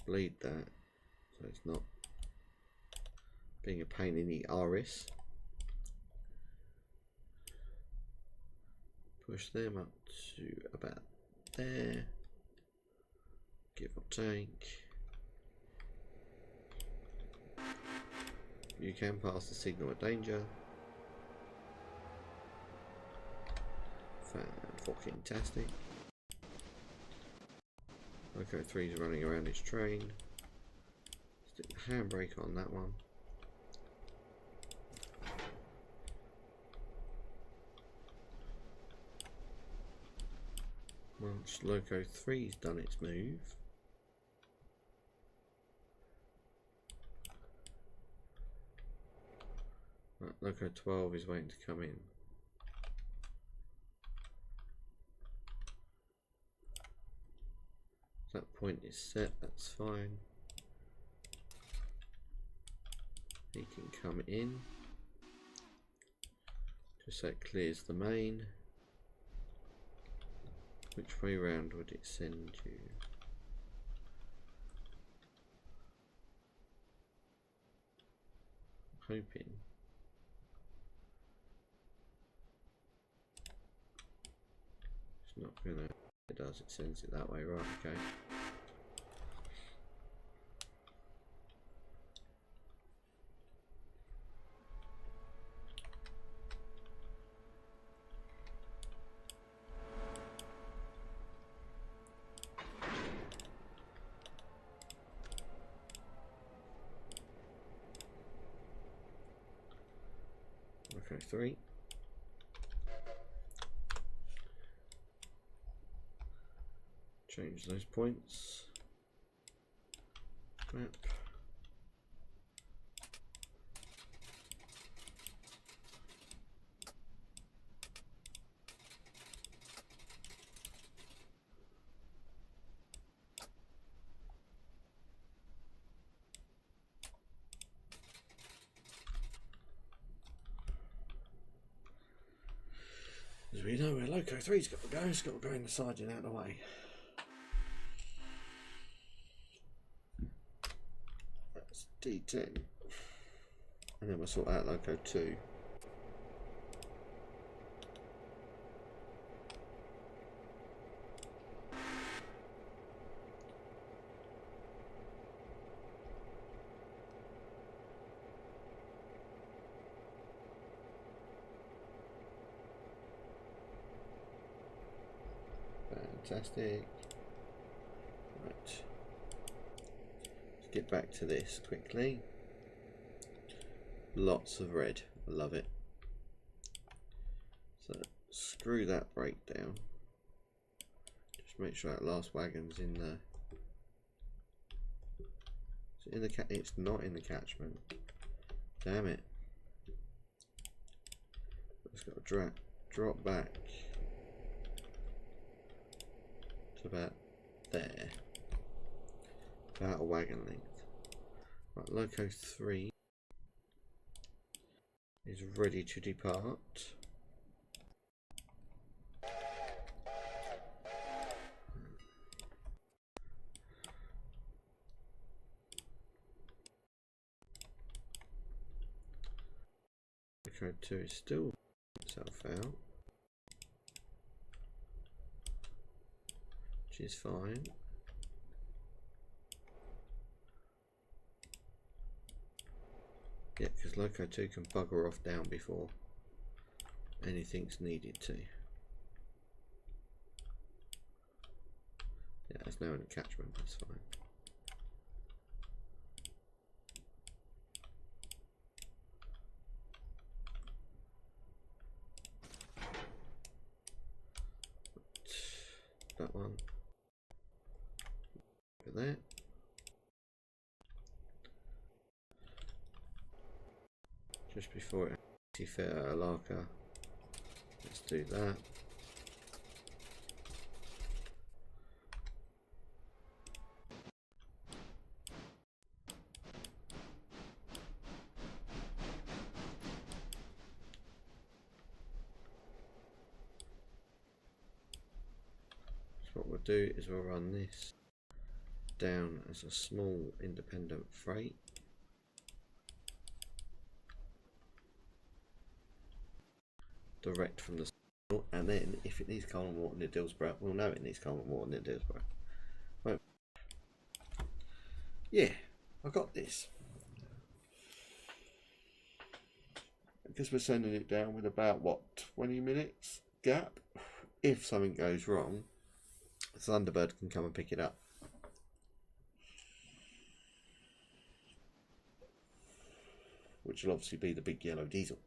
Bleed that. So it's not being a pain in the RS. Push them up to about there, give or take. You can pass the signal of danger. Fan-fucking-tastic. Loco 3 is running around his train. Stick the handbrake on that one. Once Loco 3's done its move, Right, Loco 12 is waiting to come in. That point is set, that's fine. He can come in. Just so it clears the main. Which way round would it send you? Hoping. It's not gonna. It does. It sends it that way, right? Okay. Okay, 3. Change those points. Map. As we know where Loco 3's got to go, it's got to go in the side and out of the way. That's D10. And then we'll sort out Loco 2. Fantastic. Right. Let's get back to this quickly. Lots of red. I love it. So screw that breakdown. Just make sure that last wagon's in the. Is it in the it's not in the catchment. Damn it. It's got to drop back to about there. About a wagon length. Right, Loco 3 is ready to depart. Loco 2 is still itself out, which is fine. Yeah, because Loco 2 can bugger off down before anything's needed to. Yeah, it's now in a catchment, that's fine. That one. Look at that. Just before it actually fit out a Larker, let's do that. So what we'll do is we'll run this down as a small independent freight. Direct from the signal, and then if it needs coal and water near Dillsborough, we'll know it needs coal and water near Dillsborough. Right. Yeah, I got this. Because we're sending it down with about what, 20 minutes gap. If something goes wrong, Thunderbird can come and pick it up. Which will obviously be the big yellow diesel.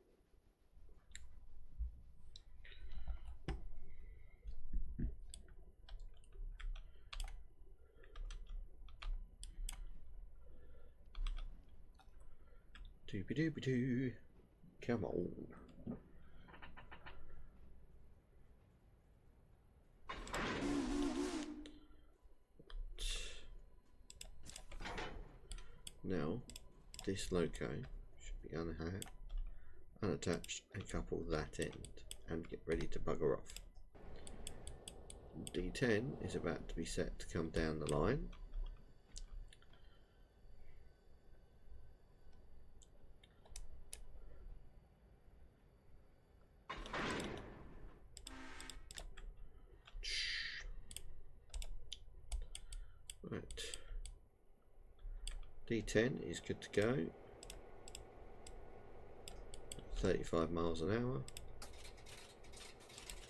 Doobie doobie doo. Come on. Now, this loco should be unattached and couple that end and get ready to bugger off. D10 is about to be set to come down the line. Right. D10 is good to go. 35 miles an hour.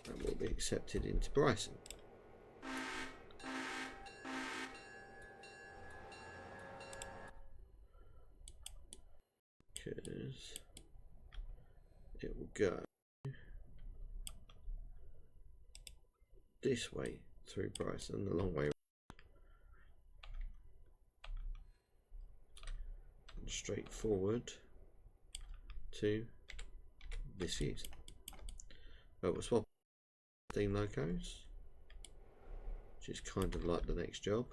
And will be accepted into Bryson. Because it will go this way through Bryson, the long way around, and straight forward to this fuse. But we'll swap steam locos, which is kind of like the next job.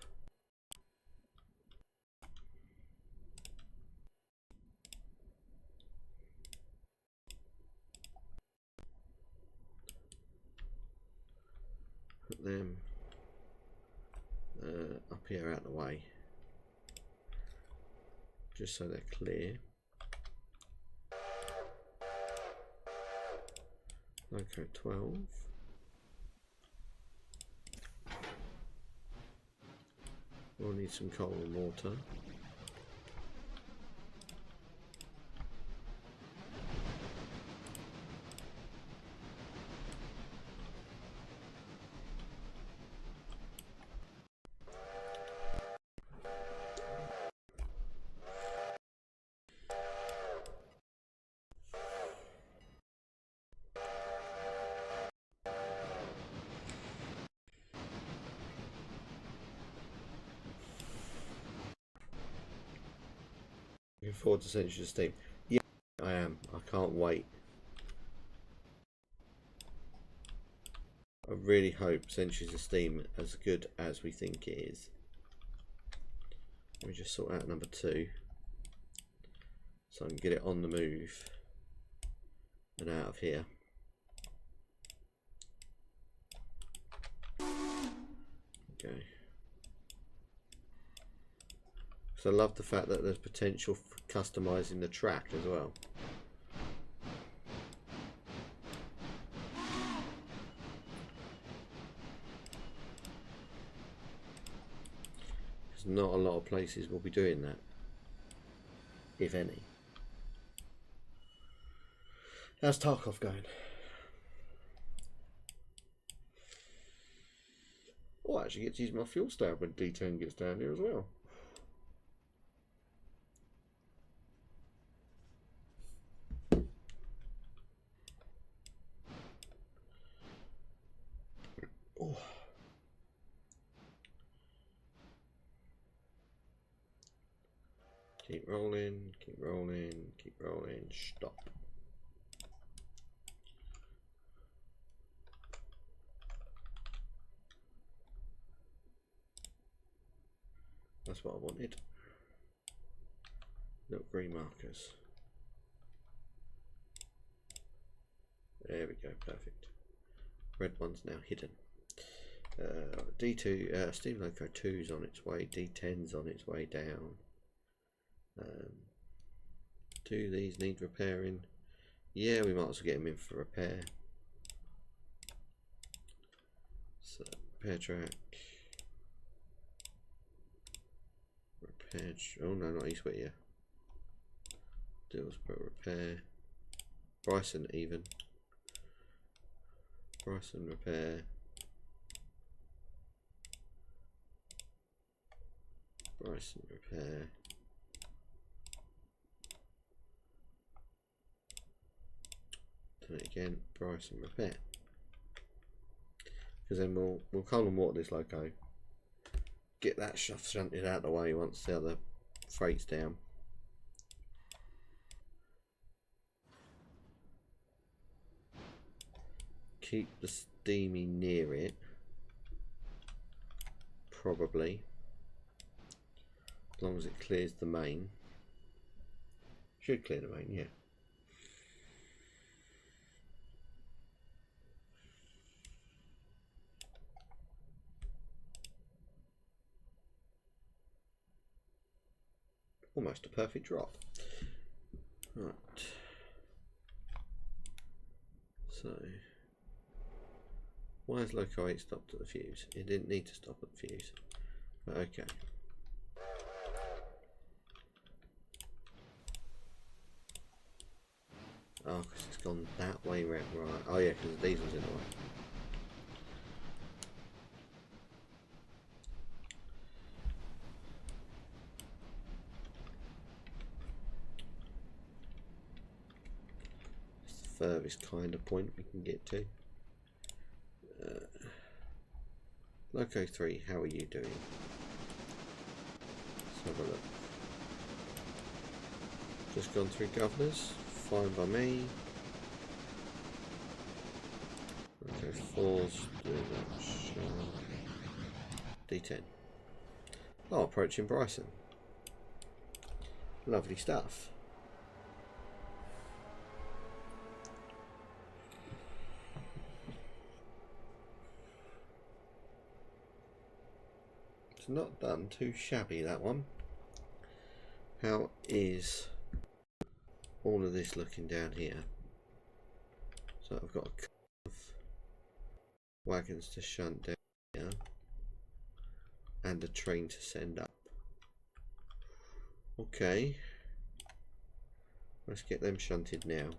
Put them up here out of the way, just so they're clear. Loco 12. We'll need some coal and water. Looking forward to Centuries of Steam. Yeah, I am. I can't wait. I really hope Centuries of Steam as good as we think it is. Let me just sort out number 2 so I can get it on the move and out of here. Okay. So I love the fact that there's potential for customizing the track as well. Because not a lot of places will be doing that, if any. How's Tarkov going? Oh, I actually get to use my fuel stab when D10 gets down here as well. Oh. Keep rolling, keep rolling, keep rolling, stop. That's what I wanted. Little green markers. There we go, perfect. Red one's now hidden. D2, Steam Loco 2's on its way, D10's on its way down. Do these need repairing? Yeah, we might as well get them in for repair. So, repair track. Repair, oh no, not East Whittier. Dillsborough repair. Bryson even. Bryson repair. Bryson repair. Do it again. Bryson repair. Because then we'll coal and water this loco. Get that stuff shunted out of the way once the other freight's down. keep the steamy near it. Probably. As long as it clears the main. Should clear the main, yeah. Almost a perfect drop. Right. So, why has Loco 8 stopped at the fuse? It didn't need to stop at the fuse. But okay. Oh, because it's gone that way round, right. Oh yeah, because the diesel's in the way. It's the furthest kind of point we can get to. Loco 3, how are you doing? Let's have a look. Just gone through governors. Fine by me. Okay, 4's doing that. D10. Oh, approaching Bryson. Lovely stuff. It's not done too shabby, that one. How is all of this looking down here? So I've got a couple of wagons to shunt down here and a train to send up. Okay, let's get them shunted now.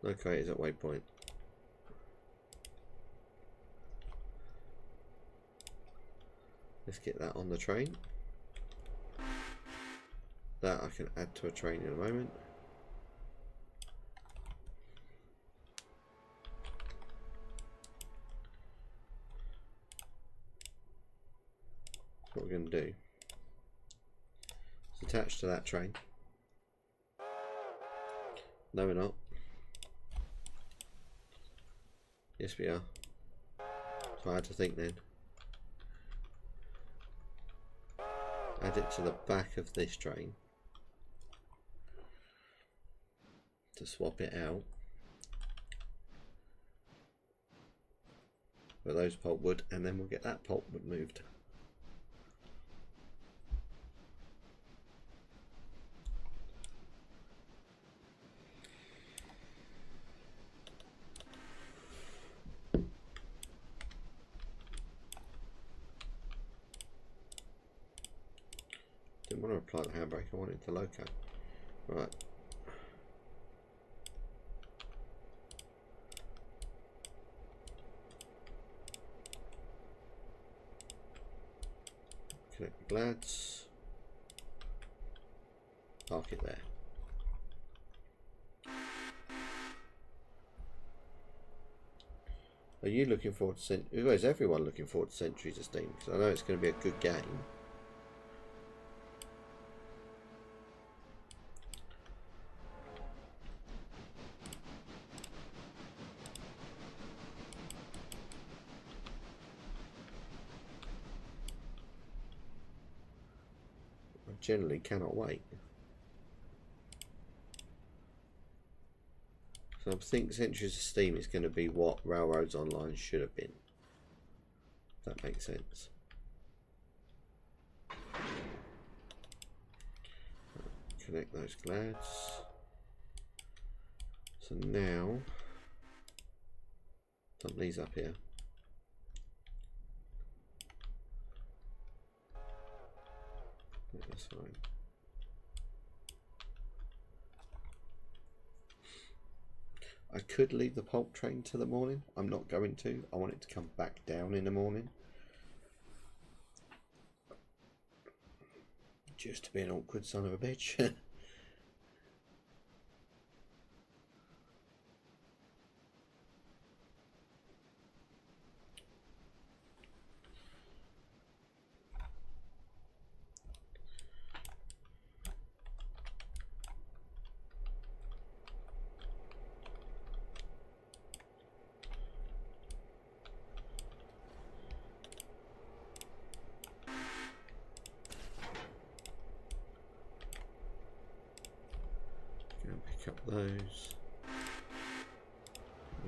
Okay, it's at waypoint. Let's get that on the train. That I can add to a train in a moment. What we're going to do is attach to that train. No, we're not. Yes, we are. So I had to think then. Add it to the back of this train to swap it out for those pulpwood, and then we'll get that pulpwood moved. Didn't want to apply the handbrake, I wanted the Loco. Right. Connect the glads. Park it there. Are you looking forward to is everyone looking forward to Centuries of Steam? Because I know it's going to be a good game. Generally cannot wait. So I think Centuries of Steam is going to be what Railroads Online should have been. If that makes sense. Connect those glads. So now, dump these up here. That's fine. I could leave the pulp train to the morning. I'm not going to. I want it to come back down in the morning. Just to be an awkward son of a bitch. those.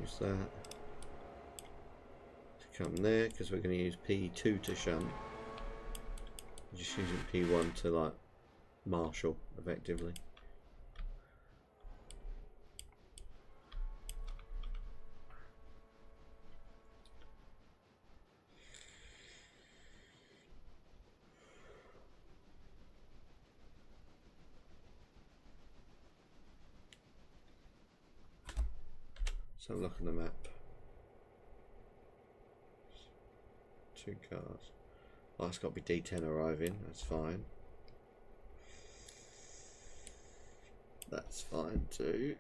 Use that to come there because we're going to use P2 to shunt. Just using P1 to like marshal effectively. So look at the map. 2 cars. Oh, it's got to be D10 arriving. That's fine. That's fine too.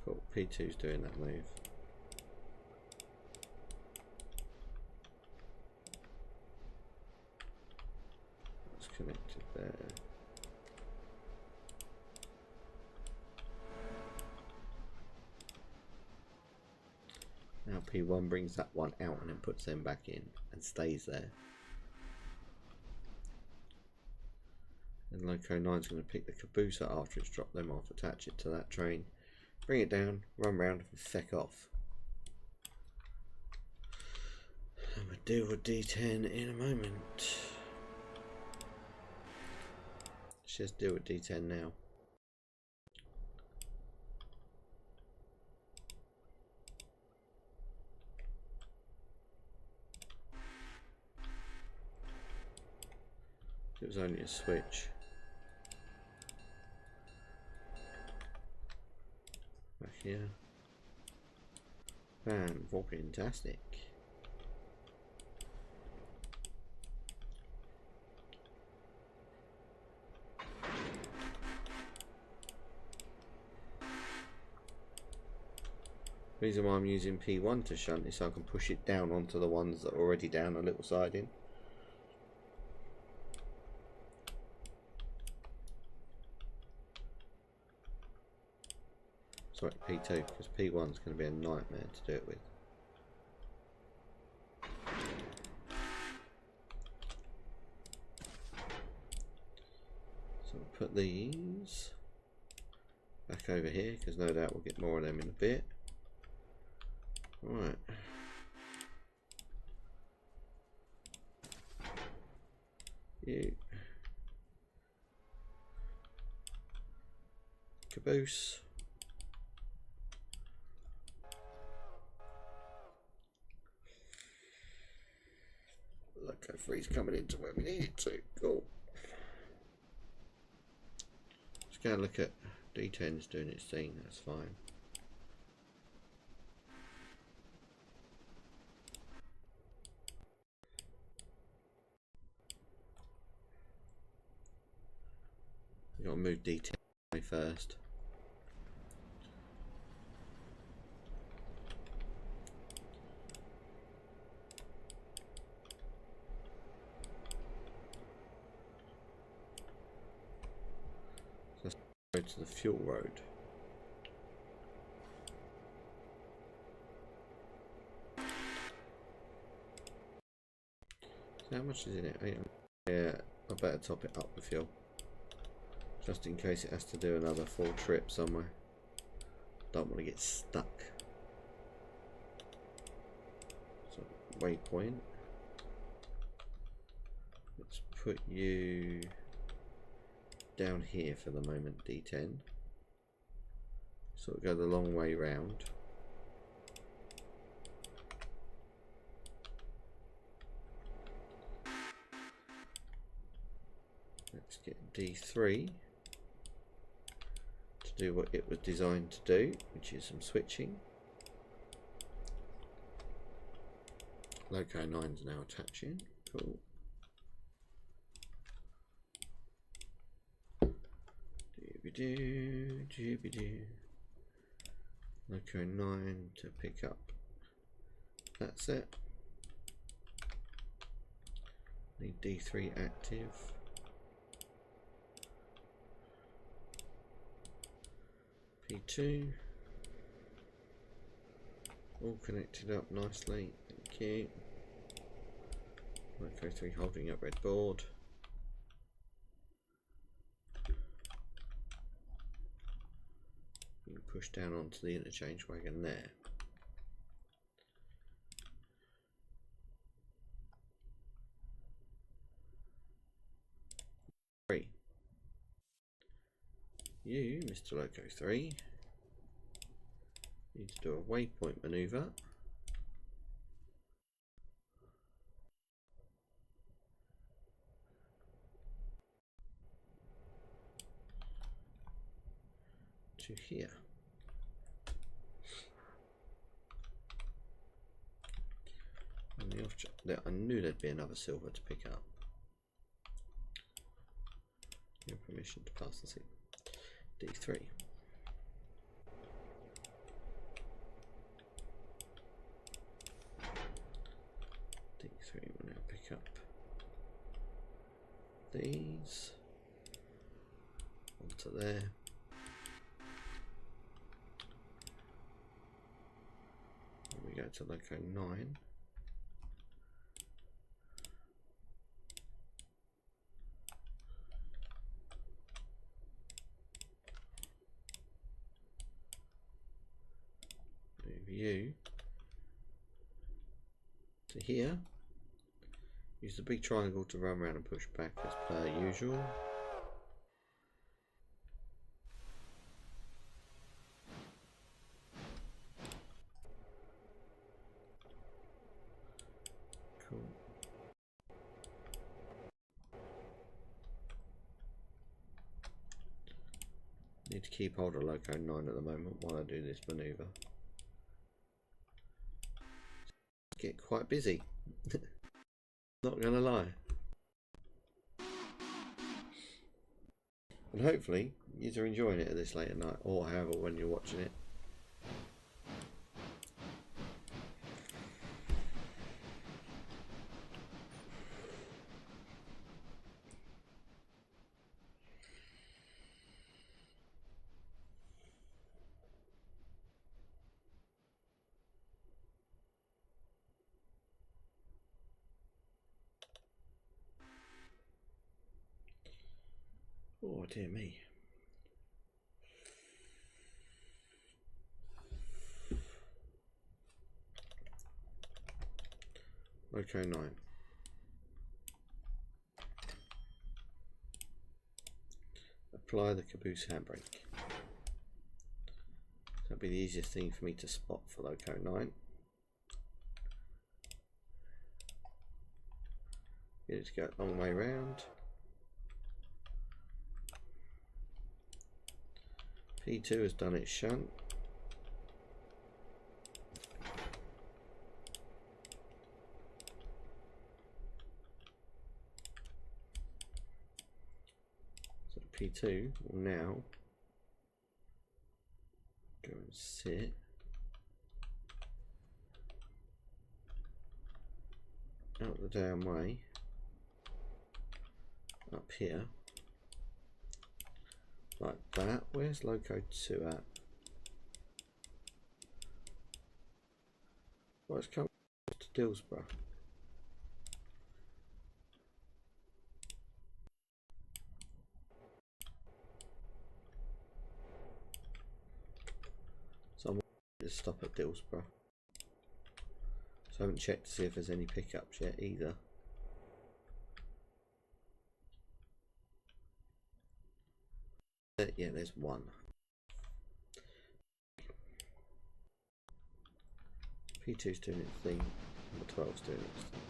Cool. P2's doing that move. It's connected there. Now P1 brings that one out and then puts them back in and stays there. And Loco 9's going to pick the caboose up after it's dropped them off, attach it to that train, bring it down, run round and feck off. And we'll deal with D10 in a moment. Let's just deal with D10 now. It was only a switch. Back here. Bam, fantastic. The reason why I'm using P1 to shunt is so I can push it down onto the ones that are already down a little siding. Sorry, P2, because P1's going to be a nightmare to do it with. So we'll put these back over here, because no doubt we'll get more of them in a bit. Right. You. Caboose. Look how free's coming into where we need it to. Cool. Let's go and look at D10's doing its thing. That's fine. We've got to move D10 away first. Go to the fuel road. So how much is in it? 800. Yeah, I better top it up the fuel, just in case it has to do another full trip somewhere. Don't want to get stuck. So waypoint. Let's put you down here for the moment, D10. Sort of go the long way round. Let's get D3 to do what it was designed to do, which is some switching. Loco 9's now attaching. Cool. Doobie-doo, doobie-doo. Loco 9 to pick up. That's it. Need D3 active. P2. All connected up nicely. Thank you. Loco 3 holding up red board. You can push down onto the interchange wagon there. You, Mr. Loco 3, need to do a waypoint manoeuvre. To here. And the off there, I knew there'd be another silver to pick up. Your permission to pass the seat. D3. D3 will now pick up these onto there. And we go to Loco 9. You to here. Use the big triangle to run around and push back as per usual. Cool. Need to keep hold of Loco 9 at the moment while I do this manoeuvre. Get quite busy. Not gonna lie. And hopefully you're enjoying it at this late at night, or however when you're watching it. Oh dear me. Loco 9. Apply the caboose handbrake. That'll be the easiest thing for me to spot for Loco 9. Get it to go a long way round. P2 has done its shunt. So P2 will now go and sit out the down way up here. Like that. Where's Loco 2 at? Well, it's come to Dillsborough. So I'm going to stop at Dillsborough. So I haven't checked to see if there's any pickups yet either. Yeah, there's one. P2's doing its thing, and the 12's doing its thing.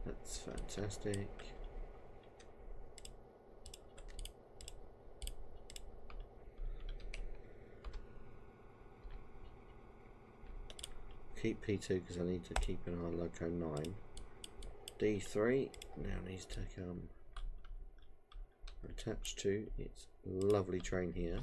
That's fantastic. Keep P2 because I need to keep an eye on Loco 9. D3 now needs to come attached to its lovely train here.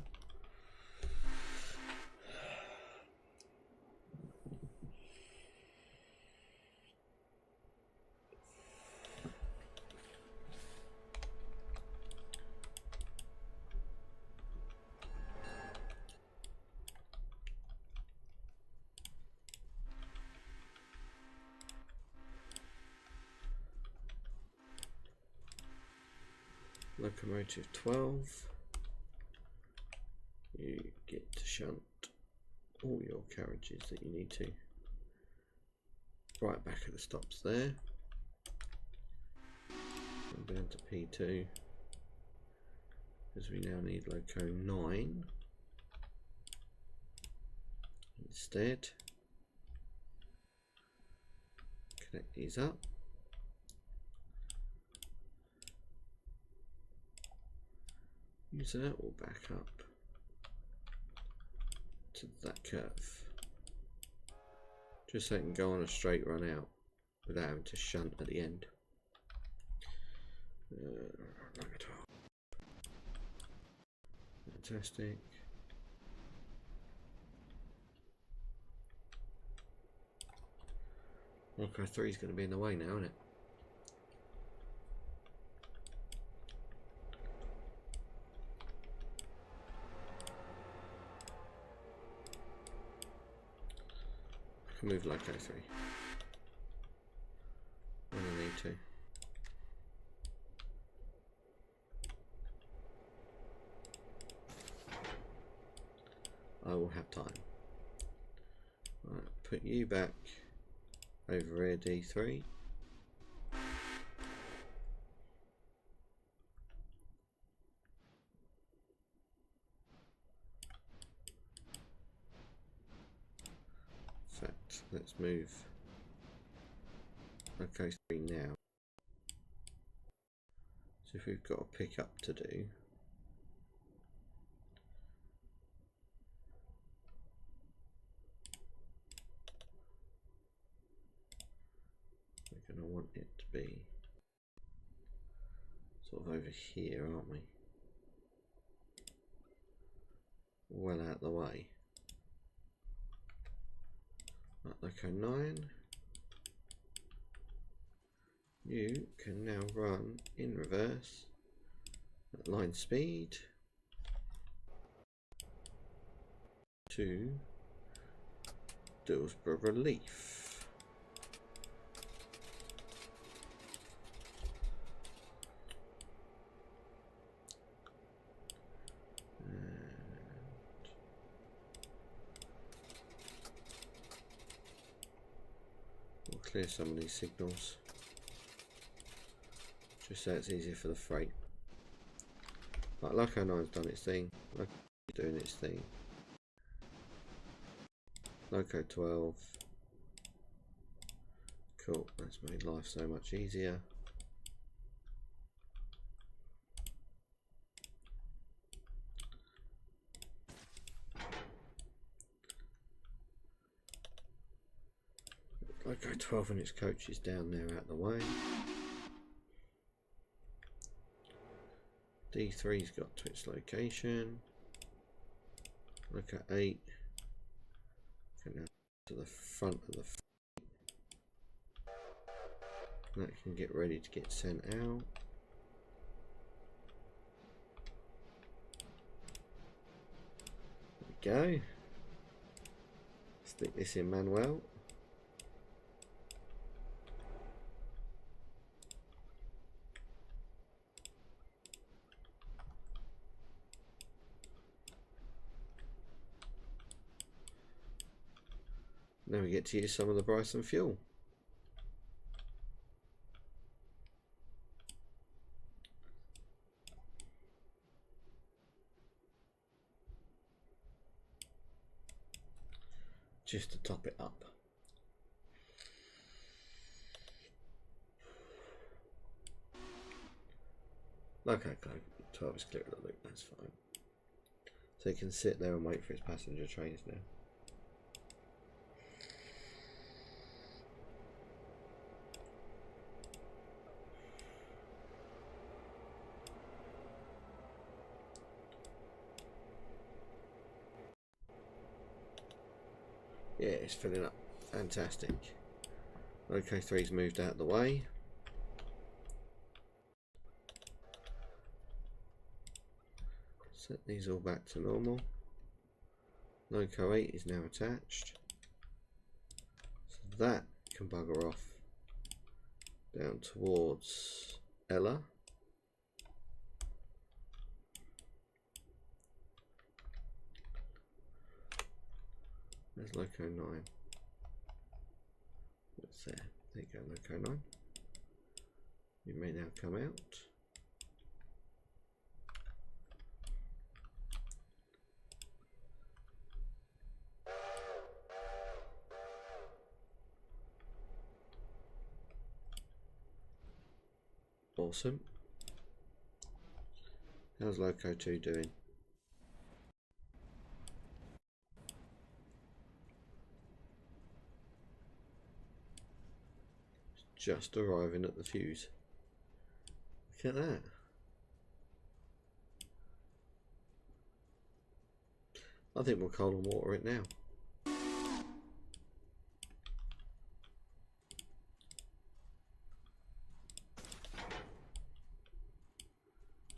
Locomotive 12, you get to shunt all your carriages that you need to right back at the stops there, and down to P2 because we now need Loco 9 instead. Connect these up. So that will back up to that curve, just so it can go on a straight run out without having to shunt at the end. Fantastic. Okay, 3 is going to be in the way now, isn't it? Move Loco 3 when I need to. I will have time. Right, put you back over here, D3. Let's move Loco 3 now. So if we've got a pickup to do, we're going to want it to be sort of over here, aren't we? Well out of the way. Loco 9, you can now run in reverse at line speed to Dillsborough Relief. Clear some of these signals just so it's easier for the freight. Like Loco 9's done its thing, Loco doing its thing. Loco 12, cool, that's made life so much easier. Loco 12 and its coach is down there out of the way. D3's got to its location. Loco 8 can now to the front of the that can get ready to get sent out. There we go. Stick this in Manuel. Now we get to use some of the Bryson fuel. Just to top it up. Okay, 12 is clear of the loop, that's fine. So you can sit there and wait for its passenger trains now. Yeah, it's filling up. Fantastic. Okay, 3's moved out of the way. Set these all back to normal. Loco 8 is now attached. So that can bugger off down towards Ella. There's Loco 9. What's there? There you go, Loco 9. You may now come out. Awesome. How's Loco 2 doing? Just arriving at the fuse. Look at that. I think we'll cold and water it now.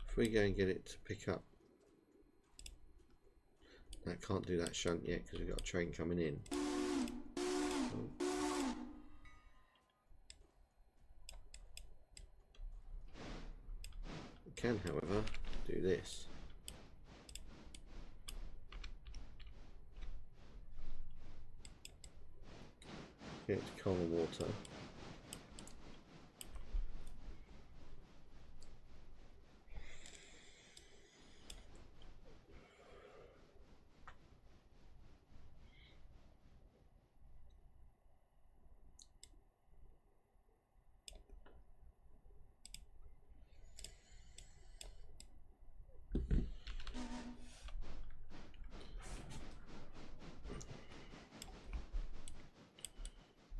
If we go and get it to pick up, I can't do that shunt yet because we've got a train coming in. We can, however, do this. Get it to cold water.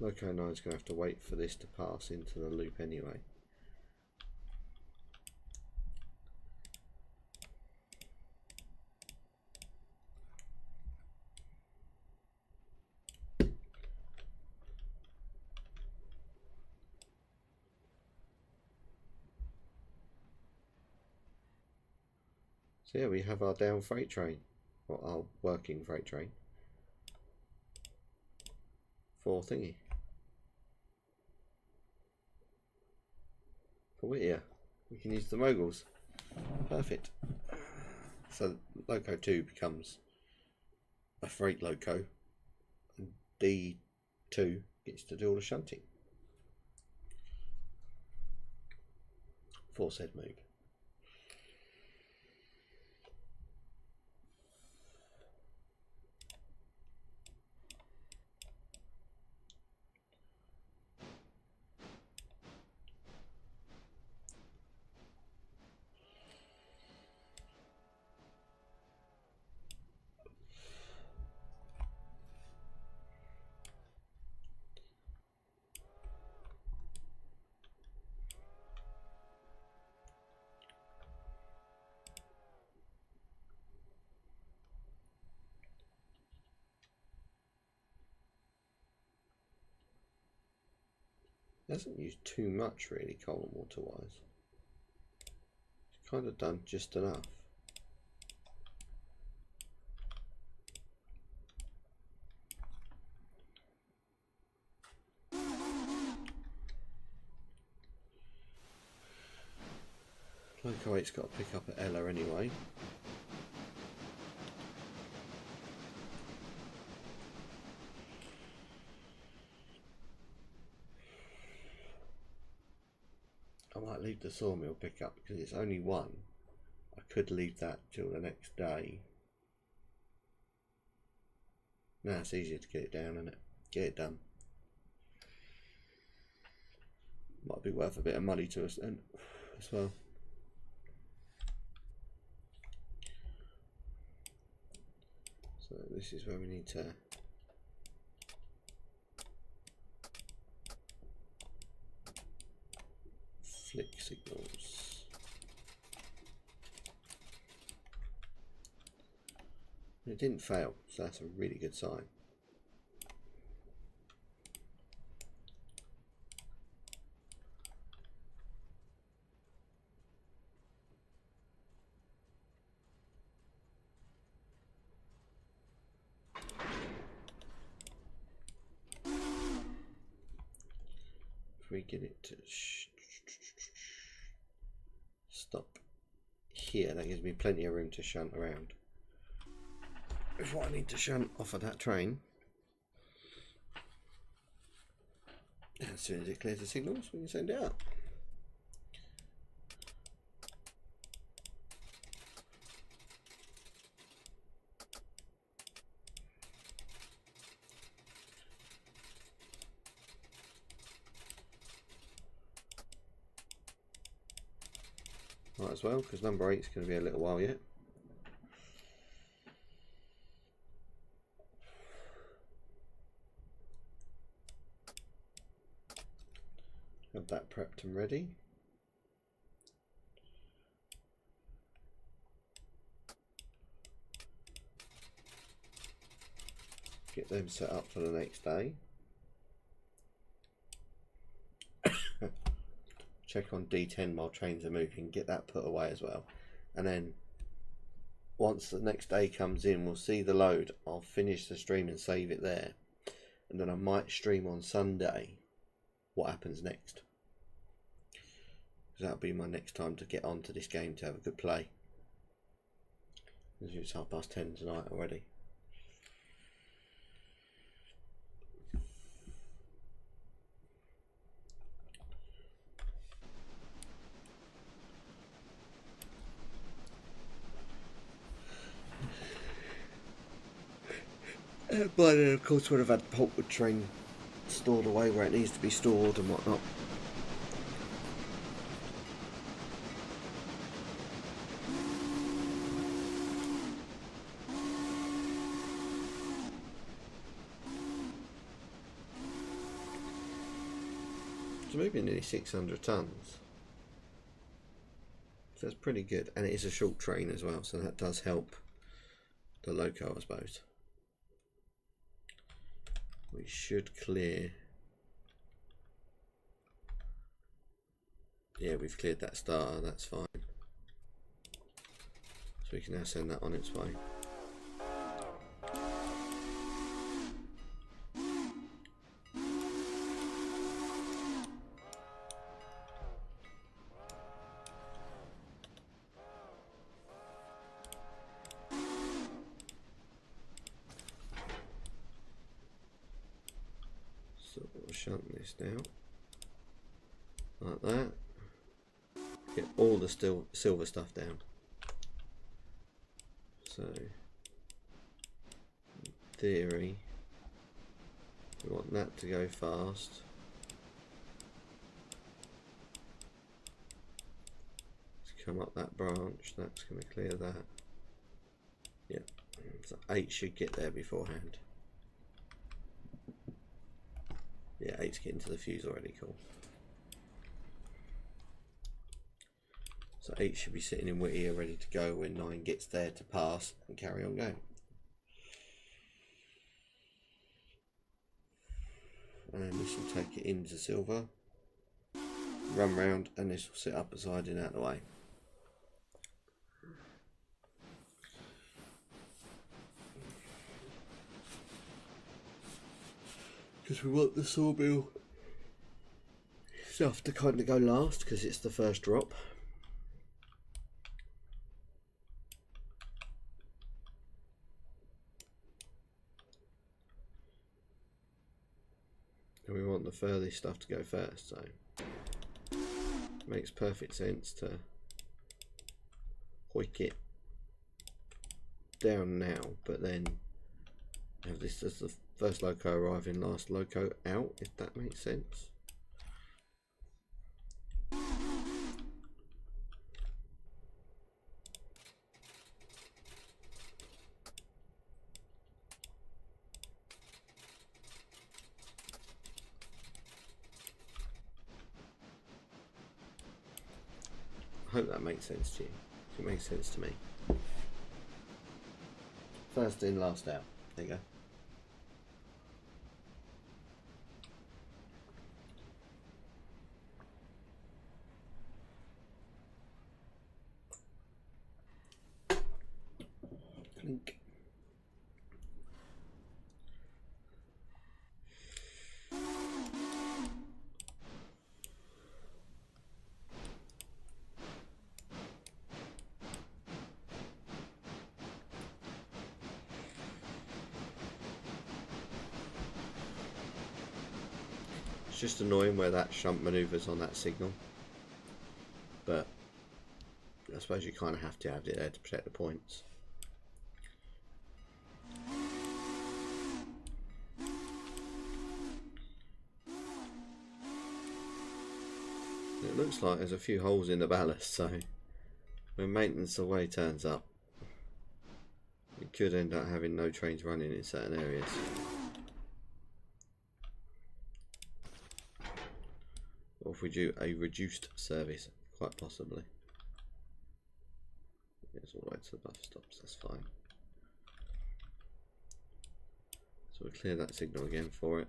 Loco 9 is going to have to wait for this to pass into the loop anyway. So yeah, we have our down freight train, or our working freight train, for thingy. For Whittier. We can use the moguls. Perfect. So Loco 2 becomes a freight loco, and D2 gets to do all the shunting for said move. Hasn't used too much really, cold and water wise. It's kind of done just enough. Loco 8's got to pick up at Ella anyway. I might leave the sawmill pick up because it's only one. I could leave that till the next day. Now it's easier to get it down, isn't it? Get it done. Might be worth a bit of money to us then as well. So this is where we need to flick signals. It didn't fail, so that's a really good sign. we get it to stop here? That gives me plenty of room to shunt around. Before I need to shunt off of that train, and as soon as it clears the signals, we can send it out. Might as well, because number 8 is going to be a little while yet. Have that prepped and ready. Get them set up for the next day. Check on D10 while trains are moving, get that put away as well. And then once the next day comes in, we'll see the load. I'll finish the stream and save it there. And then I might stream on Sunday what happens next. Because that'll be my next time to get onto this game to have a good play. It's 10:30 tonight already. But then of course we'd have had the pulpwood train stored away where it needs to be stored and whatnot. It's moving nearly 600 tons. So that's pretty good, and it is a short train as well, so that does help the loco, I suppose. We should clear. Yeah, we've cleared that starter, that's fine. So we can now send that on its way. So we'll shunt this now, like that. Get all the silver stuff down. So, in theory, we want that to go fast. Let's come up that branch, that's going to clear that. Yep, so 8 should get there beforehand. Yeah, 8's getting to the fuse already, cool. So 8 should be sitting in Whittier ready to go when 9 gets there to pass and carry on going. And this will take it into silver, run round, and this will sit up beside and out of the way. Because we want the sawmill stuff to kind of go last because it's the first drop. And we want the furthest stuff to go first, so makes perfect sense to hoik it down now, but then have this as the first loco arriving, last loco out, if that makes sense. I hope that makes sense to you. It makes sense to me. First in, last out. There you go. Clink. It's just annoying where that shunt manoeuvres on that signal, but I suppose you kind of have to have it there to protect the points. It looks like there's a few holes in the ballast, so when maintenance away turns up, we could end up having no trains running in certain areas. Or if we do a reduced service, quite possibly. It's all the way to the bus stops, that's fine. So we'll clear that signal again for it.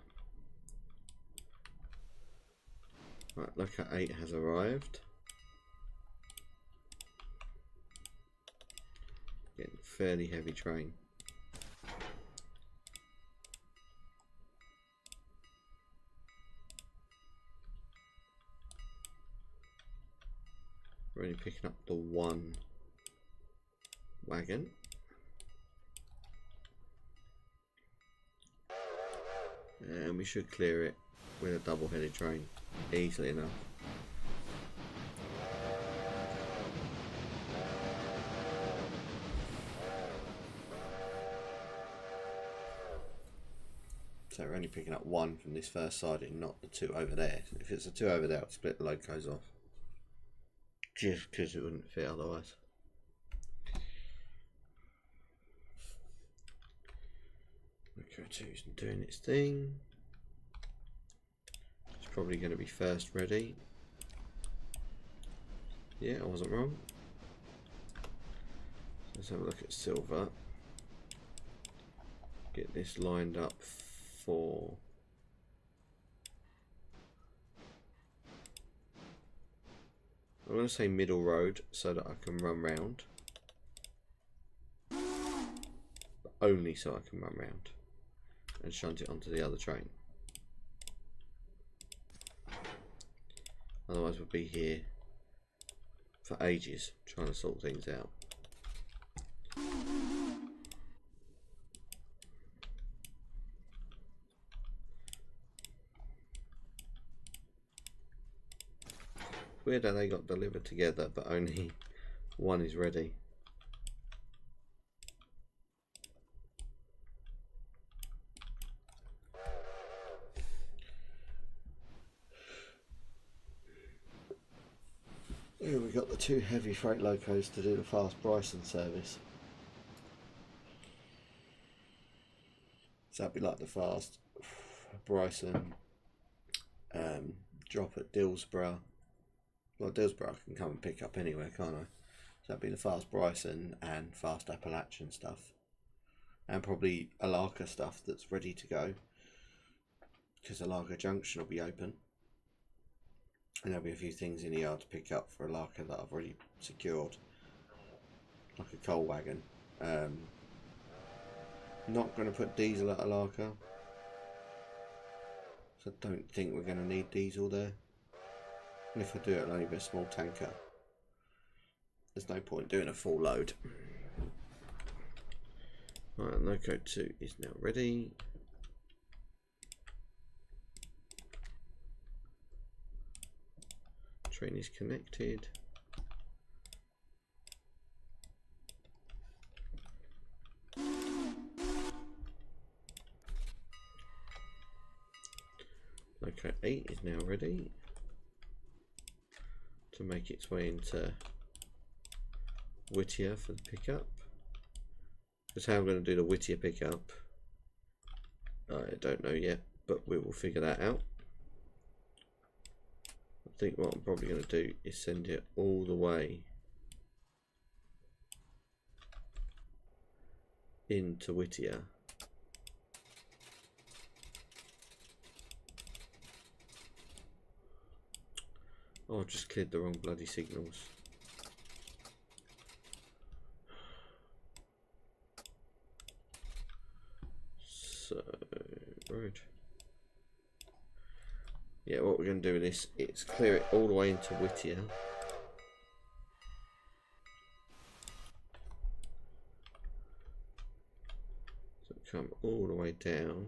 Right, look at 8 has arrived. Getting fairly heavy train. We're only picking up the one wagon. And we should clear it with a double-headed train easily enough. So we're only picking up one from this first siding, not the two over there. If it's the two over there, I'll split the locos off. Just because it wouldn't fit otherwise. Loco 2's doing its thing. It's probably going to be first ready. Yeah, I wasn't wrong. Let's have a look at silver. Get this lined up for I'm going to say middle road so that I can run round. But only so I can run round and shunt it onto the other train. Otherwise we'll be here for ages trying to sort things out. Weird how they got delivered together but only one is ready. Here we got the two heavy freight locos to do the fast Bryson service. So that'd be like the fast Bryson drop at Dillsborough. Well, Dillsborough I can come and pick up anywhere, can't I? So that'd be the fast Bryson and fast Appalachian stuff. And probably Alaka stuff that's ready to go. Because Alaka Junction will be open. And there'll be a few things in the yard to pick up for Alaka that I've already secured. Like a coal wagon. Not going to put diesel at Alaka. So I don't think we're going to need diesel there. And if I do, it'll only be a small tanker. There's no point doing a full load. Right, Loco 2 is now ready. Train is connected. Loco 8 is now ready to make its way into Whittier for the pickup. That's how I'm going to do the Whittier pickup. I don't know yet, but we will figure that out. I think what I'm probably going to do is send it all the way into Whittier. Oh, I've just cleared the wrong bloody signals. So, right. Yeah, what we're going to do with this is clear it all the way into Whittier. So come all the way down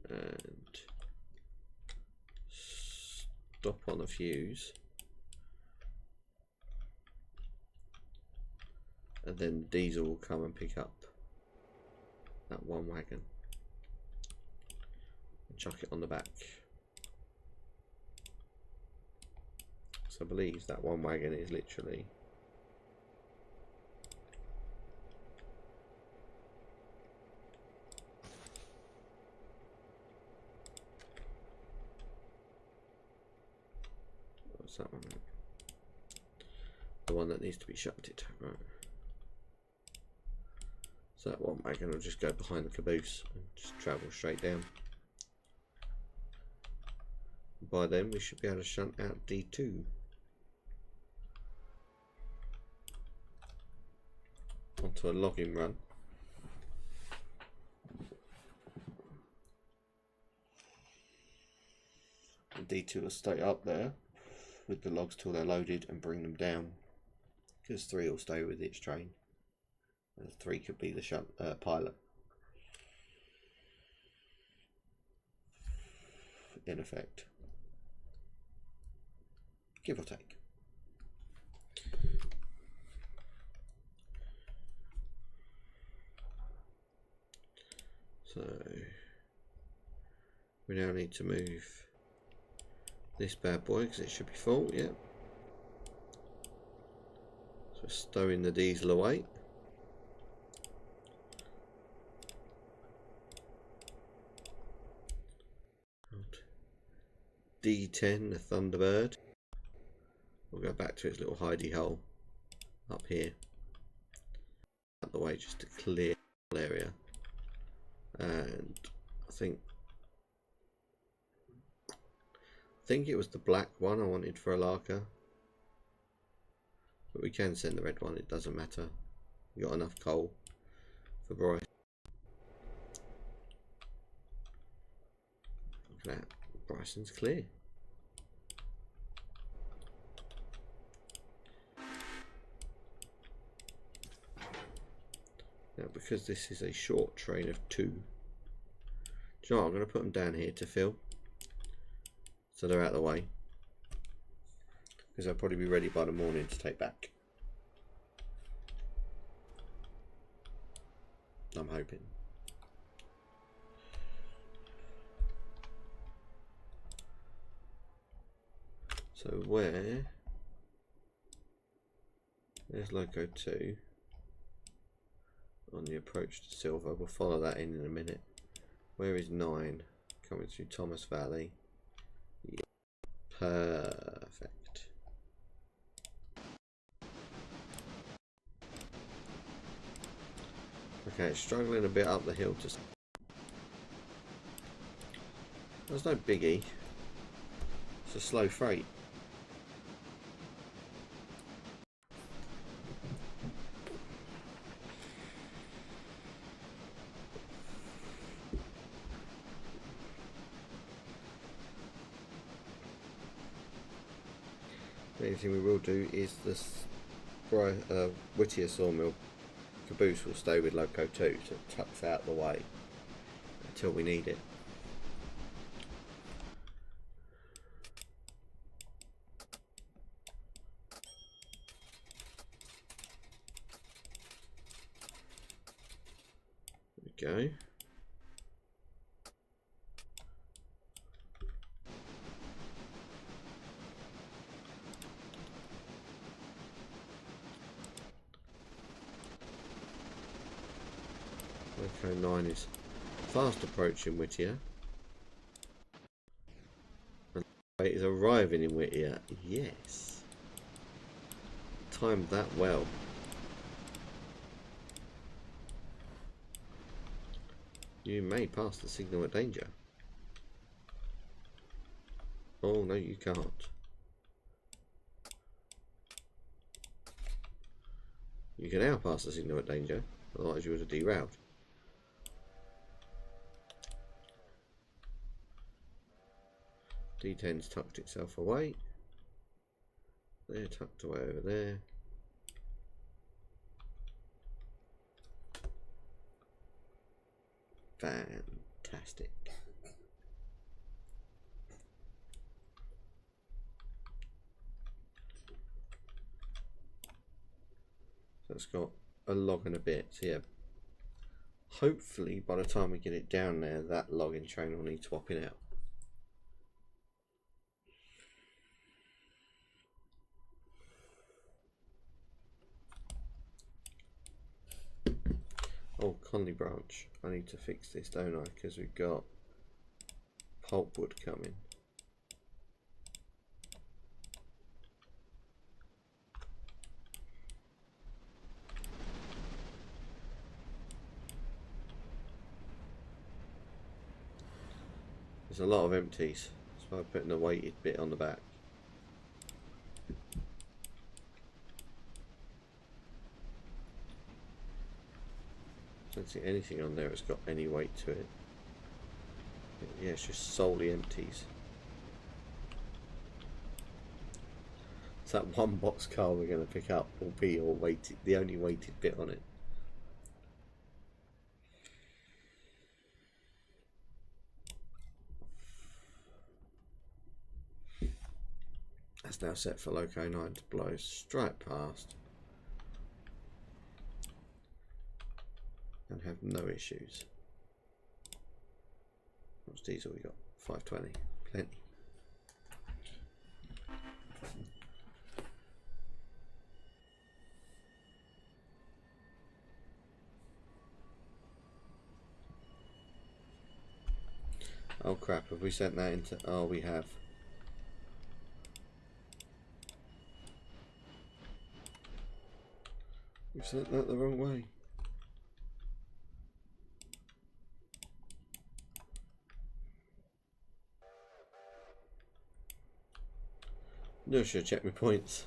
and stop on a fuse, and then diesel will come and pick up that one wagon and chuck it on the back. So I believe that one wagon is literally what's that one? The one that needs to be shunted, right? So that one wagon will just go behind the caboose and just travel straight down. By then we should be able to shunt out D2. Onto a logging run. And D2 will stay up there with the logs till they're loaded and bring them down, because 3 will stay with its train. 3 could be the shunt pilot, in effect, give or take. So we now need to move this bad boy because it should be full. Yeah. So stowing the diesel away. D10, the Thunderbird, will go back to its little hidey hole up here, out the way, just to clear the area. And I think it was the black one I wanted for a Larker, but we can send the red one, it doesn't matter. We got enough coal for Bryce. Look at that, Bryson's clear. Now, because this is a short train of 2, do you know what? I'm going to put them down here to fill, so they're out of the way, because they'll probably be ready by the morning to take back. I'm hoping. So there's Loco 2 on the approach to Silver. We'll follow that in a minute. Where is 9? Coming through Thomas Valley. Yeah. Perfect. Okay, it's struggling a bit up the hill to... There's no biggie. It's a slow freight. The only thing we will do is this Whittier sawmill caboose will stay with Loco 2, so it tucks out the way until we need it. There we go. Loco 9 is fast approaching Whittier. And it is arriving in Whittier. Yes. Timed that well. You may pass the signal at danger. Oh no, you can't. You can now pass the signal at danger, otherwise you would have derailed. D10's tucked itself away. They're tucked away over there. Fantastic. That's got a log and a bit. So yeah, hopefully by the time we get it down there, that logging train will need swapping out. Oh, Conley branch. I need to fix this, don't I? Because we've got pulpwood coming. There's a lot of empties, so I'm putting a weighted bit on the back. Don't see anything on there that's got any weight to it. Yeah, it's just solely empties. So that one box car we're going to pick up will be all weighted, the only weighted bit on it. That's now set for Loco 9 to blow straight past and have no issues. What's diesel we got? 520, plenty. Oh crap, have we sent that into... Oh, we have. We've sent that the wrong way. No, should have checked my points.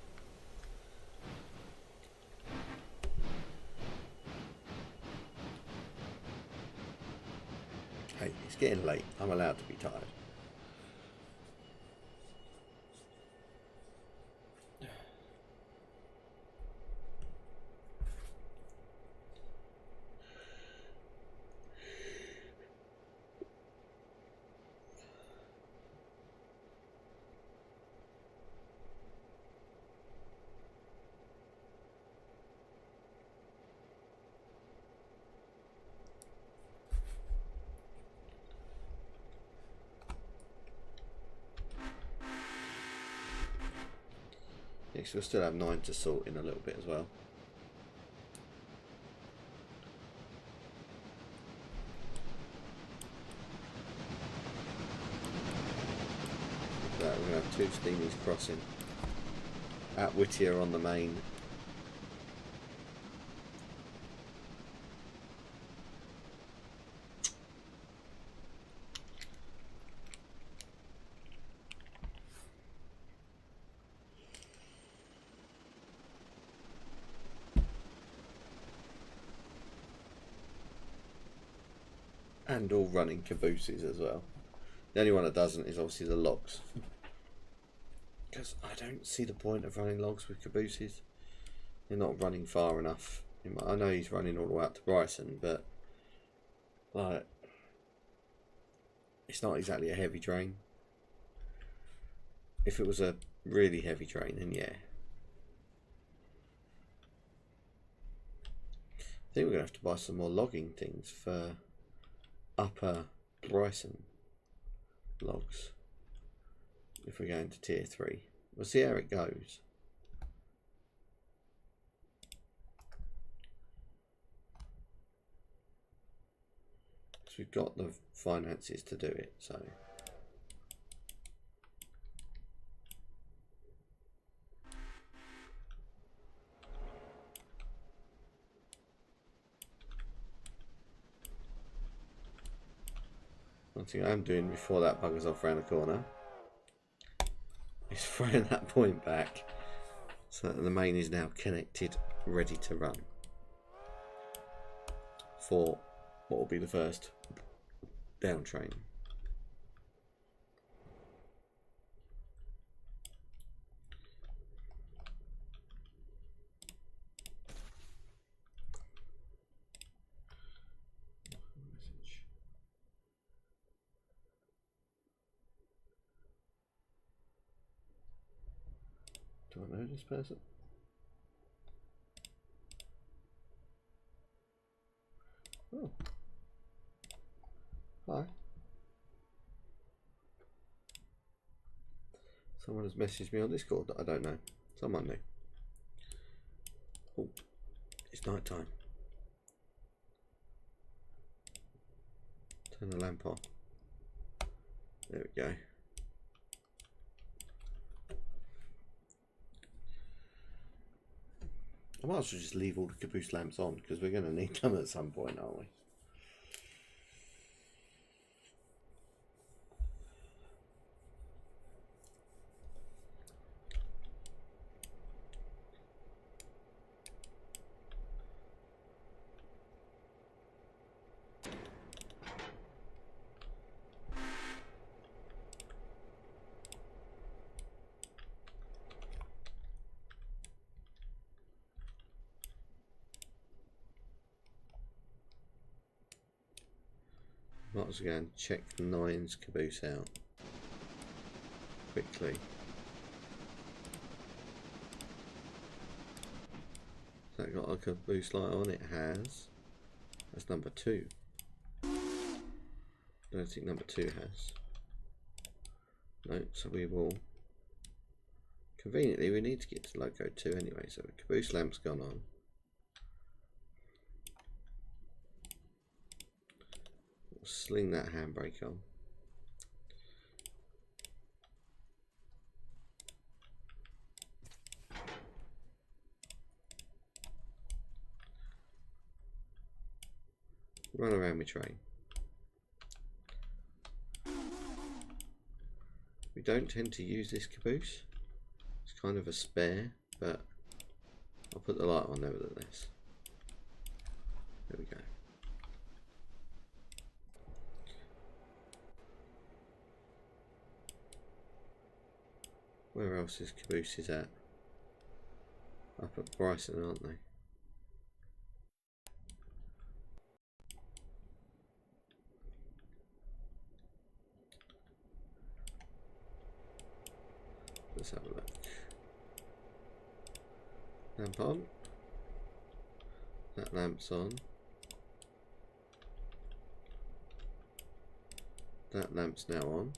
Hey, it's getting late. I'm allowed to be tired. Yeah, so we'll still have 9 to sort in a little bit as well. We're going to have 2 steamies crossing at Whittier on the main. And all running cabooses as well. The only one that doesn't is obviously the logs. Because I don't see the point of running logs with cabooses. They're not running far enough. I know he's running all the way up to Bryson, but like, it's not exactly a heavy train. If it was a really heavy train, then yeah. I think we're going to have to buy some more logging things for upper Bryson logs if we're going to tier 3. We'll see how it goes. Because we've got the finances to do it, so. One thing I'm doing before that buggers off around the corner is throwing that point back so that the main is now connected, ready to run for what will be the first down train. Do I know this person? Oh. Hi. Someone has messaged me on Discord that I don't know. Someone new. Oh, it's night time. Turn the lamp on. There we go. I might as well just leave all the caboose lamps on because we're going to need them at some point, aren't we? Might as well go and check 9's caboose out quickly. Has that got a caboose light on? It has. That's number 2. I don't think number 2 has. No, so we will. Conveniently, we need to get to loco 2 anyway, so the caboose lamp's gone on. We'll sling that handbrake on. Run around my train. We don't tend to use this caboose. It's kind of a spare, but I'll put the light on nevertheless. There we go. Where else is cabooses at? Up at Bryson, aren't they? Let's have a look. Lamp on. That lamp's on. That lamp's now on.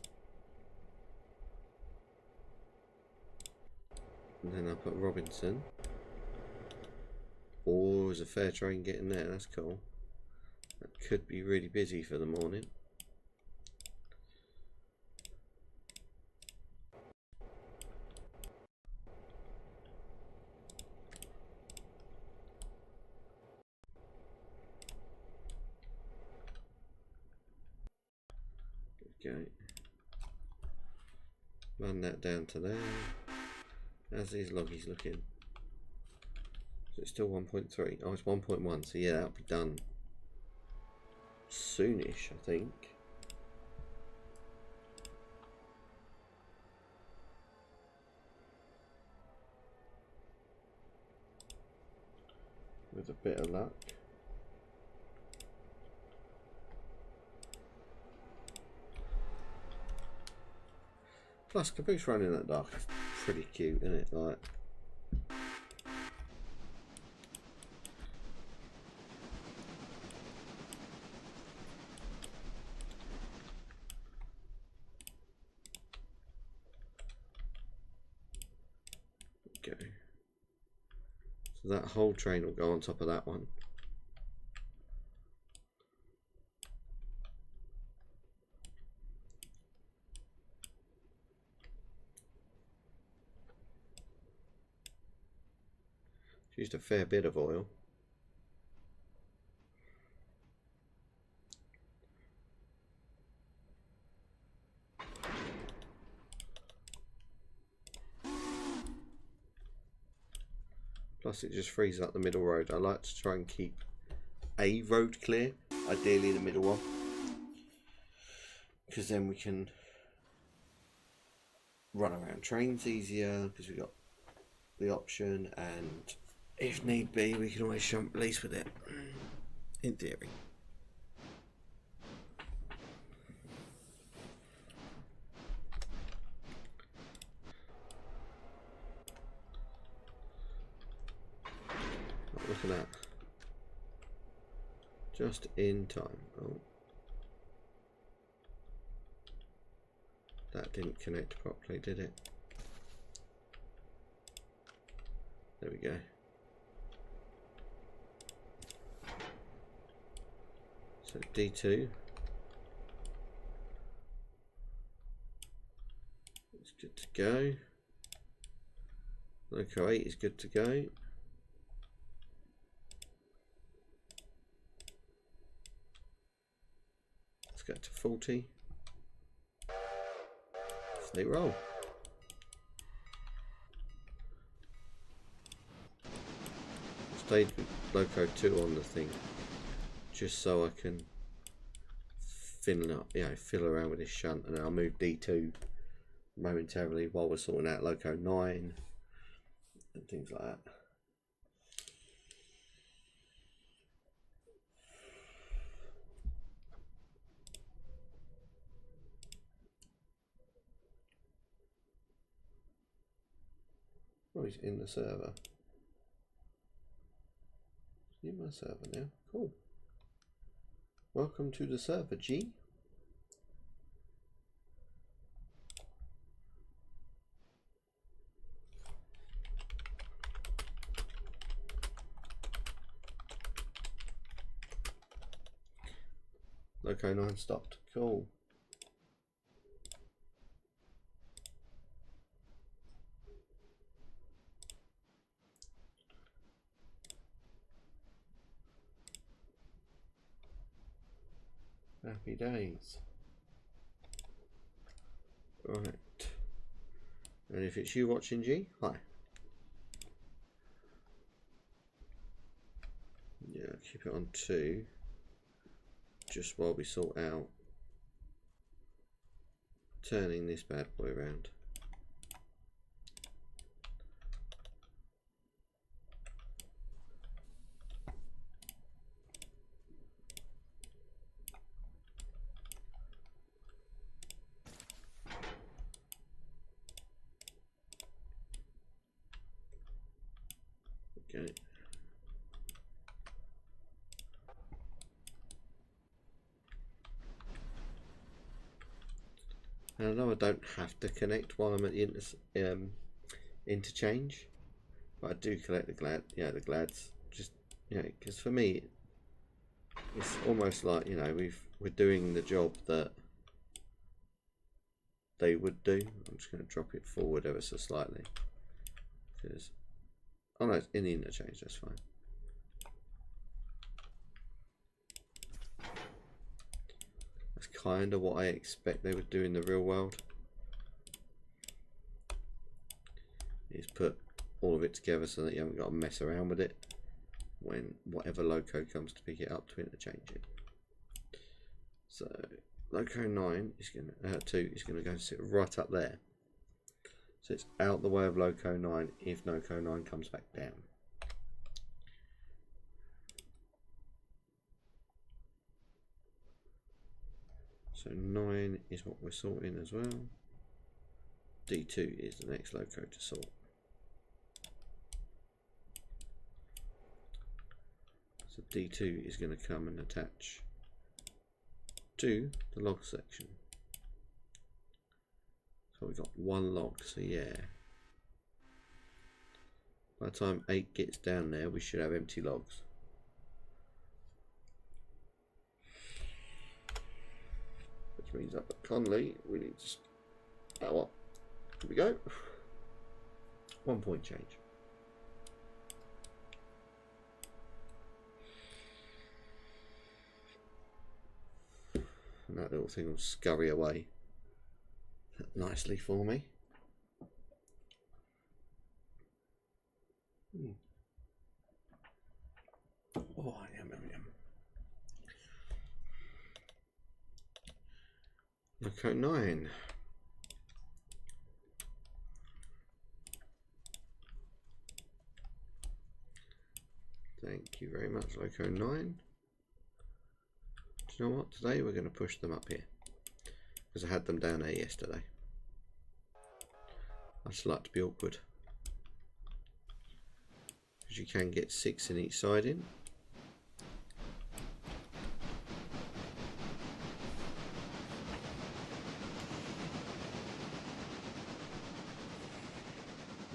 And then up at Robinson. Oh, there's a fair train getting there. That's cool. That could be really busy for the morning. Okay. Run that down to there. How's these loggies looking? Is it still 1.3? Oh, it's 1.1, so yeah, that'll be done soonish, I think. With a bit of luck. Plus, caboose running in that dark is pretty cute, isn't it? Like, okay. So that whole train will go on top of that one. Used a fair bit of oil. Plus it just frees up the middle road. I like to try and keep a road clear, ideally the middle one, because then we can run around trains easier because we've got the option, and if need be we can always jump release with it, in theory. Look at that. Just in time. Oh. That didn't connect properly, did it? There we go. So D2 is good to go. Loco 8 is good to go. Let's go to 40. They roll. Stayed with Loco 2 on the thing, just so I can fill around with this shunt, and then I'll move D2 momentarily while we're sorting out Loco 9 and things like that. Oh, he's in the server. He's in my server now. Cool. Welcome to the server, G. Loco 9 stopped. Cool. Happy days. Right. And if it's you watching, G, hi. Yeah, keep it on 2. Just while we sort out turning this bad boy around. Okay. And I know I don't have to connect while I'm at the interchange, but I do collect the the glads, just because for me it's almost like we're doing the job that they would do. I'm just going to drop it forward ever so slightly because oh no, it's in the interchange, that's fine. That's kind of what I expect they would do in the real world, is put all of it together so that you haven't got to mess around with it when whatever loco comes to pick it up to interchange it. So Loco 9 is going to 2 is going to go and sit right up there, so it's out the way of Loco 9 if Loco 9 comes back down. So 9 is what we're sorting as well. D2 is the next loco to sort. So D2 is going to come and attach to the log section. So we've got one log, so yeah. By the time 8 gets down there, we should have empty logs. Which means up at Conley, we need to. Oh, what? Here we go. 1 point change. And that little thing will scurry away nicely for me. Oh, yum, yum, yum. Loco 9. Thank you very much, Loco 9. Do you know what? Today we're going to push them up here because I had them down there yesterday. I just like to be awkward because you can get 6 in each side in.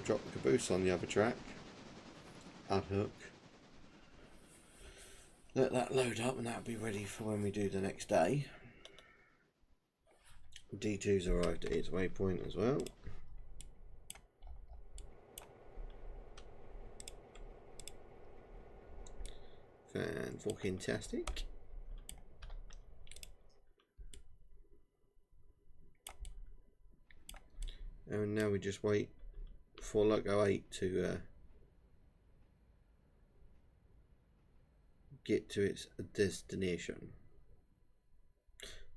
drop the caboose on the other track, unhook, let that load up, and that'll be ready for when we do the next day. D2's arrived at its waypoint as well. Fan-fucking-tastic. And now we just wait for Loco 8 to get to its destination.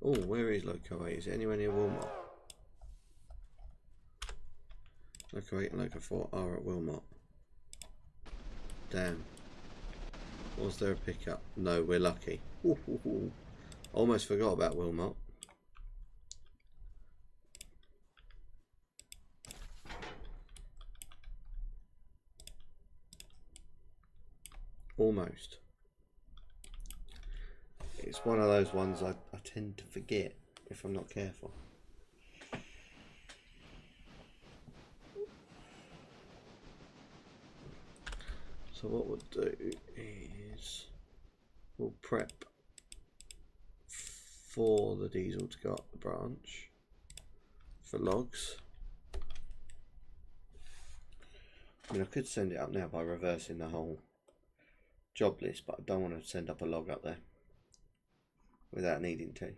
Oh, where is Loco 8? Is it anywhere near Wilmot? Loco 8 and Loco 4 are at Wilmot. Damn. Was there a pickup? No, we're lucky. Ooh. Almost forgot about Wilmot. Almost. It's one of those ones I tend to forget if I'm not careful. So what we'll do is we'll prep for the diesel to go up the branch for logs. I mean, I could send it up now by reversing the whole job list, but I don't want to send up a log up there without needing to.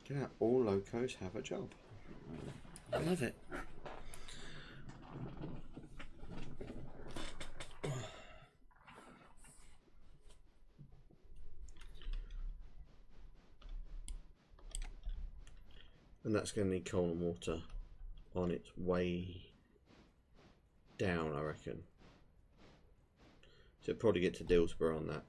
Yeah, all locos have a job. I love it. And that's going to need coal and water on its way down, I reckon. So it'll probably get to Dillsborough on that.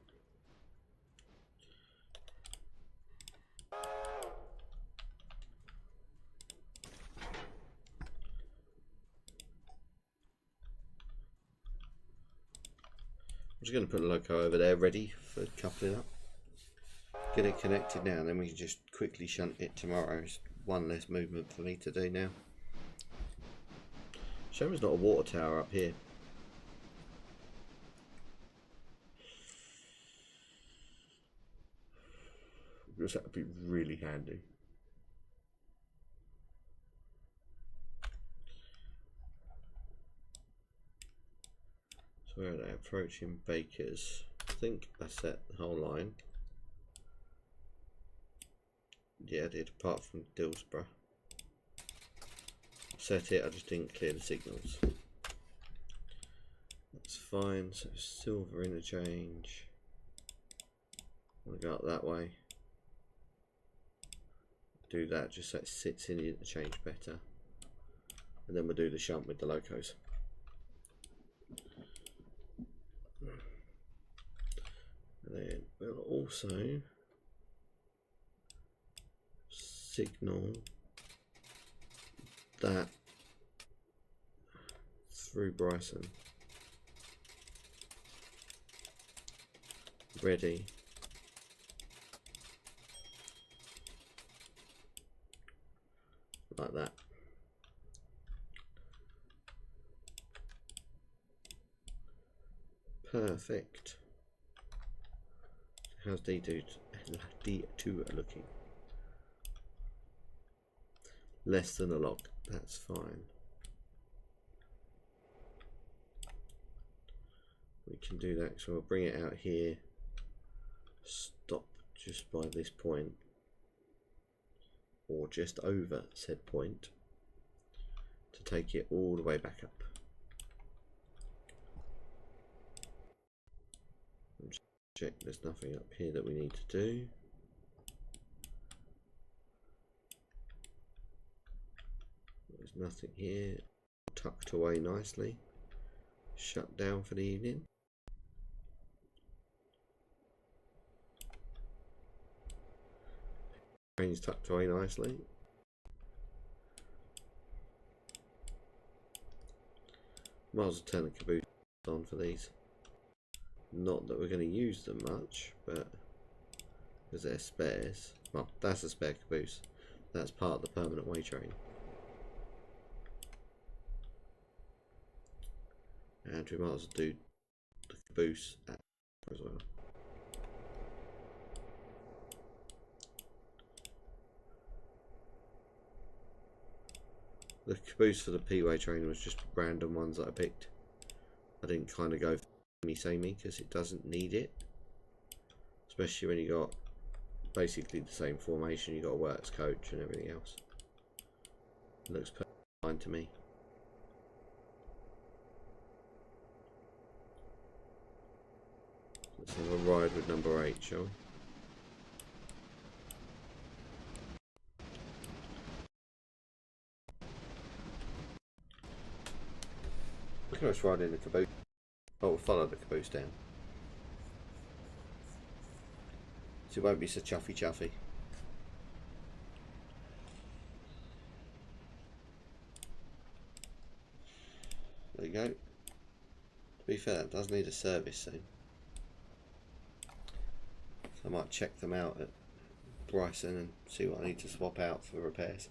I'm just going to put a loco over there ready for coupling up. Get it connected now, and then we can just quickly shunt it tomorrow. It's one less movement for me to do now. Shame there's not a water tower up here. Because that would be really handy. So where are they? Approaching Bakers. I think I set the whole line. Yeah, I did, apart from Dillsborough. Set it, I just didn't clear the signals. That's fine, so silver interchange. I'm going to go up that way. Do that just so it sits in the interchange better. And then we'll do the shunt with the locos. And then we'll also signal that through Bryson. Ready. Like that. Perfect. How's D2 looking? Less than a log, that's fine. We can do that, so we'll bring it out here, stop just by this point, or just over said point, to take it all the way back up. Just check there's nothing up here that we need to do. There's nothing here. Tucked away nicely. Shut down for the evening. Train's tucked away nicely. Might as well turn the caboose on for these. Not that we're going to use them much, but because they're spares. Well, that's a spare caboose. That's part of the permanent way train. And we might as well do the caboose as well. The caboose for the P-way train was just random ones that I picked. I didn't kind of go for samey because it doesn't need it. Especially when you got basically the same formation, you got a works coach and everything else. It looks fine to me. Let's have a ride with number 8, shall we? We can always ride in the caboose. Oh, we'll follow the caboose down. So it won't be so chuffy. There you go. To be fair, that does need a service soon. So I might check them out at Bryson and see what I need to swap out for repairs.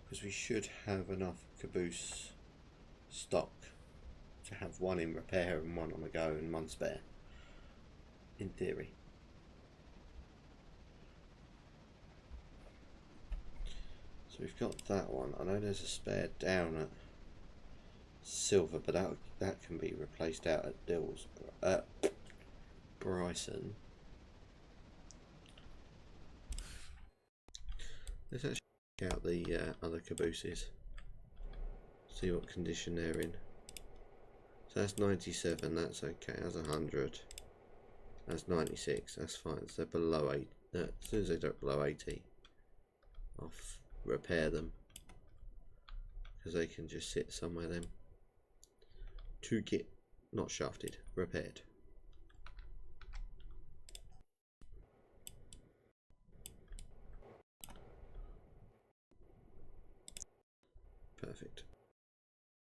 Because we should have enough caboose stock to have one in repair and one on the go and one spare, in theory. So we've got that one. I know there's a spare down at Silver, but that can be replaced out at Bryson. Let's actually check out the other cabooses, see what condition they're in. So that's 97, that's okay. That's 100, that's 96, that's fine. So they're below 8. As soon as they drop below 80, I'll repair them, because they can just sit somewhere then to get not shafted, repaired. Perfect.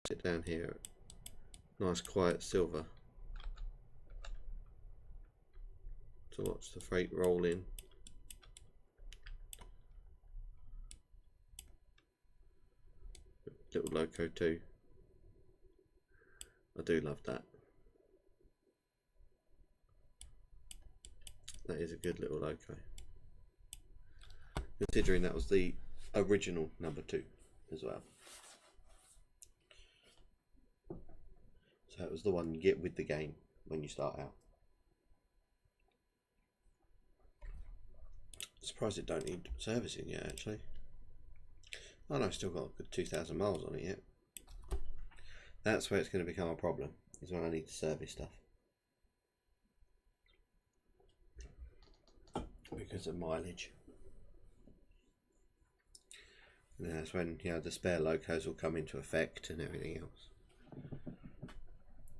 Sit down here, nice quiet Silver, to watch the freight roll in. Little loco too. I do love that. That is a good little loco. Considering that was the original number 2 as well. So it was the one you get with the game when you start out. Surprised it don't need servicing yet, actually. Oh no, I've still got a good 2,000 miles on it yet. That's where it's going to become a problem, is when I need to service stuff. Because of mileage. And that's when, you know, the spare locos will come into effect and everything else.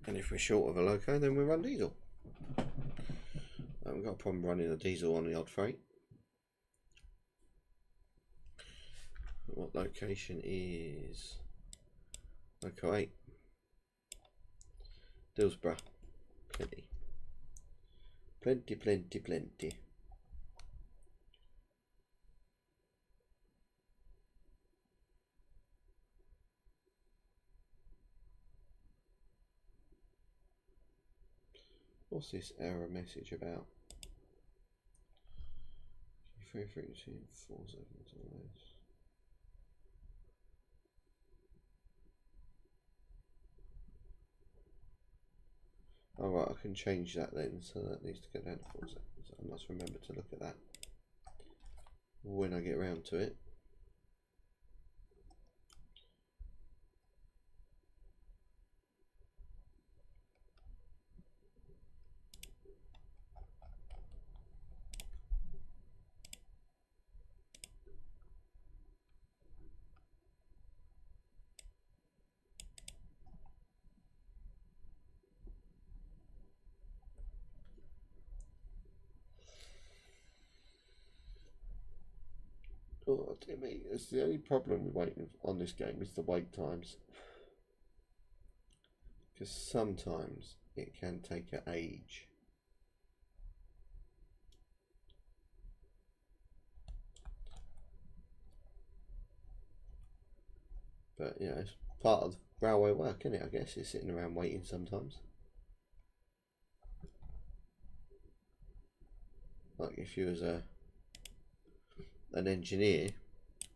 And if we're short of a loco, then we run diesel. I haven't got a problem running a diesel on the odd freight. What location is loco 8? Dillsborough. Plenty. What's this error message about? Free frequency in 4 seconds or less. Alright, I can change that then, so that needs to go down to 4 seconds. I must remember to look at that when I get around to it. Oh, dear me. It's the only problem with waiting on this game is the wait times. Because sometimes it can take an age. But, you know, it's part of railway work, isn't it? I guess it's sitting around waiting sometimes. Like if you was an engineer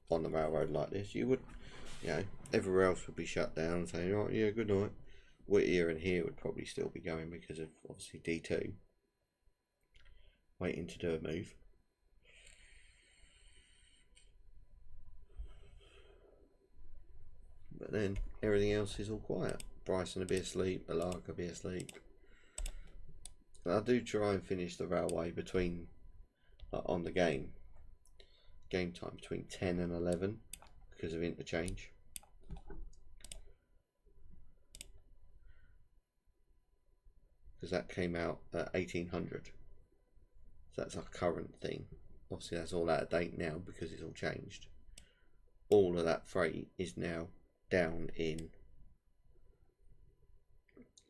on the railroad like this, you would, you know, everywhere else would be shut down saying, oh yeah, good night. Whittier and here would probably still be going because of obviously D2 waiting to do a move. But then everything else is all quiet. Bryson will be asleep, Malark will be asleep. And I do try and finish the railway between on the game time between 10 and 11 because of interchange. Because that came out at 1800. So that's our current thing. Obviously that's all out of date now because it's all changed. All of that freight is now down in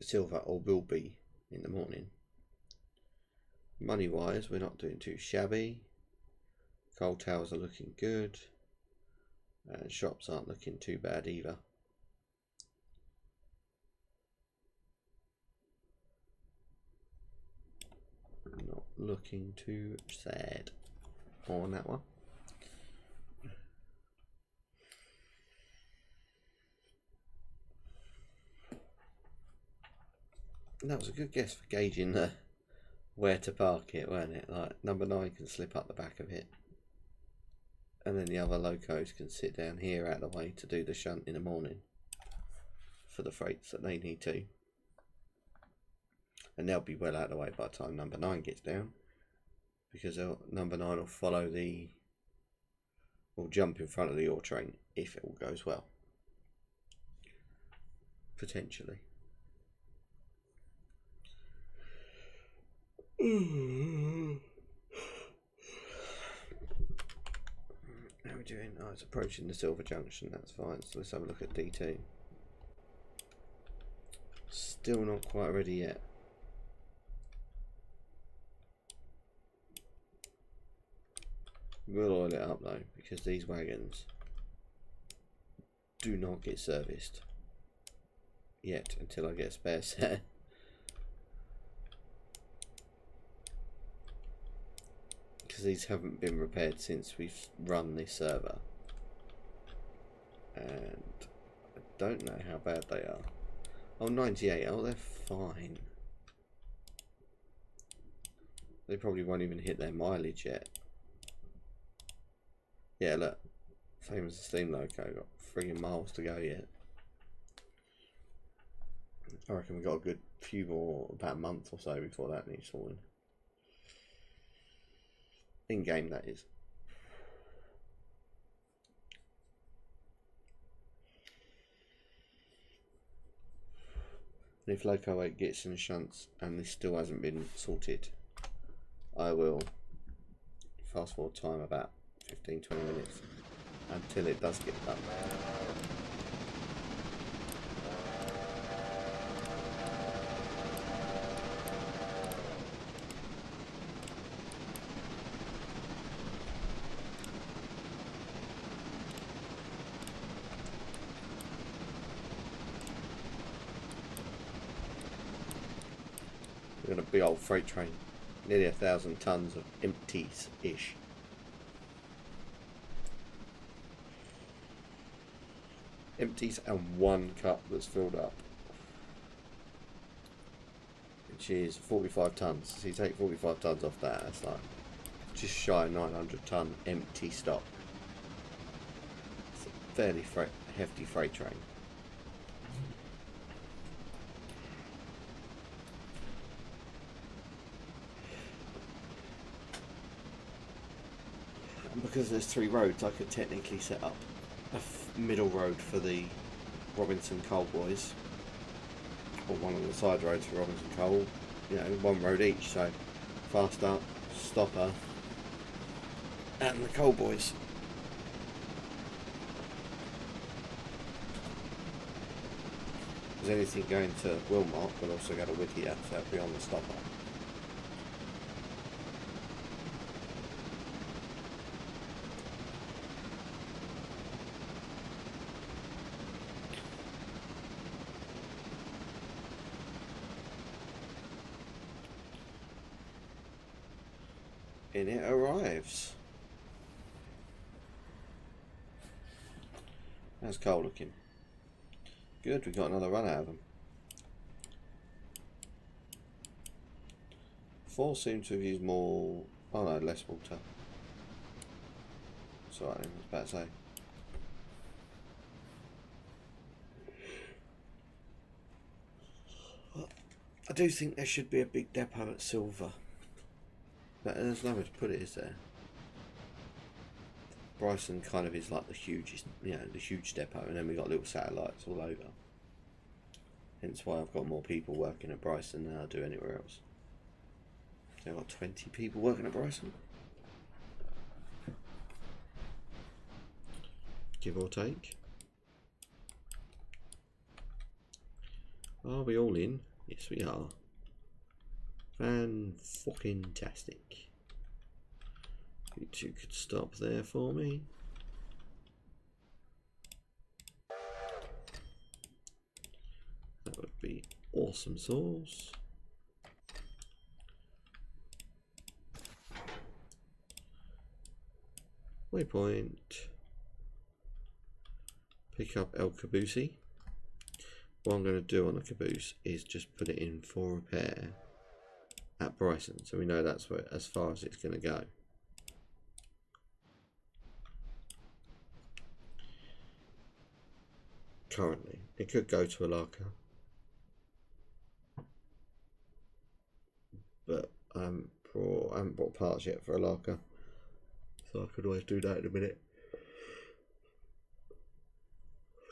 silver, or will be in the morning. Money wise, we're not doing too shabby. Coal towers are looking good, and shops aren't looking too bad either. Not looking too sad on that one. And that was a good guess for gauging where to park it, weren't it? Like number 9 can slip up the back of it, and then the other locos can sit down here out of the way to do the shunt in the morning for the freights that they need to. And they'll be well out of the way by the time number 9 gets down, because number 9 will follow will jump in front of the ore train if it all goes well. Potentially. How are we doing? Oh, it's approaching the Silver Junction, that's fine. So let's have a look at D2. Still not quite ready yet. We'll oil it up though, because these wagons do not get serviced yet until I get a spare set. Because these haven't been repaired since we've run this server, and I don't know how bad they are. Oh, 98, oh they're fine. They probably won't even hit their mileage yet. Yeah, look, same as the steam loco, got friggin' miles to go yet. I reckon we've got a good few more, about a month or so before that needs sorting. In game, that is. And if Loco 8 gets in shunts and this still hasn't been sorted, I will fast forward time about 15-20 minutes until it does get done. We've got a big old freight train, nearly 1,000 tons of empties-ish. Empties and one cup that's filled up, which is 45 tons. So you take 45 tons off that, that's like just shy of 900 ton empty stock. It's a fairly hefty freight train. And because there's 3 roads, I could technically set up a middle road for the Robinson Coal boys, or one of the side roads for Robinson Coal, you know, 1 road each, so fast up, stopper, and the coal boys. Because anything going to Wilmot will also go to Whittier, so it'll be on the stopper. In it arrives. That's cold looking. Good, we got another run out of them. 4 seem to have used more. Oh no, less water. It's alright, I was about to say. I do think there should be a big depot at Silver. But there's nowhere to put it, is there? Bryson kind of is like the hugest, you know, the huge depot, and then we got little satellites all over. Hence why I've got more people working at Bryson than I do anywhere else. So I've got 20 people working at Bryson, give or take. Are we all in? Yes, we are. Fan-fucking-tastic. You two could stop there for me. That would be awesome sauce. Waypoint. Pick up El Caboose. What I'm going to do on the caboose is just put it in for repair at Bryson, so we know that's where, as far as it's going to go. Currently, it could go to Alaka, but I haven't bought parts yet for Alaka, so I could always do that in a minute.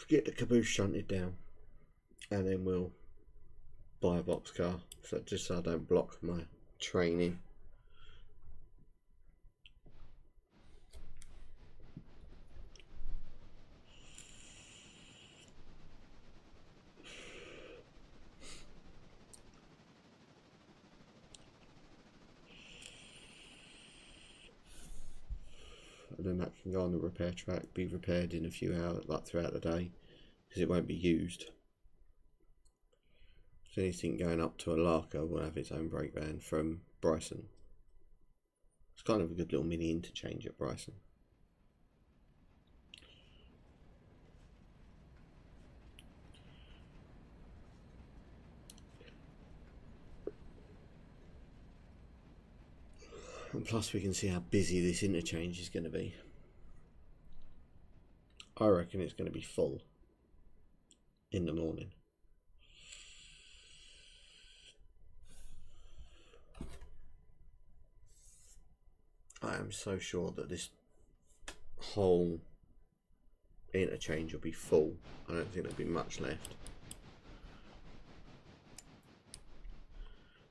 Get the caboose shunted down, and then we'll buy a box car, so just so I don't block my training. And then that can go on the repair track, be repaired in a few hours, like throughout the day, because it won't be used. So anything going up to Alaka will have its own brake van from Bryson. It's kind of a good little mini interchange at Bryson. And plus we can see how busy this interchange is going to be. I reckon it's going to be full in the morning. I am so sure that this whole interchange will be full. I don't think there'll be much left.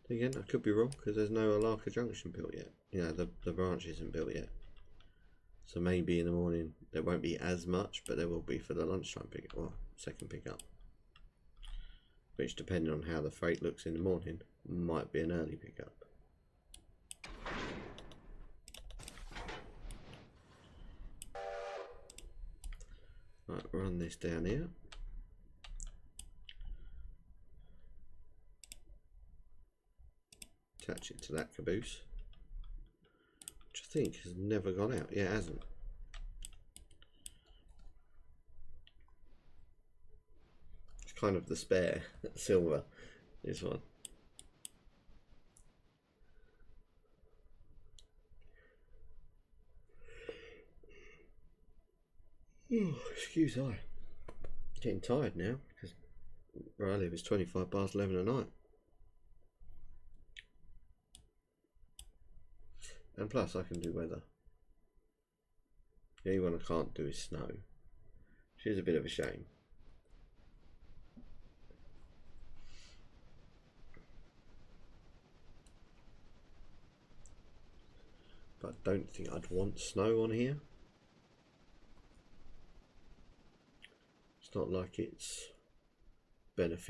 Again, I could be wrong because there's no Alaka Junction built yet. You know, the branch isn't built yet. So maybe in the morning there won't be as much, but there will be for the lunchtime pickup or second pickup. Which, depending on how the freight looks in the morning, might be an early pickup. Right, run this down here. Attach it to that caboose, which I think has never gone out. Yeah, it hasn't. It's kind of the spare silver, this one. Oh, excuse I. Getting tired now because where I live it's 25 past 11 at night. And plus I can do weather. The only one I can't do is snow, which is a bit of a shame. But I don't think I'd want snow on here. It's not like it's it's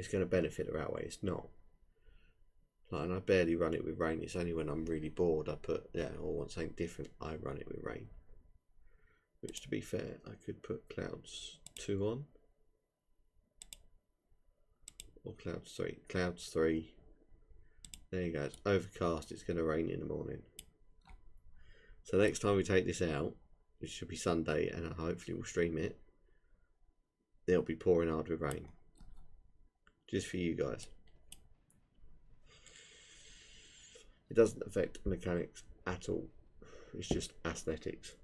going to benefit the railway. It's not. Like, and I barely run it with rain. It's only when I'm really bored I put, or want something different, I run it with rain. Which, to be fair, I could put clouds 2 on. Or clouds 3. Clouds 3. There you go. It's overcast. It's going to rain in the morning. So next time we take this out, which should be Sunday, and hopefully we'll stream it, it'll be pouring hard with rain. Just for you guys. It doesn't affect mechanics at all. It's just aesthetics.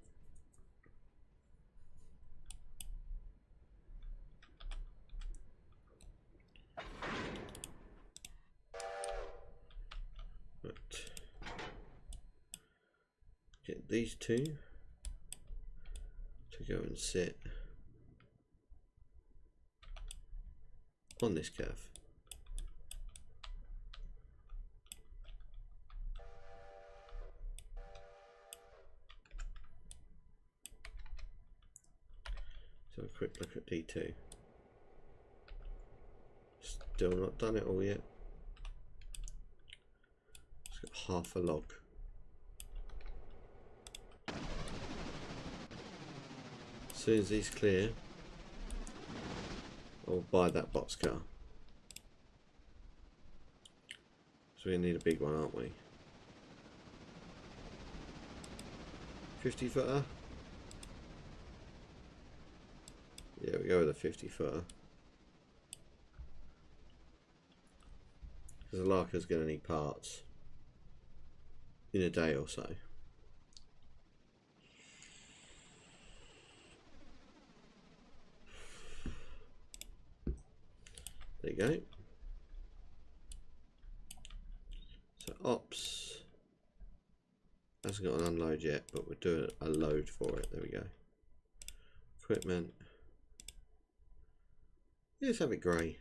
But get these two to go and sit on this curve. So a quick look at D2. Still not done it all yet. It's got half a log. As soon as these clear, I'll buy that boxcar. So we need a big one, aren't we? 50 footer? Yeah, we go with a 50 footer. Because the Larker's going to need parts in a day or so. There you go. So ops hasn't got an unload yet, but we're doing a load for it. There we go. Equipment. Let's have it grey.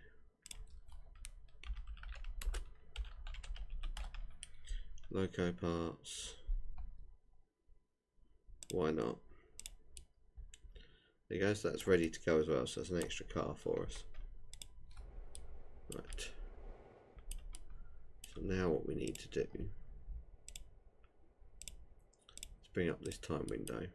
Loco parts. Why not? There you go, so that's ready to go as well, so that's an extra car for us. Right. So now what we need to do is bring up this time window.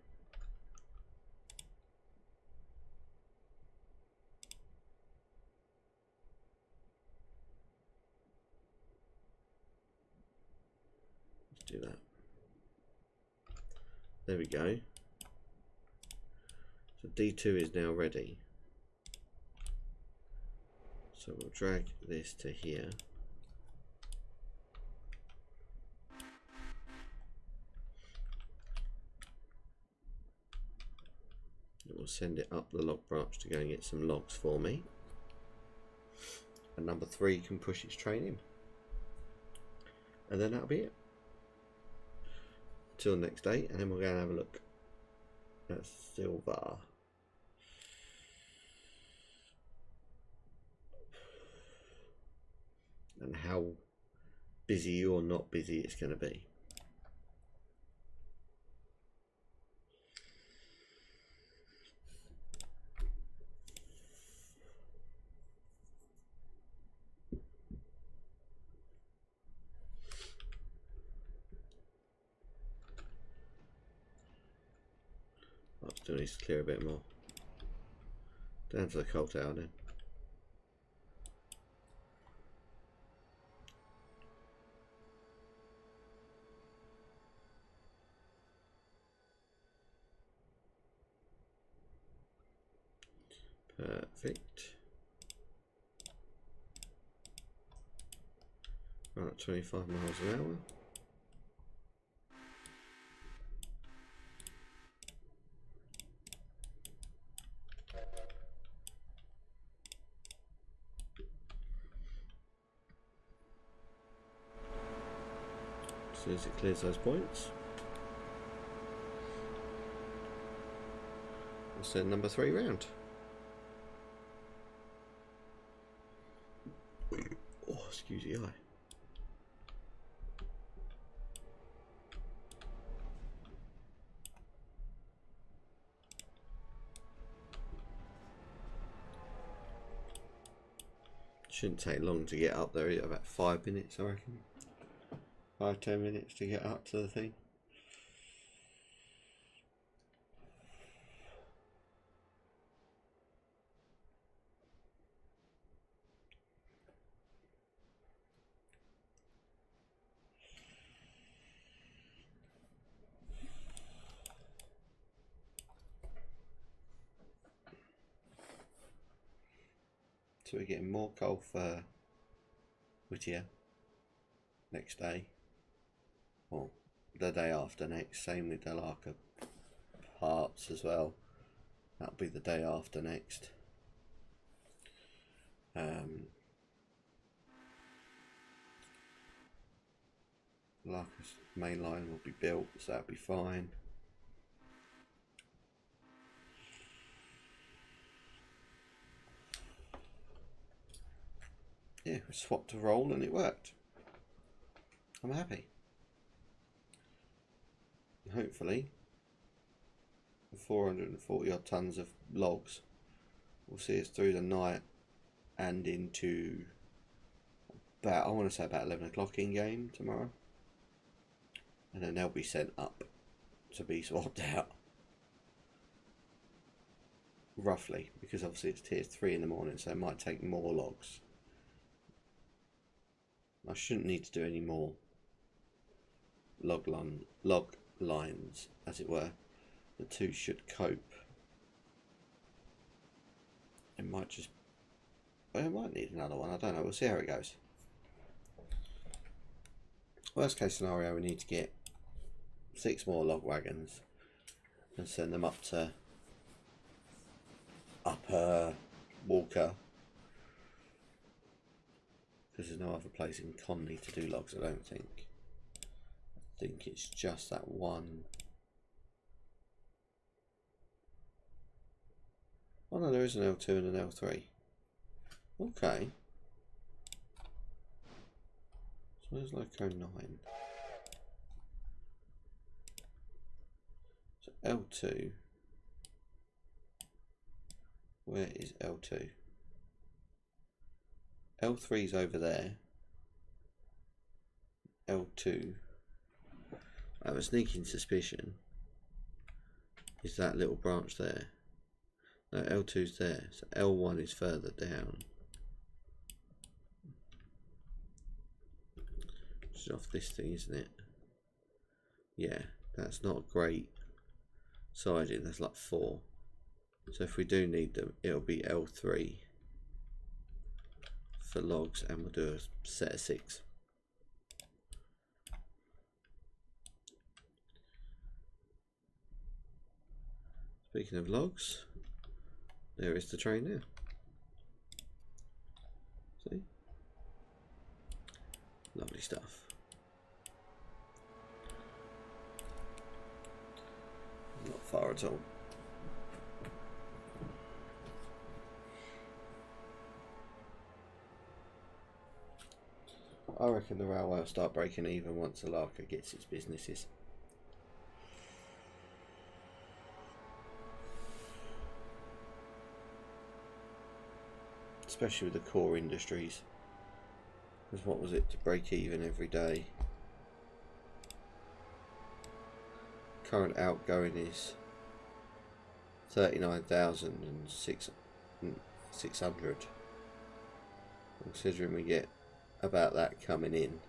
Do that. There we go. So D2 is now ready. So we'll drag this to here. And we'll send it up the log branch to go and get some logs for me. And number 3 can push its train in. And then that'll be it. Till next day, and then we'll go and have a look at Silver. And how busy or not busy it's going to be. Still needs to clear a bit more. Down to the coal tower then. Perfect. Right, 25 miles an hour. As soon as it clears those points, we'll send number 3 round. Oh, excuse the eye. Shouldn't take long to get up there, about 5 minutes I reckon. 5-10 minutes to get up to the thing. So we're getting more coal for Whittier next day. Well, the day after next. Same with Delarca parts as well. That'll be the day after next. Delarca's main line will be built, so that'll be fine. Yeah, we swapped a roll and it worked. I'm happy. Hopefully, 440 odd tons of logs will see us through the night and into about, I want to say about 11 o'clock in game tomorrow. And then they'll be sent up to be swapped out. Roughly, because obviously it's tier 3 in the morning, so it might take more logs. I shouldn't need to do any more log lines, as it were. The 2 should cope. It might just, well, it might need another one, I don't know, we'll see how it goes. Worst case scenario, we need to get 6 more log wagons and send them up to Upper Walker, because there's no other place in Conley to do logs, I don't think. I think it's just that one. Oh no, there is an L2 and an L3. Okay. So where's Loco 9? So L2. Where is L2? L3's over there. L2, I have a sneaking suspicion, is that little branch there. No, L2's there, so L1 is further down. It's off this thing, isn't it? Yeah, that's not great siding, that's like 4. So if we do need them, it'll be L3 for logs, and we'll do a set of 6. Speaking of logs, there is the train there. See? Lovely stuff. Not far at all. I reckon the railway will start breaking even once Delarca gets its businesses. Especially with the core industries. Because what was it to break even every day? Current outgoing is 39,600. Considering we get about that coming in,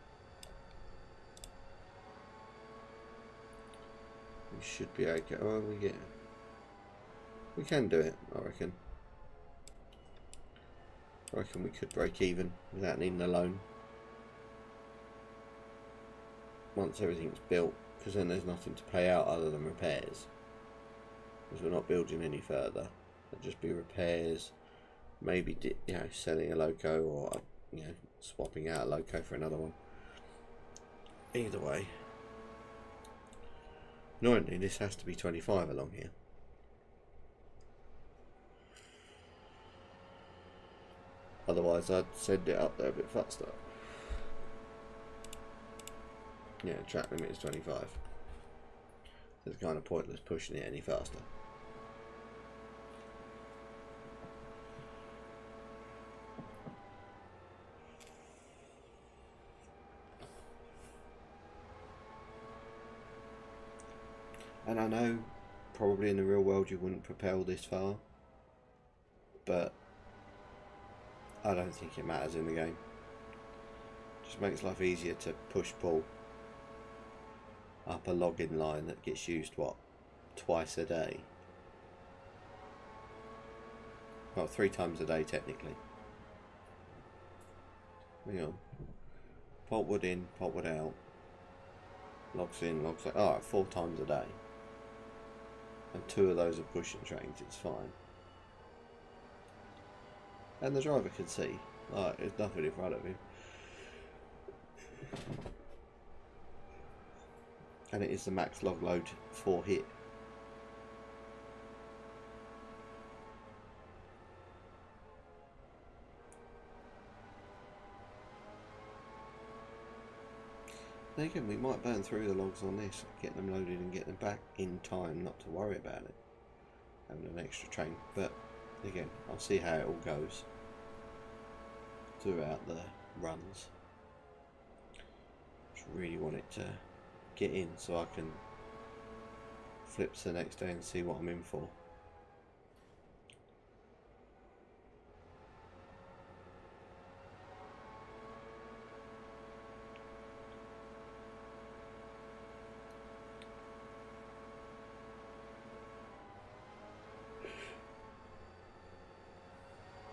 we should be okay. Oh, we can do it, I reckon. I reckon we could break even without needing a loan once everything's built, because then there's nothing to pay out other than repairs, because we're not building any further. It'll just be repairs, maybe selling a loco, or swapping out a loco for another one. Either way, annoyingly this has to be 25 along here. Otherwise I'd send it up there a bit faster. Yeah, track limit is 25. It's kind of pointless pushing it any faster. And I know probably in the real world you wouldn't propel this far, but I don't think it matters in the game. Just makes life easier to push pull up a login line that gets used, what, twice a day? Well, 3 times a day technically. Hang on. Pulpwood in, pulpwood out. Logs in, logs out. Alright, 4 times a day. And 2 of those are pushing trains, it's fine. And the driver can see. Like, there's nothing in front of him. And it is the max log load for hit. Now again, we might burn through the logs on this, get them loaded and get them back in time, not to worry about it, having an extra train. But again, I'll see how it all goes throughout the runs. Just really want it to get in so I can flip to the next day and see what I'm in for.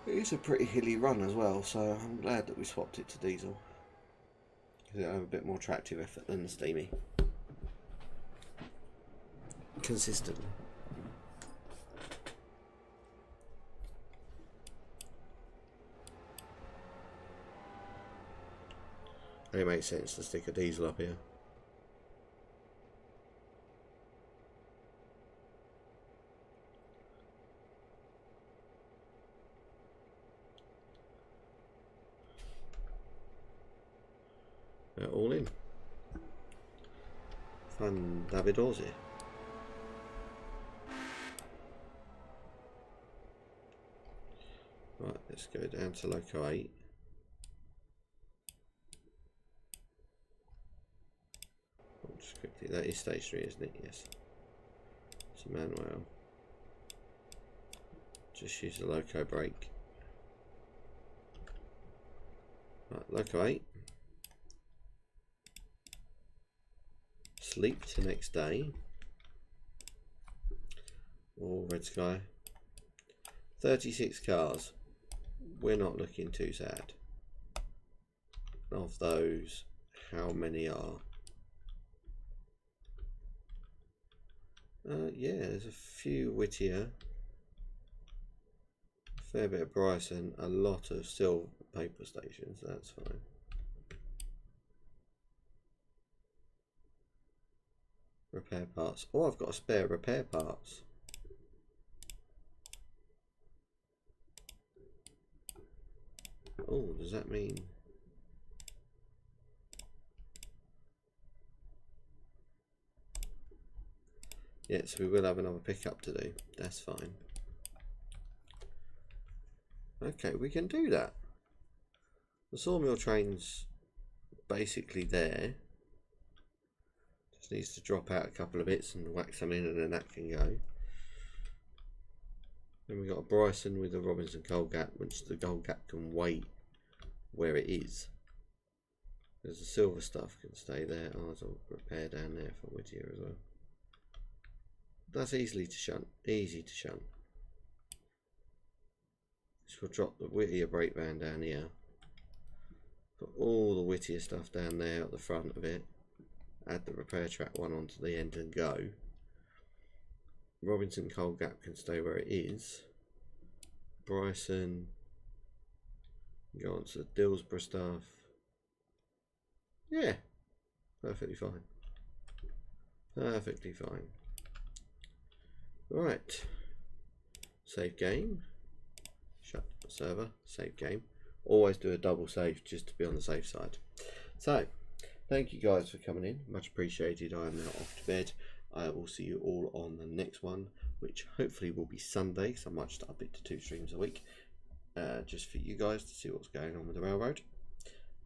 It is a pretty hilly run as well, so I'm glad that we swapped it to diesel, because it'll have a bit more tractive effort than the steamy. Consistently. It makes sense to stick a diesel up here. All in. Fun Davidosi. Right, let's go down to Loco 8. Just quickly, that is stationary, isn't it? Yes. It's a manual. Just use the Loco brake. Right, Loco 8. Sleep to next day. Or red sky. 36 cars. We're not looking too sad. Of those, how many are? Yeah, there's a few Whittier. A fair bit of Bryson. A lot of still paper stations. That's fine. Repair parts. Oh, I've got a spare repair parts. Oh, does that mean? Yeah, so we will have another pickup to do. That's fine. Okay, we can do that. The sawmill train's basically there. Just needs to drop out a couple of bits and whack some in, and then that can go. Then we've got a Bryson with the Robinson Gold Gap, which the Gold Gap can wait where it is. There's the silver stuff can stay there. Oh, there's a repair down there for Whittier as well. That's easily to shunt. Easy to shunt. So we'll drop the Whittier brake van down here. Put all the Whittier stuff down there at the front of it. Add the repair track one onto the end and go. Robinson Coal Gap can stay where it is. Bryson. Go on to the Dillsborough stuff. Yeah. Perfectly fine. Perfectly fine. Right. Save game. Shut the server. Save game. Always do a double save just to be on the safe side. So, thank you guys for coming in. Much appreciated. I am now off to bed. I will see you all on the next one, which hopefully will be Sunday, so I might just up it to 2 streams a week, just for you guys to see what's going on with the railroad.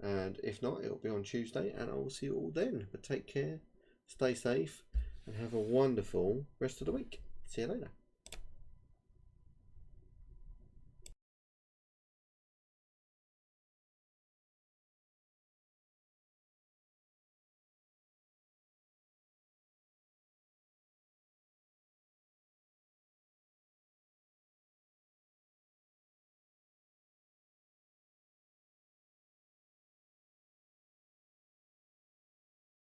And if not, it'll be on Tuesday, and I will see you all then. But take care, stay safe, and have a wonderful rest of the week. See you later.